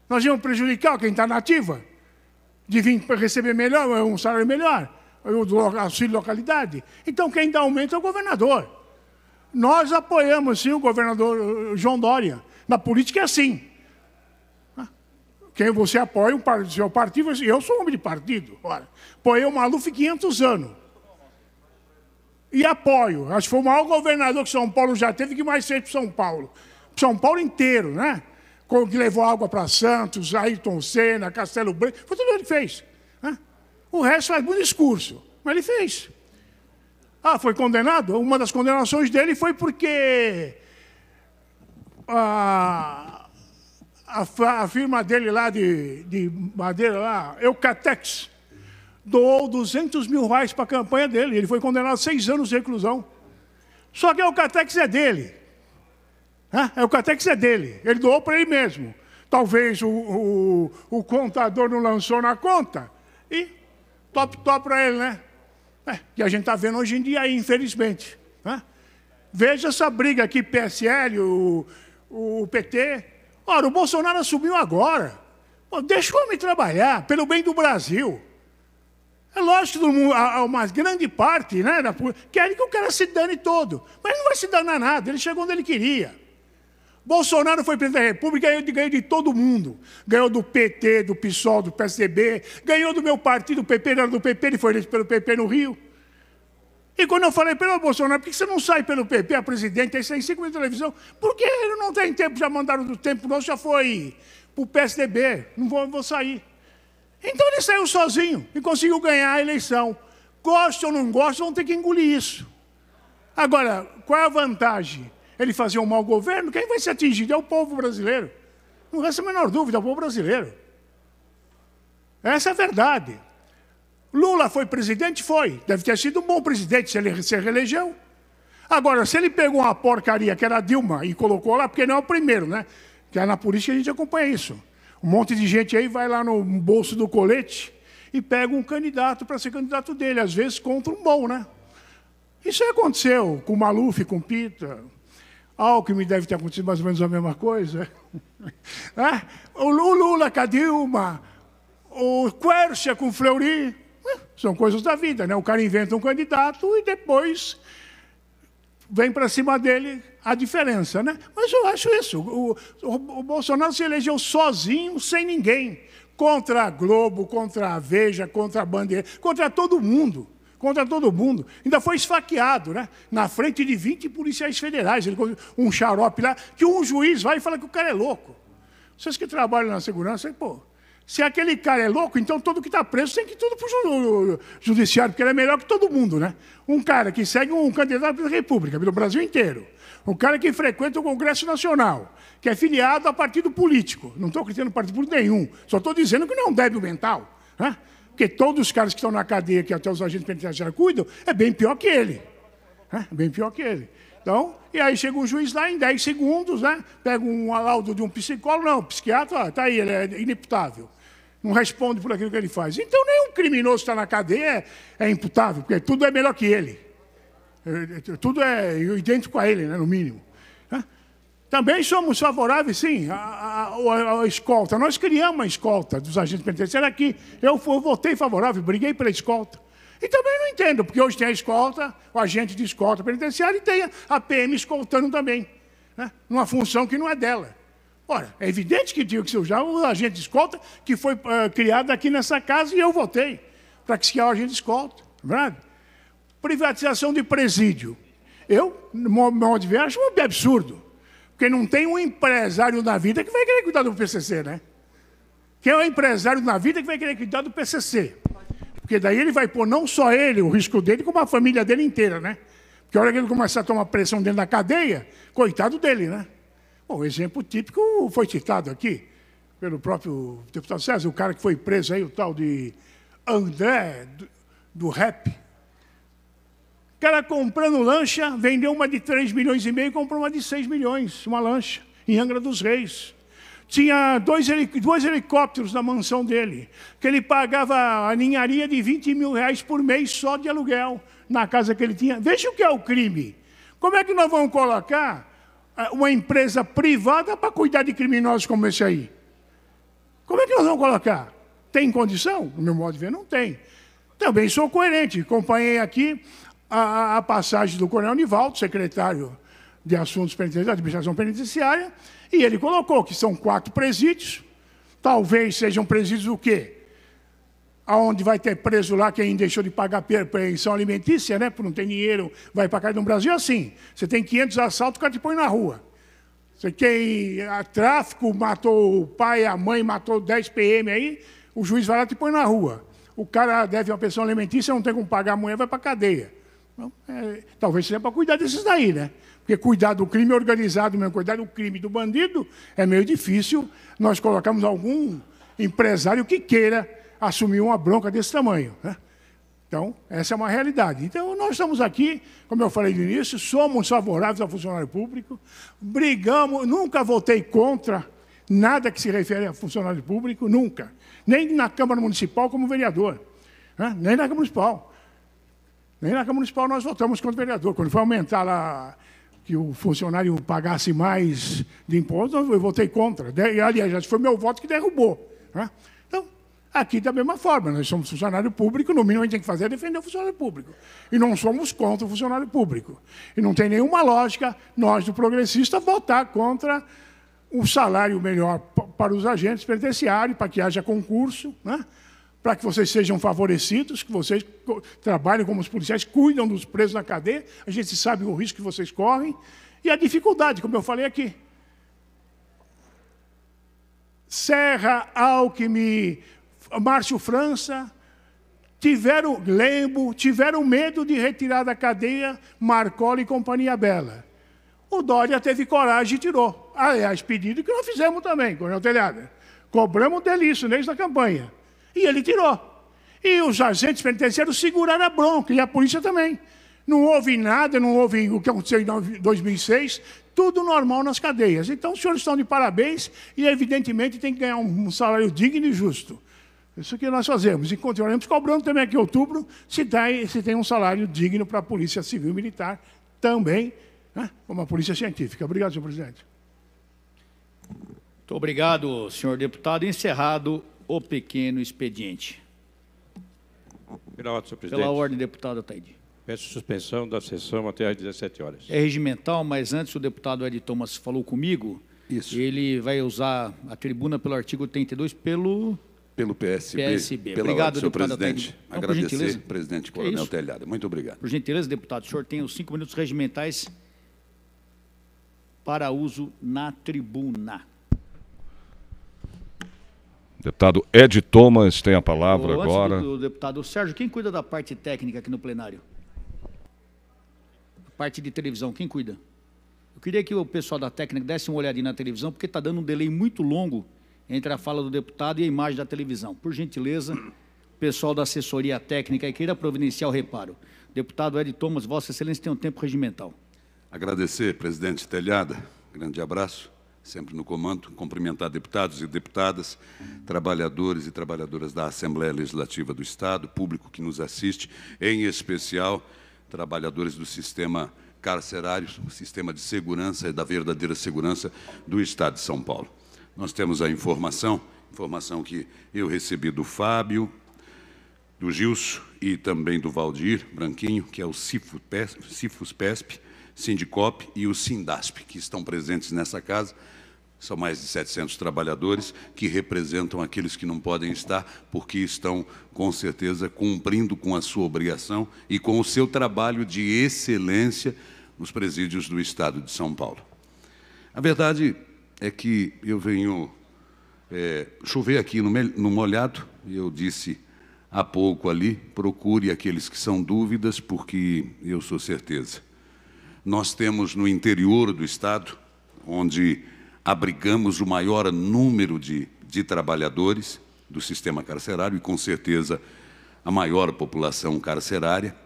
Nós vamos prejudicar quem está na ativa, de vir receber melhor, um salário melhor, o auxílio localidade. Então, quem dá aumento é o governador. Nós apoiamos, sim, o governador João Dória. Na política é assim. Quem você apoia, o seu partido, eu sou homem de partido. Ora, apoiei o Maluf 500 anos. E apoio. Acho que foi o maior governador que São Paulo já teve, que mais fez para São Paulo. São Paulo inteiro, né? Que levou água para Santos, Ayrton Senna, Castelo Branco. Foi tudo ele que fez. Né? O resto faz muito discurso. Mas ele fez. Ah, foi condenado? Uma das condenações dele foi porque a firma dele lá de madeira, lá, Eucatex, doou R$200 mil para a campanha dele. Ele foi condenado a 6 anos de reclusão. Só que a Eucatex é dele. A Eucatex é dele. Ele doou para ele mesmo. Talvez o contador não lançou na conta. E top para ele, né? Que a gente está vendo hoje em dia aí, infelizmente. Veja essa briga aqui, PSL, o PT. Ora, o Bolsonaro assumiu agora. Pô, deixa o homem trabalhar, pelo bem do Brasil. É lógico que uma grande parte, né, querem que o cara se dane todo. Mas ele não vai se danar nada, ele chegou onde ele queria. Bolsonaro foi presidente da República e ganhou de todo mundo. Ganhou do PT, do PSOL, do PSDB, ganhou do meu partido, o PP era do PP, ele foi eleito pelo PP no Rio. E quando eu falei pelo Bolsonaro, por que você não sai pelo PP, a presidente, aí você tem 5 minutos de televisão? Porque ele não tem tempo, já mandaram do tempo nosso, já foi para o PSDB, não vou sair. Então ele saiu sozinho e conseguiu ganhar a eleição. Gosta ou não gosta, vão ter que engolir isso. Agora, qual é a vantagem? Ele fazer um mau governo? Quem vai ser atingido é o povo brasileiro. Não resta a menor dúvida, é o povo brasileiro. Essa é a verdade. Lula foi presidente? Foi. Deve ter sido um bom presidente se ele se reelegeu. Agora, se ele pegou uma porcaria que era a Dilma e colocou lá, porque não é o primeiro, né? Que é na política a gente acompanha isso. Um monte de gente aí vai lá no bolso do colete e pega um candidato para ser candidato dele, às vezes contra um bom, né? Isso aí aconteceu com o Maluf, com o Pita. Alckmin deve ter acontecido mais ou menos a mesma coisa. O Lula com a Dilma, o Quercia com o Fleury. São coisas da vida, né? O cara inventa um candidato e depois vem para cima dele a diferença, né? Mas eu acho isso. O Bolsonaro se elegeu sozinho, sem ninguém. Contra a Globo, contra a Veja, contra a Bandeira, contra todo mundo. Contra todo mundo. Ainda foi esfaqueado, né? Na frente de 20 policiais federais. Ele um xarope lá, que um juiz vai e fala que o cara é louco. Vocês que trabalham na segurança, pô, se aquele cara é louco, então todo que está preso tem que ir tudo para o judiciário, porque ele é melhor que todo mundo, né? Um cara que segue um candidato da República, pelo Brasil inteiro. Um cara que frequenta o Congresso Nacional, que é filiado a partido político. Não estou criticando partido político nenhum, só estou dizendo que não é um débil mental, né? Porque todos os caras que estão na cadeia, que até os agentes penitenciários cuidam, é bem pior que ele. É bem pior que ele. Então, e aí chega um juiz lá em 10 segundos, né? Pega um laudo de um psicólogo, não, psiquiatra, está aí, ele é inimputável. Não responde por aquilo que ele faz. Então, nenhum criminoso que está na cadeia é imputável, porque tudo é melhor que ele. Tudo é idêntico a ele, né, no mínimo. Também somos favoráveis, sim, à escolta. Nós criamos a escolta dos agentes penitenciários aqui. Eu votei favorável, briguei pela escolta. E também não entendo, porque hoje tem a escolta, o agente de escolta penitenciária, e tem a PM escoltando também, né, numa função que não é dela. Ora, é evidente que tinha que ser já o agente de escolta que foi criado aqui nessa casa e eu votei para que se criar o agente de escolta. Não é verdade? Privatização de presídio. Eu, no modo de ver, acho um absurdo. Porque não tem um empresário na vida que vai querer cuidar do PCC, né? Quem é o empresário na vida que vai querer cuidar do PCC? Porque daí ele vai pôr não só ele, o risco dele, como a família dele inteira, né? Porque a hora que ele começar a tomar pressão dentro da cadeia, coitado dele, né? Bom, o exemplo típico foi citado aqui. pelo próprio deputado César, o cara que foi preso aí, o tal de André, do rap. O cara comprando lancha, vendeu uma de 3,5 milhões e comprou uma de 6 milhões, uma lancha, em Angra dos Reis. Tinha dois helicópteros na mansão dele, que ele pagava a ninharia de 20 mil reais por mês só de aluguel na casa que ele tinha. Veja o que é o crime. Como é que nós vamos colocar uma empresa privada para cuidar de criminosos como esse aí? Como é que nós vamos colocar? Tem condição? No meu modo de ver, não tem. Também sou coerente. Acompanhei aqui a passagem do Coronel Nivaldo, secretário de Assuntos Penitenciários, da Administração Penitenciária, e ele colocou que são 4 presídios, talvez sejam presídios o quê? Aonde vai ter preso lá quem deixou de pagar pensão alimentícia, né? Por não ter dinheiro, vai para cá no Brasil, é assim. Você tem 500 assaltos, o cara te põe na rua. Você tem tráfico, matou o pai, a mãe, matou 10 PM aí, o juiz vai lá e te põe na rua. O cara deve uma pensão alimentícia, não tem como pagar a mulher, vai para a cadeia. Então, talvez seja para cuidar desses daí, né? Porque cuidar do crime organizado, mesmo, cuidar do crime do bandido, é meio difícil nós colocarmos algum empresário que queira assumir uma bronca desse tamanho, né? Então, essa é uma realidade. Então, nós estamos aqui, como eu falei no início, somos favoráveis ao funcionário público, brigamos, nunca votei contra nada que se refere a funcionário público, nunca. Nem na Câmara Municipal como vereador, né? Nem na Câmara Municipal. Nem na Câmara Municipal nós votamos contra o vereador. Quando foi aumentar lá, que o funcionário pagasse mais de imposto, eu votei contra. Aliás, foi meu voto que derrubou, né? Então, aqui da mesma forma, nós somos funcionário público, no mínimo a gente tem que fazer é defender o funcionário público. E não somos contra o funcionário público. E não tem nenhuma lógica, nós do Progressista, votar contra um salário melhor para os agentes penitenciários, para que haja concurso, né? Para que vocês sejam favorecidos, que vocês trabalhem como os policiais, cuidam dos presos na cadeia, a gente sabe o risco que vocês correm, e a dificuldade, como eu falei aqui. Serra, Alckmin, Márcio França, tiveram medo de retirar da cadeia Marcola e Companhia Bela. O Dória teve coragem e tirou. Aliás, pedido que nós fizemos também, Coronel Telhada. Cobramos dele isso desde a campanha. E ele tirou. E os agentes penitenciários seguraram a bronca, e a polícia também. Não houve nada, não houve o que aconteceu em 2006, tudo normal nas cadeias. Então, os senhores estão de parabéns e, evidentemente, tem que ganhar um salário digno e justo. Isso que nós fazemos. E continuaremos cobrando também aqui em outubro se tem um salário digno para a Polícia Civil e Militar também, né? Como a Polícia Científica. Obrigado, senhor presidente. Muito obrigado, senhor deputado. Encerrado o pequeno expediente. Pela ordem, senhor presidente. Pela ordem, deputado Ataíde. Peço suspensão da sessão até às 17 horas. É regimental, mas antes o deputado Ed Thomas falou comigo. Isso. Ele vai usar a tribuna pelo artigo 82 pelo PSB. Pela Obrigado, ordem, senhor deputado presidente. Ataíde. Então, Agradecer, presidente Coronel Telhada. Muito obrigado. Por gentileza, deputado, o senhor tem os 5 minutos regimentais para uso na tribuna. Deputado Ed Thomas tem a palavra agora. Antes do deputado Sérgio, quem cuida da parte técnica aqui no plenário? A parte de televisão, quem cuida? Eu queria que o pessoal da técnica desse uma olhadinha na televisão, porque está dando um delay muito longo entre a fala do deputado e a imagem da televisão. Por gentileza, o pessoal da assessoria técnica queira providenciar o reparo. Deputado Ed Thomas, Vossa Excelência tem um tempo regimental. Agradecer, presidente Telhada. Grande abraço. Sempre no comando, cumprimentar deputados e deputadas, trabalhadores e trabalhadoras da Assembleia Legislativa do Estado, público que nos assiste, em especial trabalhadores do sistema carcerário, o sistema de segurança e da verdadeira segurança do Estado de São Paulo. Nós temos a informação que eu recebi do Fábio, do Gilson e também do Valdir Branquinho, que é o Cifus-PESP, Sindicop e o Sindasp, que estão presentes nessa casa. São mais de 700 trabalhadores que representam aqueles que não podem estar, porque estão, com certeza, cumprindo com a sua obrigação e com o seu trabalho de excelência nos presídios do Estado de São Paulo. A verdade é que eu venho chover aqui no molhado, e eu disse há pouco ali, procure aqueles que são dúvidas, porque eu sou certeza. Nós temos no interior do Estado, onde abrigamos o maior número de de trabalhadores do sistema carcerário e, com certeza, a maior população carcerária.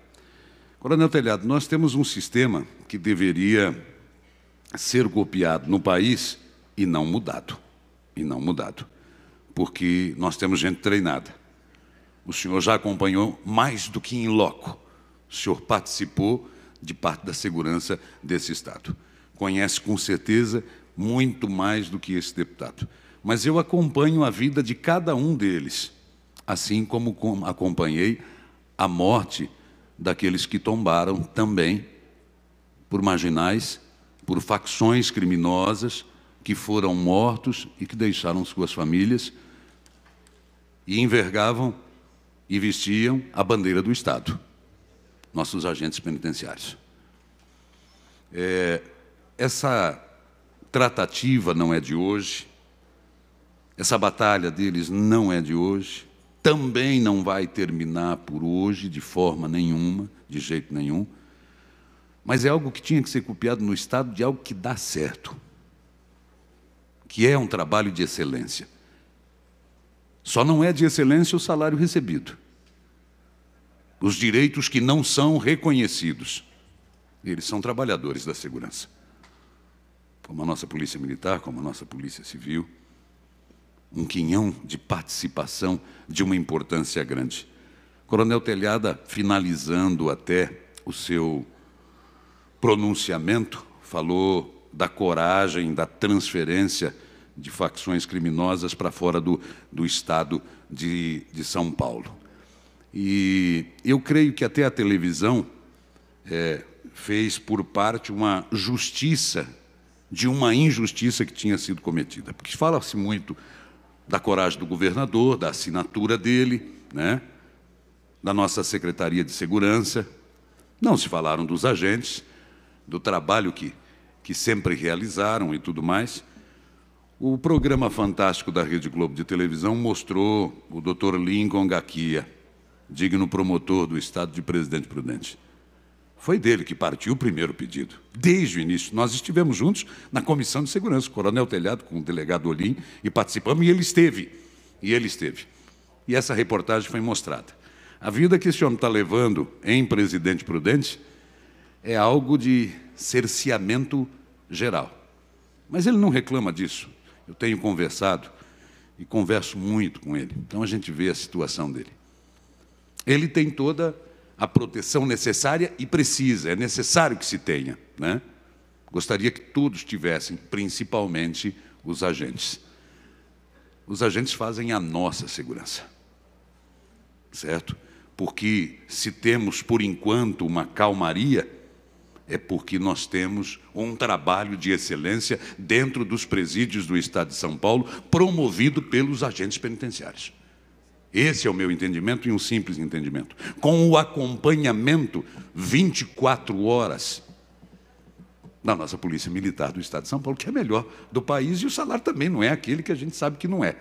Coronel Telhado, nós temos um sistema que deveria ser copiado no país e não mudado. Porque nós temos gente treinada. O senhor já acompanhou mais do que em loco. O senhor participou de parte da segurança desse Estado. Conhece, com certeza, muito mais do que esse deputado. Mas eu acompanho a vida de cada um deles, assim como acompanhei a morte daqueles que tombaram também por marginais, por facções criminosas, que foram mortos e que deixaram suas famílias e envergavam e vestiam a bandeira do Estado, nossos agentes penitenciários. Essa tratativa não é de hoje, essa batalha deles não é de hoje, também não vai terminar por hoje, de forma nenhuma, de jeito nenhum, mas é algo que tinha que ser copiado no Estado de algo que dá certo, que é um trabalho de excelência. Só não é de excelência o salário recebido, os direitos que não são reconhecidos. Eles são trabalhadores da segurança, como a nossa Polícia Militar, como a nossa Polícia Civil, um quinhão de participação de uma importância grande. Coronel Telhada, finalizando até o seu pronunciamento, falou da coragem, da transferência de facções criminosas para fora do Estado de São Paulo. E eu creio que até a televisão fez, por parte, uma justiça de uma injustiça que tinha sido cometida. Porque fala-se muito da coragem do governador, da assinatura dele, né? Da nossa Secretaria de Segurança. Não se falaram dos agentes, do trabalho que sempre realizaram e tudo mais. O programa fantástico da Rede Globo de televisão mostrou o Dr. Lincoln Gaquia, digno promotor do Estado de Presidente Prudente. Foi dele que partiu o primeiro pedido. Desde o início, nós estivemos juntos na Comissão de Segurança, o Coronel Telhado com o delegado Olim, e participamos, e ele esteve. E essa reportagem foi mostrada. A vida que esse homem está levando em Presidente Prudente é algo de cerceamento geral. Mas ele não reclama disso. Eu tenho conversado e converso muito com ele. Então a gente vê a situação dele. Ele tem toda a proteção necessária e precisa, é necessário que se tenha, né? Gostaria que todos tivessem, principalmente os agentes. Os agentes fazem a nossa segurança, certo? Porque se temos, por enquanto, uma calmaria, é porque nós temos um trabalho de excelência dentro dos presídios do Estado de São Paulo, promovido pelos agentes penitenciários. Esse é o meu entendimento, e um simples entendimento. Com o acompanhamento 24 horas da nossa Polícia Militar do Estado de São Paulo, que é a melhor do país, e o salário também não é aquele que a gente sabe que não é,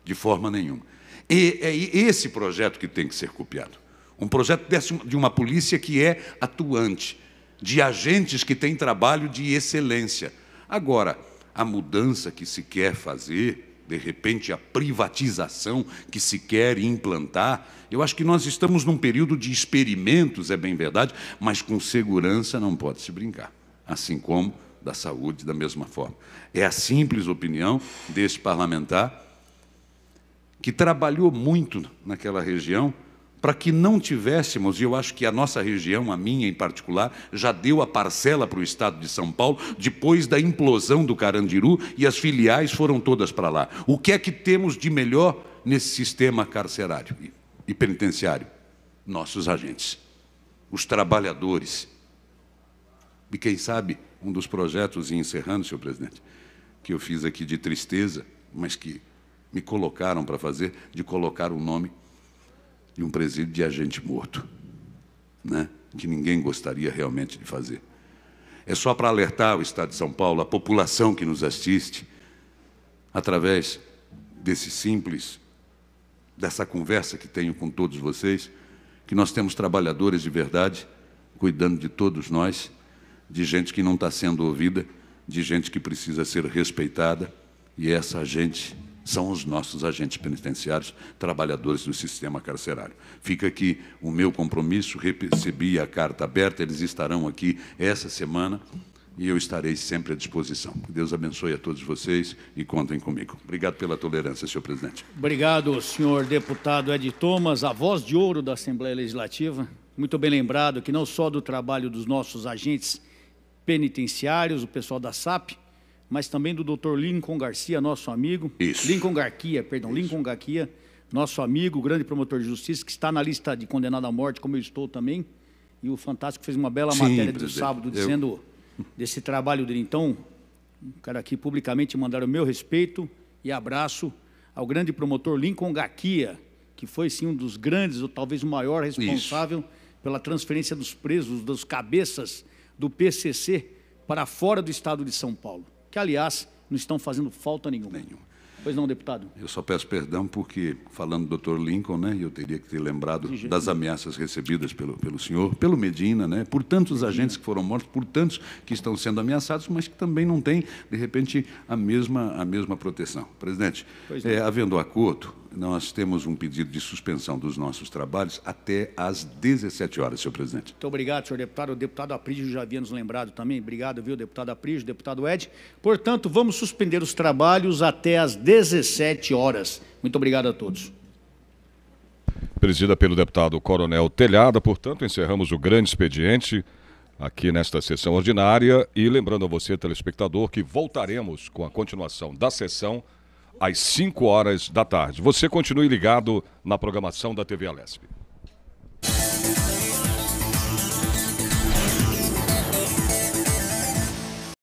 de forma nenhuma. E é esse projeto que tem que ser copiado. Um projeto de uma polícia que é atuante, de agentes que têm trabalho de excelência. Agora, a mudança que se quer fazer, de repente, a privatização que se quer implantar, eu acho que nós estamos num período de experimentos, é bem verdade, mas com segurança não pode se brincar, assim como da saúde, da mesma forma. É a simples opinião desse parlamentar que trabalhou muito naquela região para que não tivéssemos, e eu acho que a nossa região, a minha em particular, já deu a parcela para o Estado de São Paulo, depois da implosão do Carandiru, e as filiais foram todas para lá. O que é que temos de melhor nesse sistema carcerário e penitenciário? Nossos agentes, os trabalhadores. E quem sabe, um dos projetos, e encerrando, senhor presidente, que eu fiz aqui de tristeza, mas que me colocaram para fazer, de colocar o nome de um presídio de agente morto, né? Que ninguém gostaria realmente de fazer. É só para alertar o Estado de São Paulo, a população que nos assiste, através dessa conversa que tenho com todos vocês, que nós temos trabalhadores de verdade, cuidando de todos nós, de gente que não está sendo ouvida, de gente que precisa ser respeitada, e essa gente são os nossos agentes penitenciários, trabalhadores do sistema carcerário. Fica aqui o meu compromisso, recebi a carta aberta, eles estarão aqui essa semana e eu estarei sempre à disposição. Que Deus abençoe a todos vocês e contem comigo. Obrigado pela tolerância, senhor presidente. Obrigado, senhor deputado Ed Thomas, a voz de ouro da Assembleia Legislativa. Muito bem lembrado que não só do trabalho dos nossos agentes penitenciários, o pessoal da SAP, mas também do Dr. Lincoln Garcia, nosso amigo. Isso. Lincoln Garcia, nosso amigo, grande promotor de justiça, que está na lista de condenado à morte, como eu estou também. E o Fantástico fez uma bela matéria do sábado dizendo desse trabalho dele. Então, quero aqui publicamente mandar o meu respeito e abraço ao grande promotor Lincoln Garcia, que foi, sim, um dos grandes, ou talvez o maior responsável pela transferência dos presos, dos cabeças do PCC para fora do estado de São Paulo, que, aliás, não estão fazendo falta nenhuma. Pois não, deputado? Eu só peço perdão porque, falando do Dr. Lincoln, né, eu teria que ter lembrado das ameaças recebidas pelo senhor, pelo Medina, né, por tantos agentes que foram mortos, por tantos que estão sendo ameaçados, mas que também não têm, de repente, a mesma proteção. Presidente, havendo acordo, nós temos um pedido de suspensão dos nossos trabalhos até às 17 horas, senhor presidente. Muito obrigado, senhor deputado. O deputado Aprígio já havia nos lembrado também. Obrigado, viu, deputado Aprígio, deputado Ed. Portanto, vamos suspender os trabalhos até às 17 horas. Muito obrigado a todos. Presidida pelo deputado Coronel Telhada, portanto, encerramos o grande expediente aqui nesta sessão ordinária e lembrando a você, telespectador, que voltaremos com a continuação da sessão às 5 horas da tarde. Você continue ligado na programação da TV Alesp.